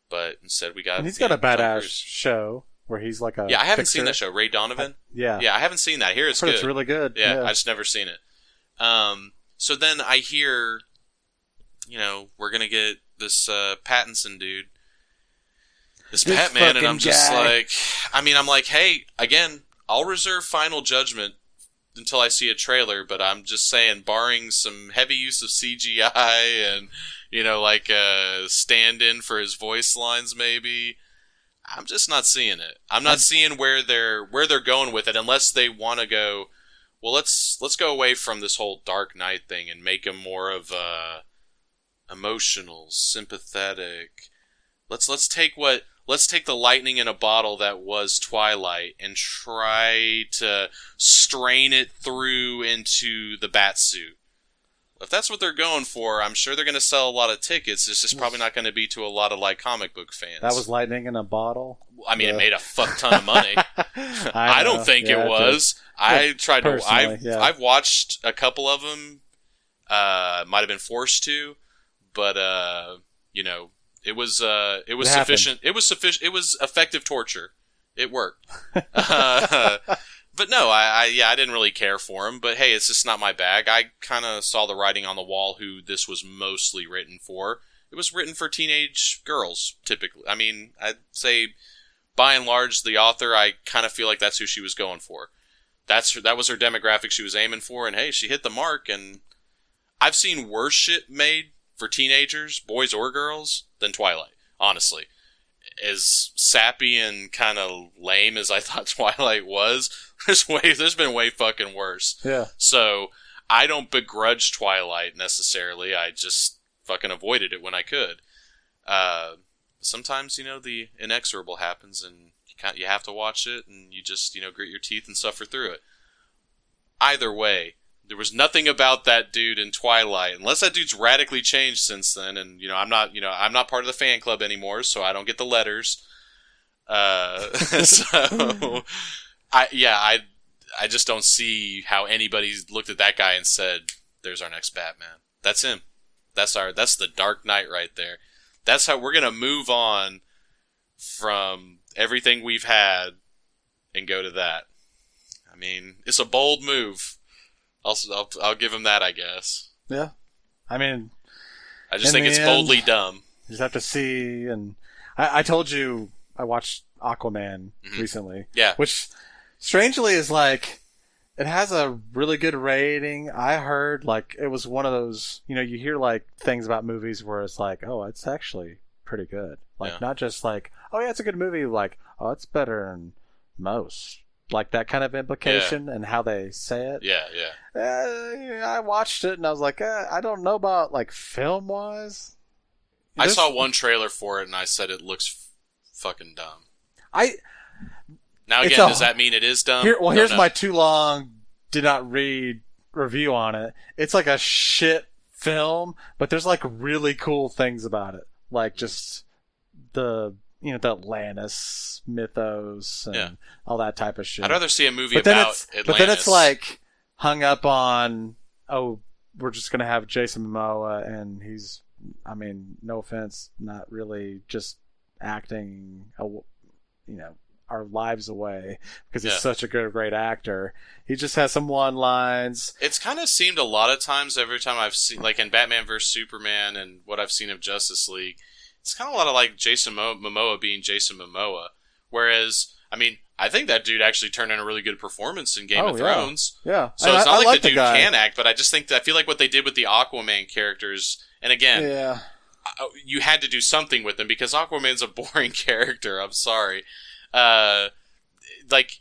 But instead we got... And he's got a badass show where he's like a Yeah, I haven't fixer. seen that show. Ray Donovan? Yeah, I haven't seen that. Here it's good. It's really good. Yeah, I just never seen it. So then I hear, we're going to get this Pattinson dude. This Batman, and I'm just like... I'm like, hey, again, I'll reserve final judgment until I see a trailer, but I'm just saying, barring some heavy use of CGI and, like a stand-in for his voice lines maybe, I'm just not seeing it. I'm not seeing where they're going with it, unless they want to go, well, let's go away from this whole Dark Knight thing and make him more of a emotional, sympathetic. Let's take the lightning in a bottle that was Twilight and try to strain it through into the Batsuit. If that's what they're going for, I'm sure they're going to sell a lot of tickets. It's just probably not going to be to a lot of comic book fans. That was lightning in a bottle? It made a fuck ton of money. I don't think it was. I tried to. I've watched a couple of them. Might have been forced to, but it was sufficient. It was sufficient. It was effective torture. It worked. But no, I didn't really care for him. But hey, it's just not my bag. I kind of saw the writing on the wall who this was mostly written for. It was written for teenage girls, typically. I'd say, by and large, the author, I kind of feel like that's who she was going for. That was her demographic she was aiming for, and hey, she hit the mark. And I've seen worse shit made for teenagers, boys or girls, than Twilight, honestly. As sappy and kind of lame as I thought Twilight was, there's been way fucking worse. Yeah. So I don't begrudge Twilight necessarily. I just fucking avoided it when I could. Sometimes, the inexorable happens, and you have to watch it, and you just, grit your teeth and suffer through it. Either way, there was nothing about that dude in Twilight, unless that dude's radically changed since then. And I'm not part of the fan club anymore, so I don't get the letters. So I just don't see how anybody looked at that guy and said, "There's our next Batman." That's him. That's the Dark Knight right there. That's how we're gonna move on from everything we've had and go to that. I mean, it's a bold move. I'll give him that, I guess. Yeah. I mean, I just think it's boldly dumb. You just have to see, and I told you I watched Aquaman recently. Yeah. Which, strangely, is like, it has a really good rating. I heard, like, it was one of those, you hear, like, things about movies where it's like, oh, it's actually pretty good. Like, not just like, oh, yeah, it's a good movie. Like, oh, it's better than most. Like, that kind of implication and how they say it. Yeah. I watched it, and I was like, I don't know about, like, film-wise. I saw one trailer for it, and I said it looks fucking dumb. Now, again, does that mean it is dumb? Here's my too long, did not read review on it. It's like a shit film, but there's, like, really cool things about it. Like, just the Atlantis mythos and all that type of shit. I'd rather see a movie about Atlantis. But then it's, like, hung up on, oh, we're just going to have Jason Momoa, and he's, I mean, no offense, not really just acting, our lives away because he's such a great actor. He just has some one-lines. It's kind of seemed a lot of times every time I've seen, like in Batman vs. Superman and what I've seen of Justice League, it's kind of a lot of like Jason Momoa being Jason Momoa. Whereas, I mean, I think that dude actually turned in a really good performance in Game of Thrones. Yeah. So it's not like the dude can act, but I just think that I feel like what they did with the Aquaman characters, and again, you had to do something with them because Aquaman's a boring character. I'm sorry. Like,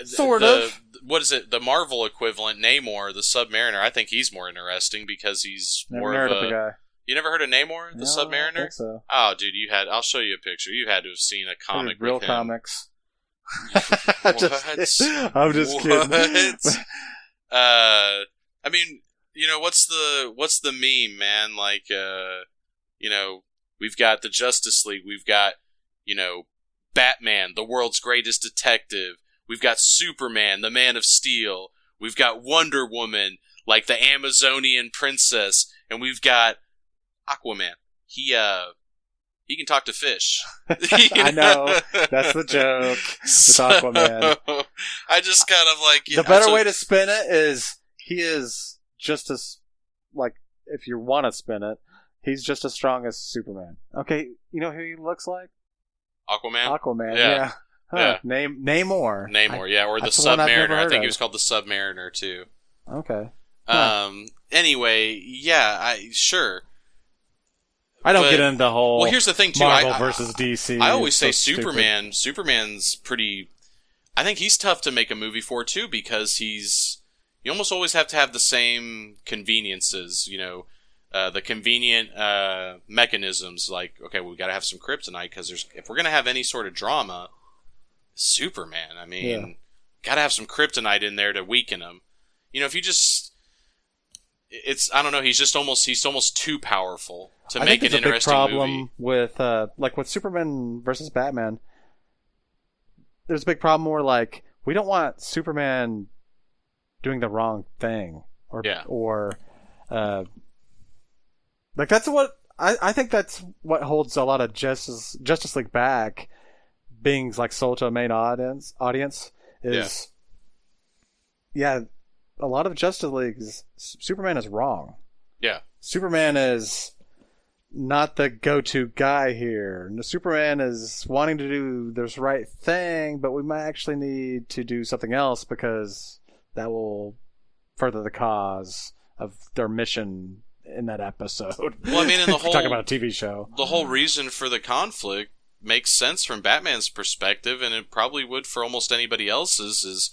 sort of. What is it? The Marvel equivalent, Namor, the Submariner. I think he's more interesting because he's more of a guy. You never heard of Namor, the Submariner? I don't think so. Oh, dude, I'll show you a picture. You had to have seen a comic real with him. comics. What? I'm just kidding. What? I mean, what's the meme, man? Like, we've got the Justice League. We've got, Batman, the world's greatest detective. We've got Superman, the Man of Steel. We've got Wonder Woman, like the Amazonian princess, and we've got Aquaman. He can talk to fish. I know. That's the joke with Aquaman. I just kind of like... The better way to spin it is he is just as, like, if you want to spin it, he's just as strong as Superman. Okay, you know who he looks like? Aquaman, yeah. Huh. Namor. Or the Submariner. I think he was called the Submariner, too. Okay. Anyway, sure. I don't get into the whole here's the thing, too. Marvel versus DC. I always say Superman. Stupid. Superman's pretty... I think he's tough to make a movie for, too, because you almost always have to have the same conveniences, the convenient mechanisms. Like, okay, we've got to have some kryptonite, because if we're going to have any sort of drama, Superman, I mean, got to have some kryptonite in there to weaken him. If you just... I don't know, he's almost too powerful to make an interesting movie. I think there's a big problem with Superman versus Batman. There's a big problem where, like, we don't want Superman doing the wrong thing. Like, that's what... I think that's what holds a lot of Justice League back, being, like, sold to a main audience, is... Yeah, a lot of Justice League's Superman is wrong. Yeah. Superman is not the go-to guy here. Superman is wanting to do this right thing, but we might actually need to do something else because that will further the cause of their mission in that episode. Well, I mean, in the whole... talking about a TV show. The whole reason for the conflict makes sense from Batman's perspective, and it probably would for almost anybody else's, is...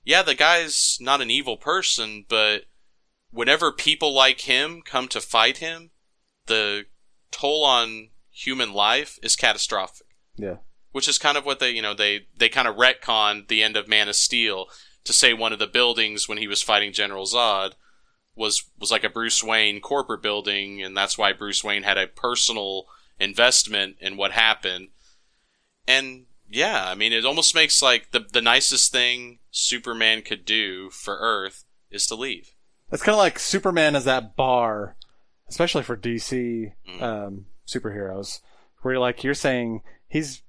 Yeah, the guy's not an evil person, but whenever people like him come to fight him, the toll on human life is catastrophic. Yeah. Which is kind of what they kind of retconned the end of Man of Steel to say one of the buildings when he was fighting General Zod was like a Bruce Wayne corporate building, and that's why Bruce Wayne had a personal investment in what happened. And Yeah, I mean, it almost makes like the nicest thing Superman could do for Earth is to leave. It's kind of like Superman is that bar, especially for DC superheroes, where you're saying he's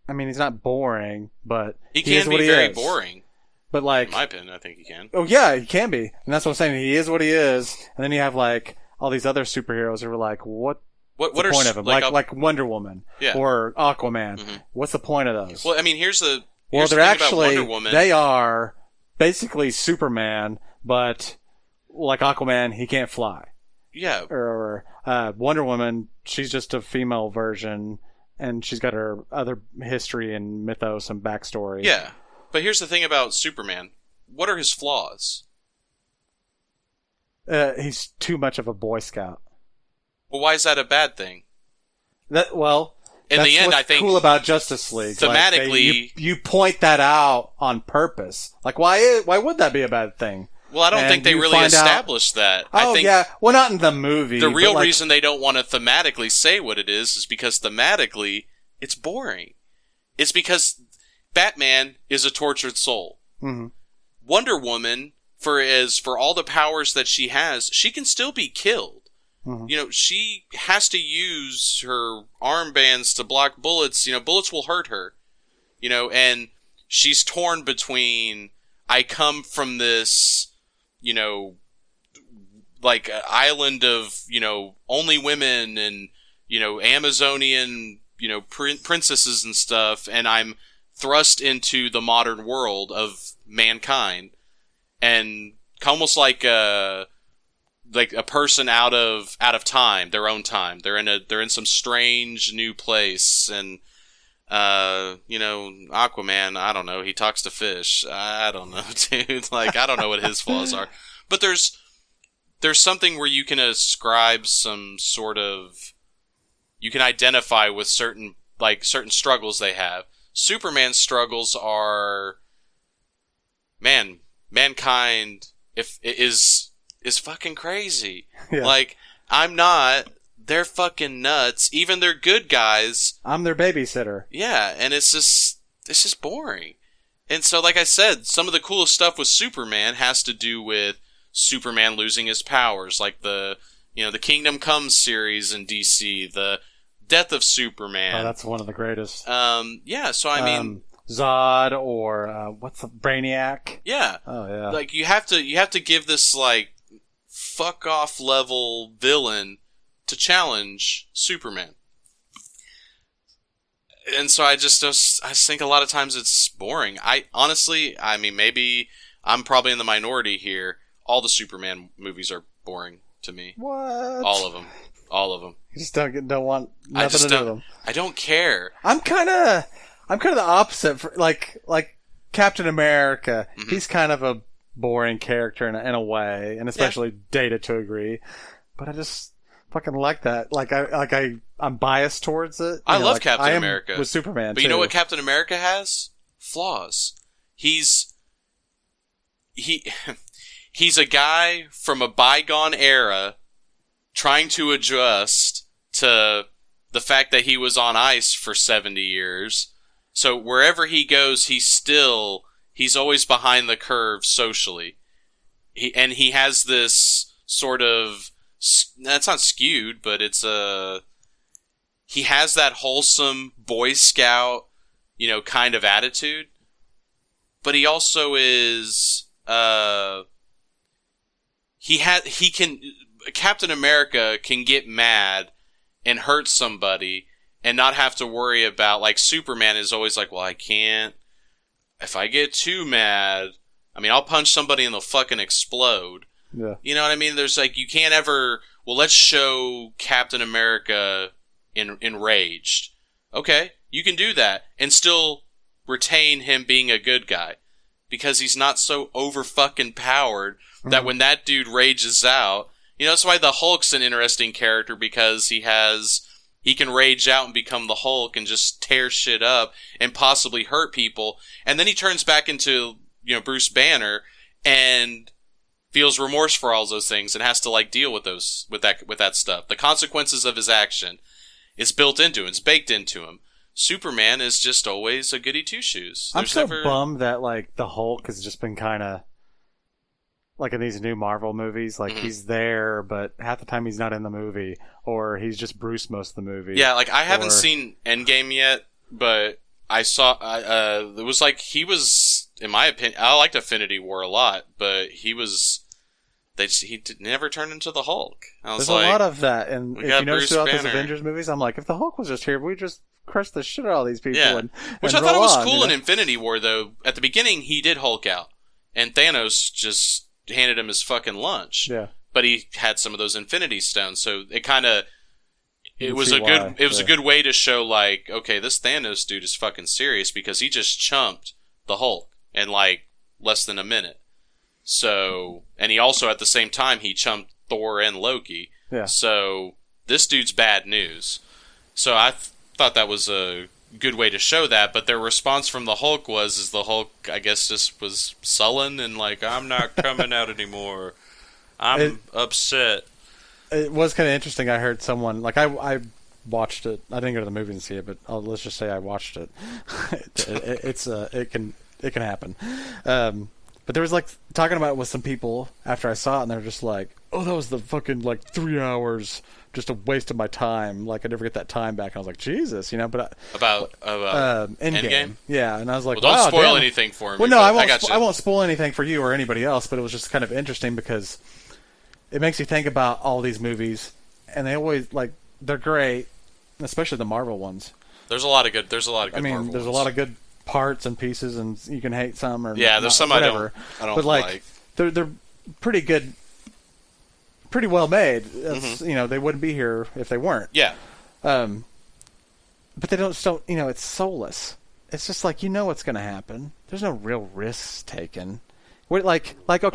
not boring, but he can be very boring. But like, in my opinion, I think he can. Oh yeah, he can be, and that's what I'm saying. He is what he is, and then you have like all these other superheroes who are like, what's the point of him? Like Wonder Woman, or Aquaman. Mm-hmm. What's the point of those? Well, I mean, here's they're the thing actually about Wonder Woman. They are basically Superman, but like Aquaman, he can't fly. Yeah. Or Wonder Woman, she's just a female version, and she's got her other history and mythos and backstory. Yeah. But here's the thing about Superman. What are his flaws? He's too much of a Boy Scout. Well, why is that a bad thing? In the end, I think cool about Justice League. Thematically, you point that out on purpose. Like, why would that be a bad thing? Well, I don't think they really established that. Oh, I think yeah. Well, not in the movie. The real reason they don't want to thematically say what it is because thematically, it's boring. It's because Batman is a tortured soul. Mm-hmm. Wonder Woman, for all the powers that she has, she can still be killed. Mm-hmm. You know, she has to use her armbands to block bullets. You know, bullets will hurt her. You know, and she's torn between, I come from this, you know, like island of, you know, only women and, you know, Amazonian, you know, princesses and stuff, and I'm thrust into the modern world of mankind, and almost like a person out of time, their own time. They're in some strange new place, and you know, Aquaman, I don't know, he talks to fish. I don't know, dude. Like, I don't know what his flaws are. But there's something where you can ascribe some sort of, you can identify with certain struggles they have. Superman's struggles are, mankind is fucking crazy. Yeah. Like, I'm not. They're fucking nuts. Even they're good guys. I'm their babysitter. Yeah, and it's just boring. And so, like I said, some of the coolest stuff with Superman has to do with Superman losing his powers, like the Kingdom Come series in DC, the Death of Superman. Oh, that's one of the greatest. Yeah, so I mean, Zod or what's the Brainiac? Yeah. Oh yeah. Like you have to give this like fuck off level villain to challenge Superman. And so I just think a lot of times it's boring. I mean, maybe I'm probably in the minority here. All the Superman movies are boring to me. What? All of them. You just don't want nothing to do with them. I don't care. I'm kind of the opposite. Like Captain America, Mm-hmm. he's kind of a boring character in a way, and especially dated to a degree. But I just fucking like that. I'm biased towards it. I love Captain America with Superman. But you know what Captain America has? Flaws. He's a guy from a bygone era trying to adjust to the fact that he was on ice for 70 years. So wherever he goes, he's always behind the curve socially. He has this sort of, that's not skewed, but he has that wholesome Boy Scout, you know, kind of attitude. But he also is, Captain America can get mad and hurt somebody and not have to worry about, like, Superman is always like, well, I can't, if I get too mad, I mean, I'll punch somebody and they'll fucking explode. Yeah. You know what I mean? There's like, you can't ever, well, let's show Captain America enraged. Okay, you can do that and still retain him being a good guy. Because he's not so over-fucking powered that when that dude rages out, you know, that's why the Hulk's an interesting character, because he can rage out and become the Hulk and just tear shit up and possibly hurt people. And then he turns back into, you know, Bruce Banner and feels remorse for all those things and has to, like, deal with that stuff. The consequences of his action is built into him, it's baked into him. Superman is just always a goody two-shoes. I'm so bummed that, like, the Hulk has just been kind of, like, in these new Marvel movies, like, he's there, but half the time he's not in the movie, or he's just Bruce most of the movie. Yeah, like, I haven't seen Endgame yet, but I saw, it was like, he was, in my opinion, I liked Infinity War a lot, but he never turned into the Hulk. There's a lot of that, and if you notice throughout those Avengers movies, I'm like, if the Hulk was just here, we just crushed the shit out of all these people. Yeah. Which I thought it was cool in Infinity War, though. At the beginning, he did Hulk out, and Thanos just handed him his fucking lunch. Yeah. But he had some of those Infinity Stones, so it kind of it was a good way to show, like, okay, this Thanos dude is fucking serious because he just chumped the Hulk in like less than a minute. So, and he also at the same time he chumped Thor and Loki. Yeah. So this dude's bad news. So I thought that was a good way to show that, but their response from the Hulk is the Hulk, I guess, just was sullen and like, I'm not coming out anymore. I'm upset. It was kind of interesting. I heard someone, like, I watched it. I didn't go to the movie and see it, but let's just say I watched it. It can happen. But there was, like, talking about it with some people after I saw it, and they're just like, oh, that was the fucking, like, 3 hours, just a waste of my time. Like, I never get that time back. And I was like, Jesus, you know, but... About Endgame? Yeah, and I was like, well, don't spoil anything for me. Well, no, I won't spoil anything for you or anybody else, but it was just kind of interesting because it makes you think about all these movies, and they always, like, they're great, especially the Marvel ones. There's a lot of good Marvel ones. There's a lot of good parts and pieces, and you can hate some or there's some whatever. I don't but like. They're pretty good, pretty well made. You know, they wouldn't be here if they weren't. Yeah. But they don't. You know, it's soulless. It's just like, you know what's going to happen. There's no real risks taken. Like with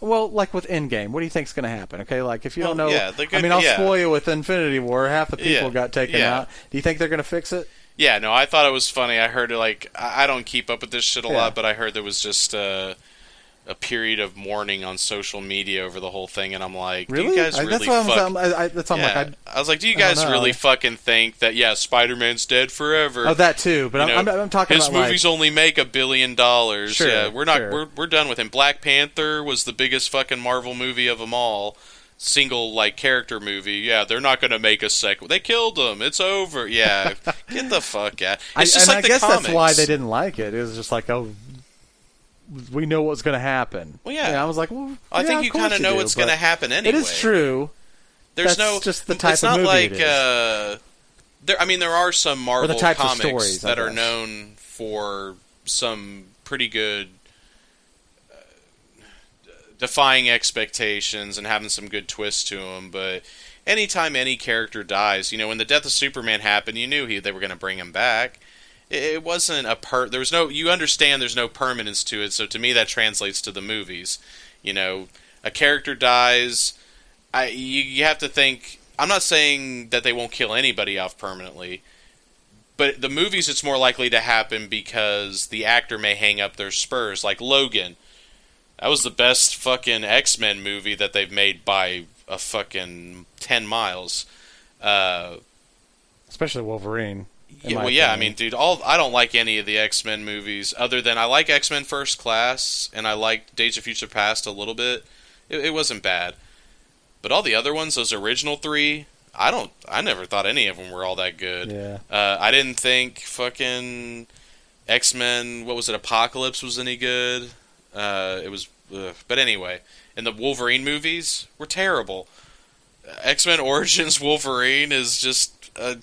Endgame, what do you think's going to happen? Okay, like if you don't know, I'll spoil you with Infinity War. Half the people got taken out. Do you think they're going to fix it? Yeah, no, I thought it was funny. I heard, like, I don't keep up with this shit a lot, but I heard there was just a period of mourning on social media over the whole thing, and I'm like, really? Do you guys really I was like, do you guys really fucking think that, Spider-Man's dead forever? Oh, that too, but I'm talking his about, movies only make $1 billion. Sure, yeah, we're done with him. Black Panther was the biggest fucking Marvel movie of them all. Single, like, character movie. Yeah, they're not going to make a sequel. They killed him. It's over. Yeah, get the fuck out. It's just I guess that's why they didn't like it. It was just like, oh, we know what's going to happen. Well, yeah. And I was like, well, I think you kind of know what's going to happen anyway. It is true. There's just the type of movie it is. There are some Marvel comics that are known for some pretty good defying expectations and having some good twists to them, but anytime any character dies, when the death of Superman happened, you knew they were going to bring him back. It wasn't you understand there's no permanence to it, so to me that translates to the movies. A character dies, you have to think, I'm not saying that they won't kill anybody off permanently, but the movies it's more likely to happen because the actor may hang up their spurs, like Logan. That was the best fucking X-Men movie that they've made by a fucking 10 miles. Especially Wolverine. I mean, dude, I don't like any of the X-Men movies other than I like X-Men First Class and I like Days of Future Past a little bit. It wasn't bad. But all the other ones, those original 3, I never thought any of them were all that good. Yeah. I didn't think fucking X-Men, Apocalypse was any good. But anyway, and the Wolverine movies were terrible. X-Men Origins Wolverine is just a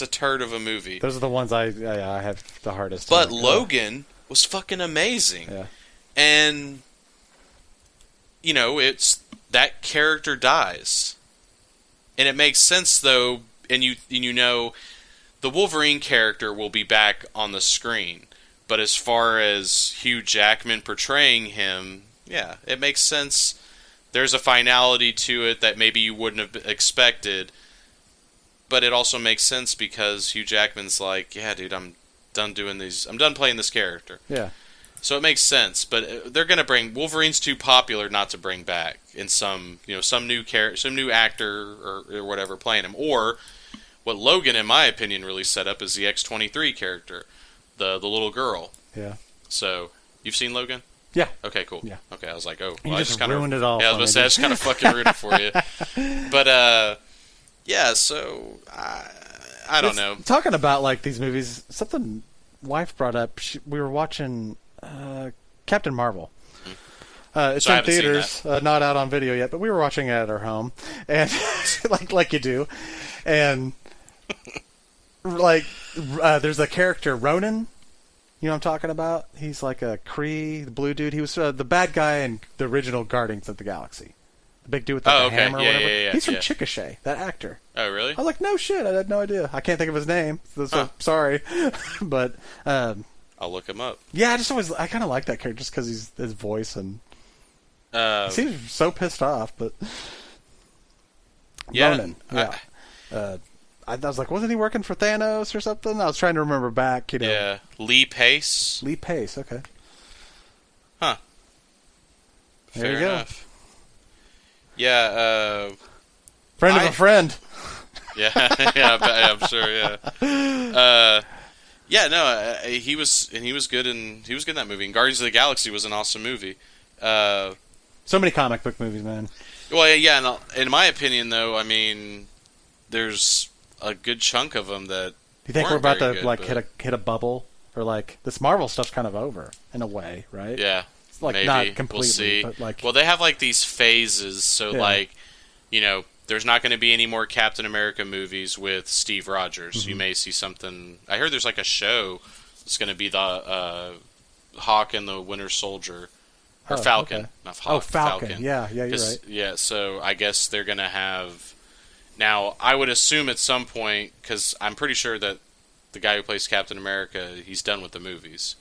turd of a movie. Those are the ones I have the hardest time. But Logan was fucking amazing. Yeah. And it's that character dies. And it makes sense though, and the Wolverine character will be back on the screen. But as far as Hugh Jackman portraying him, yeah, it makes sense. There's a finality to it that maybe you wouldn't have expected. But it also makes sense because Hugh Jackman's like, yeah, dude, I'm done doing these. I'm done playing this character. Yeah. So it makes sense. But they're gonna bring Wolverine's too popular not to bring back in some new actor or whatever playing him. Or what Logan, in my opinion, really set up is the X-23 character, the little girl. Yeah. So, you've seen Logan? Yeah. Okay, cool. Yeah. Okay, I was like, oh, well, you just ruined it all. Yeah, I was going to say, I just kind of fucking ruined it for you. But, yeah, so, I don't know. Talking about, like, these movies, something wife brought up, we were watching Captain Marvel. It's in theaters, not out on video yet, but we were watching it at our home, and like you do, and like there's a character Ronan, you know what I'm talking about? He's like a Kree, the blue dude. He was the bad guy in the original Guardians of the Galaxy, the big dude with the hammer or whatever. Yeah, he's from Chickasha, that actor. Oh, really? I was like, no shit, I had no idea. I can't think of his name, so sorry, but I'll look him up. Yeah, I kind of like that character just because his voice and. He seems so pissed off, but Ronan, yeah. I was like, wasn't he working for Thanos or something? I was trying to remember back, Yeah, Lee Pace. Lee Pace, okay. Huh. There you go. Enough. Yeah. Friend of a friend. Yeah, I'm sure. Yeah. Yeah, no, he was good in that movie. And Guardians of the Galaxy was an awesome movie. So many comic book movies, man. Well, yeah, in my opinion, though, I mean, there's a good chunk of them that. Do you think we're about to hit a bubble, or like this Marvel stuff's kind of over in a way, right? Yeah, it's like maybe. not completely, we'll see. But like. Well, they have like these phases, so like, there's not going to be any more Captain America movies with Steve Rogers. Mm-hmm. You may see something. I heard there's like a show that's going to be the Hawk and the Winter Soldier. Or Falcon. Okay. Not Hawk, Falcon. Yeah, you're right. Yeah, so I guess they're going to have... Now, I would assume at some point, because I'm pretty sure that the guy who plays Captain America, he's done with the movies.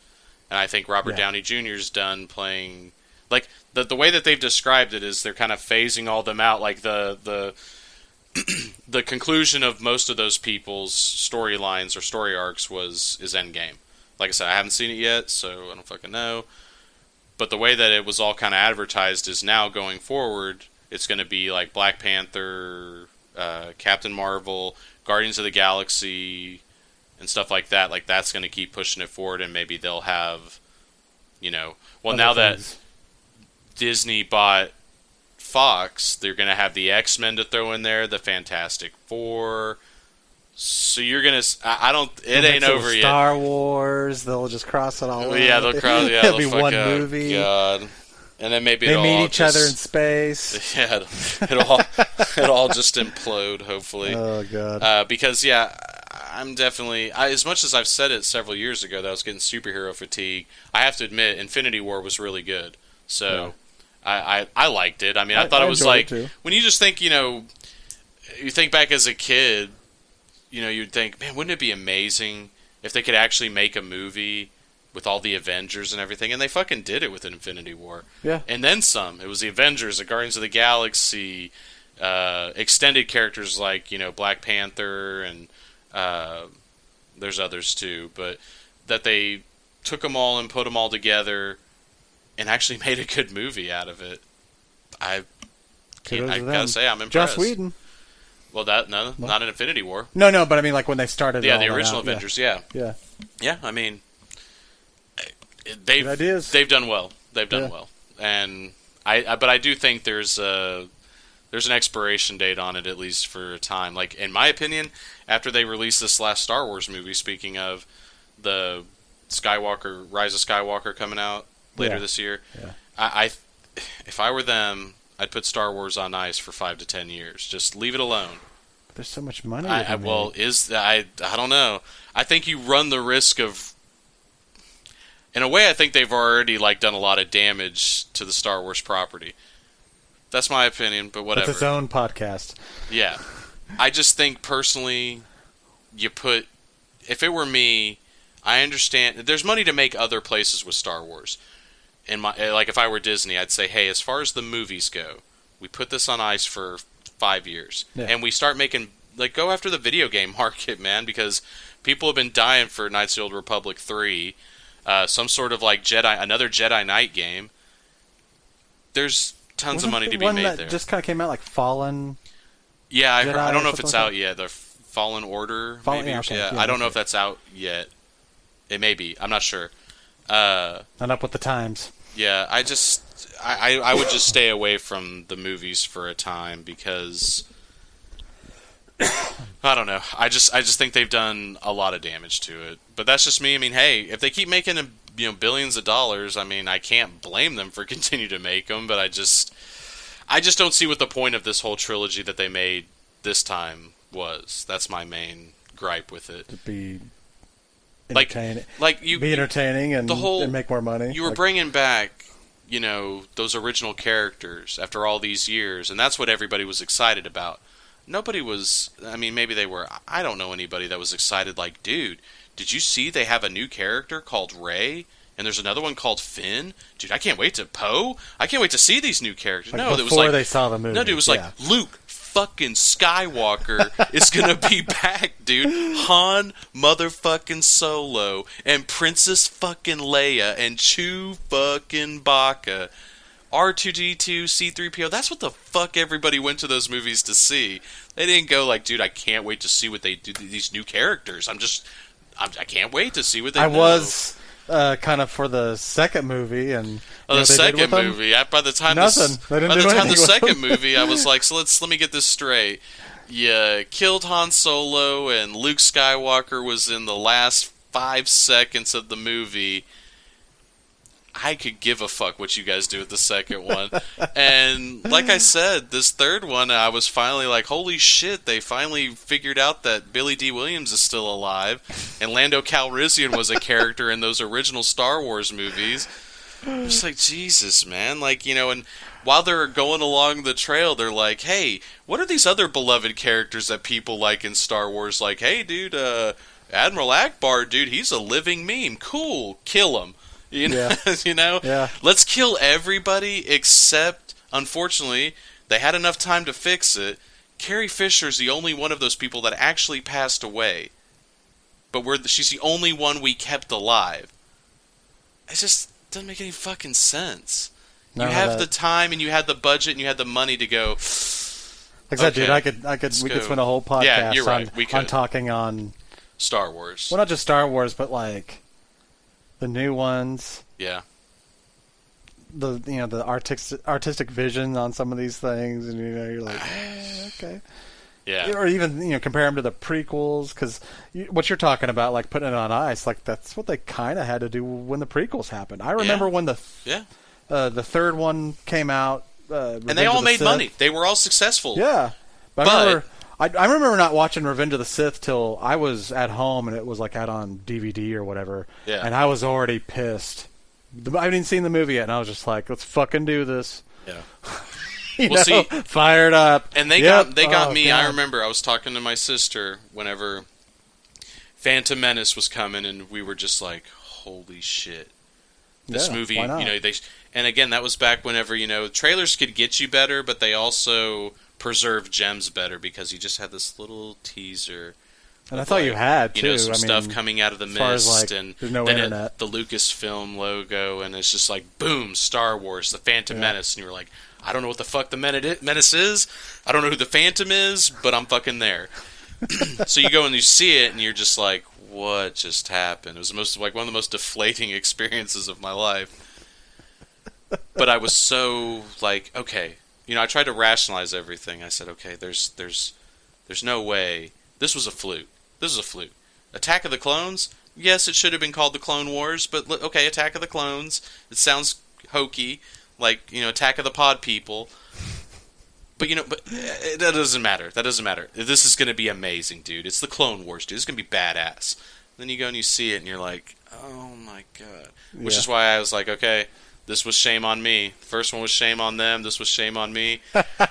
And I think Robert Downey Jr. is done playing... Like, the way that they've described it is they're kind of phasing all them out. Like, the conclusion of most of those people's storylines or story arcs is Endgame. Like I said, I haven't seen it yet, so I don't fucking know. But the way that it was all kind of advertised is now going forward, it's going to be like Black Panther, Captain Marvel, Guardians of the Galaxy, and stuff like that. Like, that's going to keep pushing it forward, and maybe they'll have, now that Disney bought Fox, they're going to have the X-Men to throw in there, the Fantastic Four. So you're gonna. It ain't over yet. Star Wars. They'll just cross it all. Yeah, they'll cross. Yeah, it'll be one movie. God, and then maybe they meet each other in space. Yeah, it'll all just implode. Hopefully. Oh God. Because I'm definitely. As much as I've said it several years ago that I was getting superhero fatigue, I have to admit, Infinity War was really good. So, I liked it. I mean, I thought it was like when you just think, you think back as a kid. You'd think, man, wouldn't it be amazing if they could actually make a movie with all the Avengers and everything? And they fucking did it with Infinity War. Yeah. And then some. It was the Avengers, the Guardians of the Galaxy, extended characters like, Black Panther, and there's others too. But that they took them all and put them all together and actually made a good movie out of it. I gotta say, I'm impressed. Joss Whedon. Well, not in Infinity War. No, but I mean, like when they started. Yeah, the original Avengers. Yeah. Yeah. I mean, they've done well. They've done well, and but I do think there's an expiration date on it, at least for a time. Like, in my opinion, after they released this last Star Wars movie, speaking of the Rise of Skywalker coming out later this year, if I were them, I'd put Star Wars on ice for 5 to 10 years. Just leave it alone. But there's so much money. I don't know. I think you run the risk of. In a way, I think they've already done a lot of damage to the Star Wars property. That's my opinion, but whatever. It's its own podcast. Yeah, I just think personally, if it were me, I understand. There's money to make other places with Star Wars. If I were Disney, I'd say, hey, as far as the movies go, we put this on ice for 5 years, and we start making go after the video game market, man, because people have been dying for Knights of the Old Republic 3, some sort of another Jedi Knight game. There's tons of money to be made there. Just kind of came out Fallen. Yeah, I don't know if it's out yet. The Fallen Order. Maybe. Yeah, okay. Yeah, I don't know if that's out yet. It may be. I'm not sure. Not up with the times. Yeah, I would just stay away from the movies for a time because I don't know. I just think they've done a lot of damage to it. But that's just me. I mean, hey, if they keep making billions of dollars, I mean, I can't blame them for continuing to make them. But I just don't see what the point of this whole trilogy that they made this time was. That's my main gripe with it. To be entertaining, be entertaining and make more money. You were bringing back, those original characters after all these years, and that's what everybody was excited about. Nobody was. I mean, maybe they were. I don't know anybody that was excited. Like, dude, did you see they have a new character called Ray? And there's another one called Finn. Dude, I can't wait to Poe. I can't wait to see these new characters. No, it was like they saw the movie. No, dude, it was like Luke fucking Skywalker is gonna be back, dude. Han motherfucking Solo and Princess fucking Leia and Chew fucking Baca. R2D2, C3PO. That's what the fuck everybody went to those movies to see. They didn't go like, dude, I can't wait to see what they do. These new characters. I can't wait to see what they do. I was kind of for the second movie, and the second movie. By the time the second movie, I was like, so let me get this straight. You killed Han Solo, and Luke Skywalker was in the last 5 seconds of the movie. I could give a fuck what you guys do with the second one. And like I said, this third one, I was finally like, holy shit, they finally figured out that Billy D. Williams is still alive, and Lando Calrissian was a character in those original Star Wars movies. It's like, Jesus, man. Like, and while they're going along the trail, they're like, hey, what are these other beloved characters that people like in Star Wars? Like, hey, dude, Admiral Akbar, dude, he's a living meme. Cool, kill him. Yeah. Yeah. Let's kill everybody except, unfortunately, they had enough time to fix it. Carrie Fisher's the only one of those people that actually passed away. But she's the only one we kept alive. It just doesn't make any fucking sense. You have the time and you had the budget and you had the money to go. Like I said, dude, we could spend a whole podcast on talking on Star Wars. Well, not just Star Wars, but like the new ones. Yeah. The artistic vision on some of these things, and you're like, okay. Yeah. Or even compare them to the prequels, because what you're talking about, like putting it on ice, like that's what they kind of had to do when the prequels happened. I remember when the third one came out, and they all made money. They were all successful. Yeah, but I remember not watching Revenge of the Sith till I was at home and it was like out on DVD or whatever. Yeah. And I was already pissed. I hadn't even seen the movie yet, and I was just like, "Let's fucking do this." Yeah. See, fired up. And they got me. God. I remember I was talking to my sister whenever Phantom Menace was coming, and we were just like, "Holy shit!" This movie, and again, that was back whenever trailers could get you better, but they also preserve gems better because you just had this little teaser. And I thought you had too. Some stuff coming out of the mist, and there's no internet. The Lucasfilm logo, and it's just like boom, Star Wars, the Phantom Menace, and you were like, I don't know what the fuck the Menace is. I don't know who the Phantom is, but I'm fucking there. So you go and you see it, and you're just like, what just happened? It was one of the most deflating experiences of my life. But I was so like, okay. I tried to rationalize everything. I said, okay, there's no way. This was a fluke. This is a fluke. Attack of the Clones? Yes, it should have been called the Clone Wars, but okay, Attack of the Clones. It sounds hokey, like, Attack of the Pod People. But, that doesn't matter. That doesn't matter. This is going to be amazing, dude. It's the Clone Wars, dude. It's going to be badass. Then you go and you see it, and you're like, oh my god. Which is why I was like, okay, this was shame on me. The first one was shame on them. This was shame on me.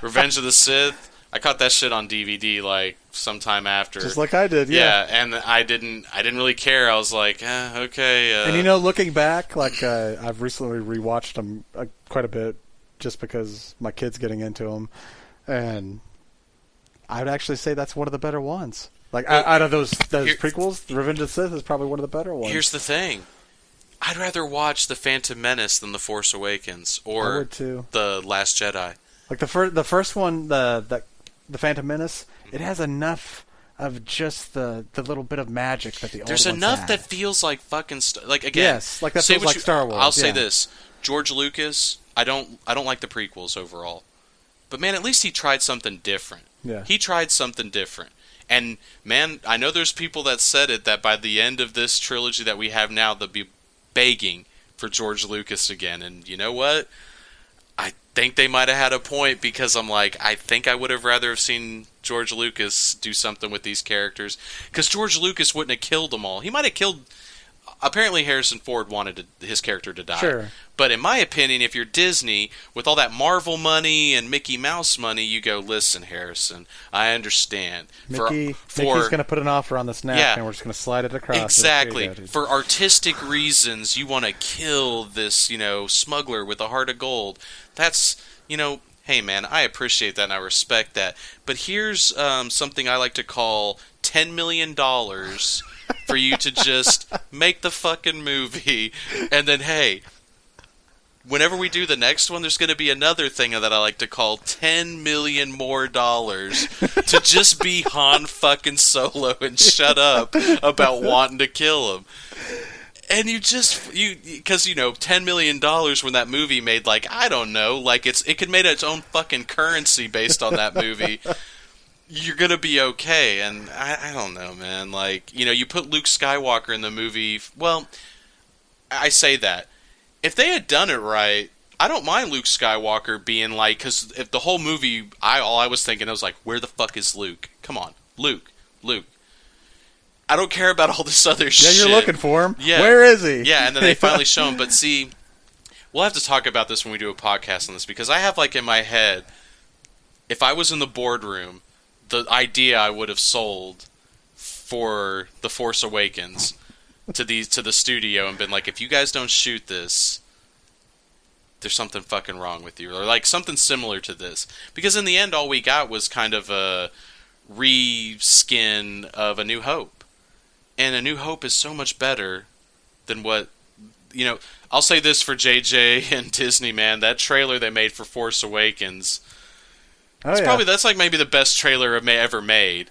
Revenge of the Sith. I caught that shit on DVD like sometime after. Just like I did, yeah. And I didn't really care. I was like, okay. And looking back, like I've recently rewatched them quite a bit, just because my kid's getting into them, and I would actually say that's one of the better ones. Like out of those prequels, Revenge of the Sith is probably one of the better ones. Here's the thing. I'd rather watch The Phantom Menace than The Force Awakens or The Last Jedi. Like the first one, the Phantom Menace, it has enough of just the little bit of magic that the old ones There's enough had. that feels like fucking like again. Yes, like that feels like Star Wars. I'll say this: George Lucas. I don't like the prequels overall, but man, at least he tried something different. Yeah, he tried something different. And man, I know there's people that said it that by the end of this trilogy that we have now, they'll be begging for George Lucas again. And you know what? I think they might have had a point, because I'm like, I think I would have rather have seen George Lucas do something with these characters, because George Lucas wouldn't have killed them all. He might have killed. Apparently, Harrison Ford wanted his character to die. Sure. But in my opinion, if you're Disney, with all that Marvel money and Mickey Mouse money, you go, listen, Harrison, I understand. Mickey's going to put an offer on this napkin, and we're just going to slide it across. Exactly. For artistic reasons, you want to kill this, smuggler with a heart of gold. That's, hey, man, I appreciate that and I respect that. But here's something I like to call $10 million for you to just make the fucking movie, and then, hey, whenever we do the next one, there's going to be another thing that I like to call $10 million more to just be Han fucking Solo and shut up about wanting to kill him. And because $10 million when that movie made, I don't know, it could make its own fucking currency based on that movie. You're going to be okay. And I don't know, man. You put Luke Skywalker in the movie. Well, I say that. If they had done it right, I don't mind Luke Skywalker being because if the whole movie, all I was thinking, I was like, where the fuck is Luke? Come on, Luke. I don't care about all this other shit. Yeah, you're looking for him. Yeah. Where is he? Yeah, and then they finally show him. But see, we'll have to talk about this when we do a podcast on this, because I have in my head, if I was in the boardroom, the idea I would have sold for The Force Awakens to the studio and been like, if you guys don't shoot this, there's something fucking wrong with you, or something similar to this. Because in the end, all we got was kind of a reskin of A New Hope, and A New Hope is so much better than what I'll say this for JJ and Disney, man, that trailer they made for Force Awakens. That's maybe the best trailer ever made.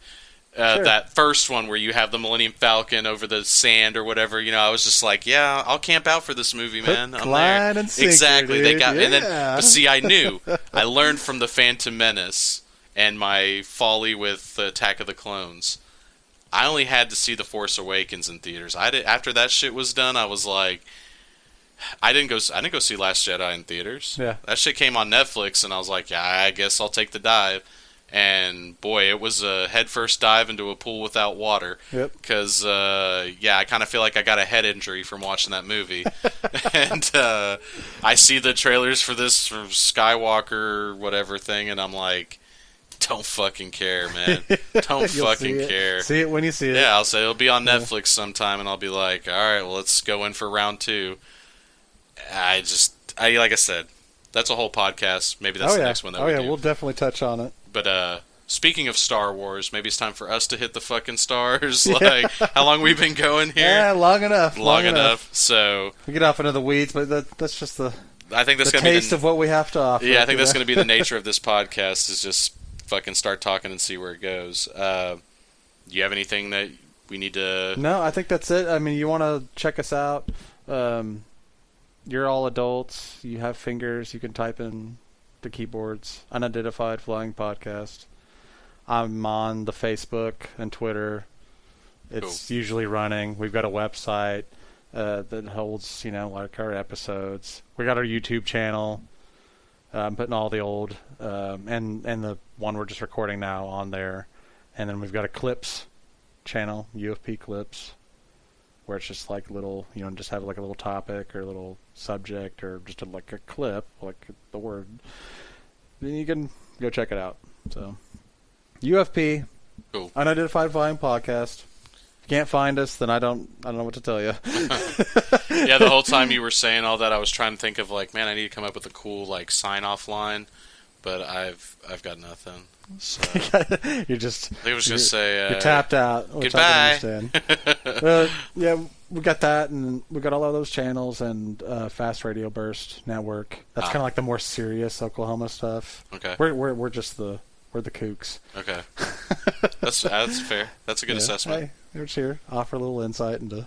Sure. That first one where you have the Millennium Falcon over the sand or whatever, I was just like, yeah, I'll camp out for this movie, man. I'm there. And sinker, exactly. Dude. They got, yeah. And then, but see, I knew. I learned from the Phantom Menace and my folly with Attack of the Clones. I only had to see The Force Awakens in theaters. After that shit was done, I was like, I didn't go see Last Jedi in theaters. Yeah. That shit came on Netflix, and I was like, yeah, I guess I'll take the dive. And boy, it was a headfirst dive into a pool without water. Yep. Because I kind of feel like I got a head injury from watching that movie. And I see the trailers for this for Skywalker whatever thing, and I'm like, don't fucking care, man. Don't fucking care. See it when you see it. Yeah, I'll say it'll be on Netflix sometime, and I'll be like, all right, well, let's go in for round 2. Like I said, that's a whole podcast. Maybe that's the next one that we do. We'll definitely touch on it. But speaking of Star Wars, maybe it's time for us to hit the fucking stars. How long we been going here? Yeah, long enough. Long enough. So we get off into the weeds, but that's just the taste of what we have to offer. Yeah, I think that's going to be the nature of this podcast, is just fucking start talking and see where it goes. Do you have anything that we need to... No, I think that's it. I mean, you want to check us out. You're all adults. You have fingers. You can type in the keyboards. Unidentified Flying Podcast. I'm on the Facebook and Twitter. It's usually running. We've got a website that holds, our episodes. We got our YouTube channel. I'm putting all the old and the one we're just recording now on there. And then we've got a clips channel, UFP clips, where it's just little, just have a little topic or a little subject or just a clip, the word. Then you can go check it out. So, UFP, cool. Unidentified Flying Podcast. If you can't find us, then I don't know what to tell you. Yeah, the whole time you were saying all that, I was trying to think of man, I need to come up with a cool sign-off line, but I've got nothing. So you're just. I was just say you're tapped out. Goodbye. Yeah, we got that, and we got all of those channels and Fast Radio Burst Network. That's kind of the more serious Oklahoma stuff. Okay. We're just we're the kooks. Okay. That's fair. That's a good assessment. Hey, they're here. Offer a little insight into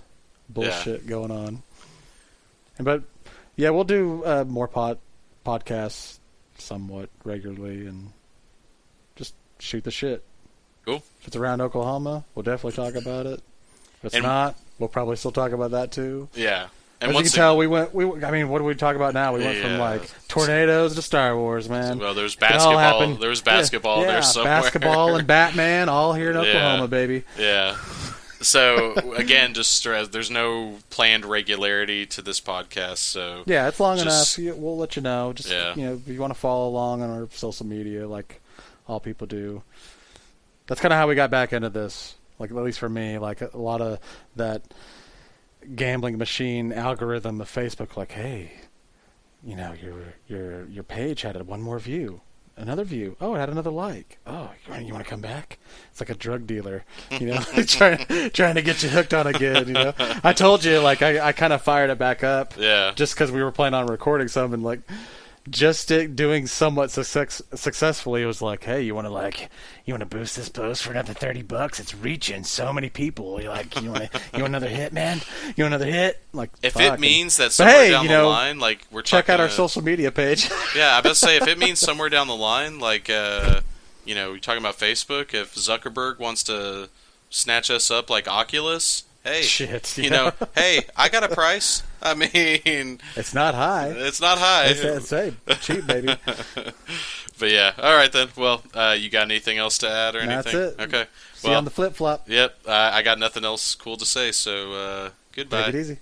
bullshit going on. But yeah, we'll do more podcasts somewhat regularly and just shoot the shit. Cool. If it's around Oklahoma, we'll definitely talk about it. If it's not, we'll probably still talk about that too. Yeah. And as you can tell, I mean, what do we talk about now? We went from like tornadoes to Star Wars, man. Well, there's basketball. There's basketball there somewhere. Basketball and Batman, all here in Oklahoma, baby. Yeah. So again, just stress. There's no planned regularity to this podcast. So yeah, it's long enough. We'll let you know. Just if you want to follow along on our social media, like all people do. That's kind of how we got back into this. Like at least for me, like a lot of that gambling machine algorithm of Facebook, like, hey, your page had one more view, another view. Oh, it had another like. Oh, you want to come back? It's like a drug dealer, trying to get you hooked on again. I told you, like, I kind of fired it back up, just because we were planning on recording some, and like, just doing somewhat successfully, it was like, hey, you want to boost this post for another $30? It's reaching so many people. You want another hit, man? You want another hit? Like, if it means that somewhere down the line, like we're check out our social media page. Yeah, I was about to say, if it means somewhere down the line, like you're talking about Facebook. If Zuckerberg wants to snatch us up like Oculus. Hey, shit, hey, I got a price. I mean, it's not high. It's not high. It's cheap, baby. But yeah, all right then. Well, you got anything else to add or anything? That's it. Okay. See you on the flip flop. Yep. I got nothing else cool to say. So goodbye. Take it easy.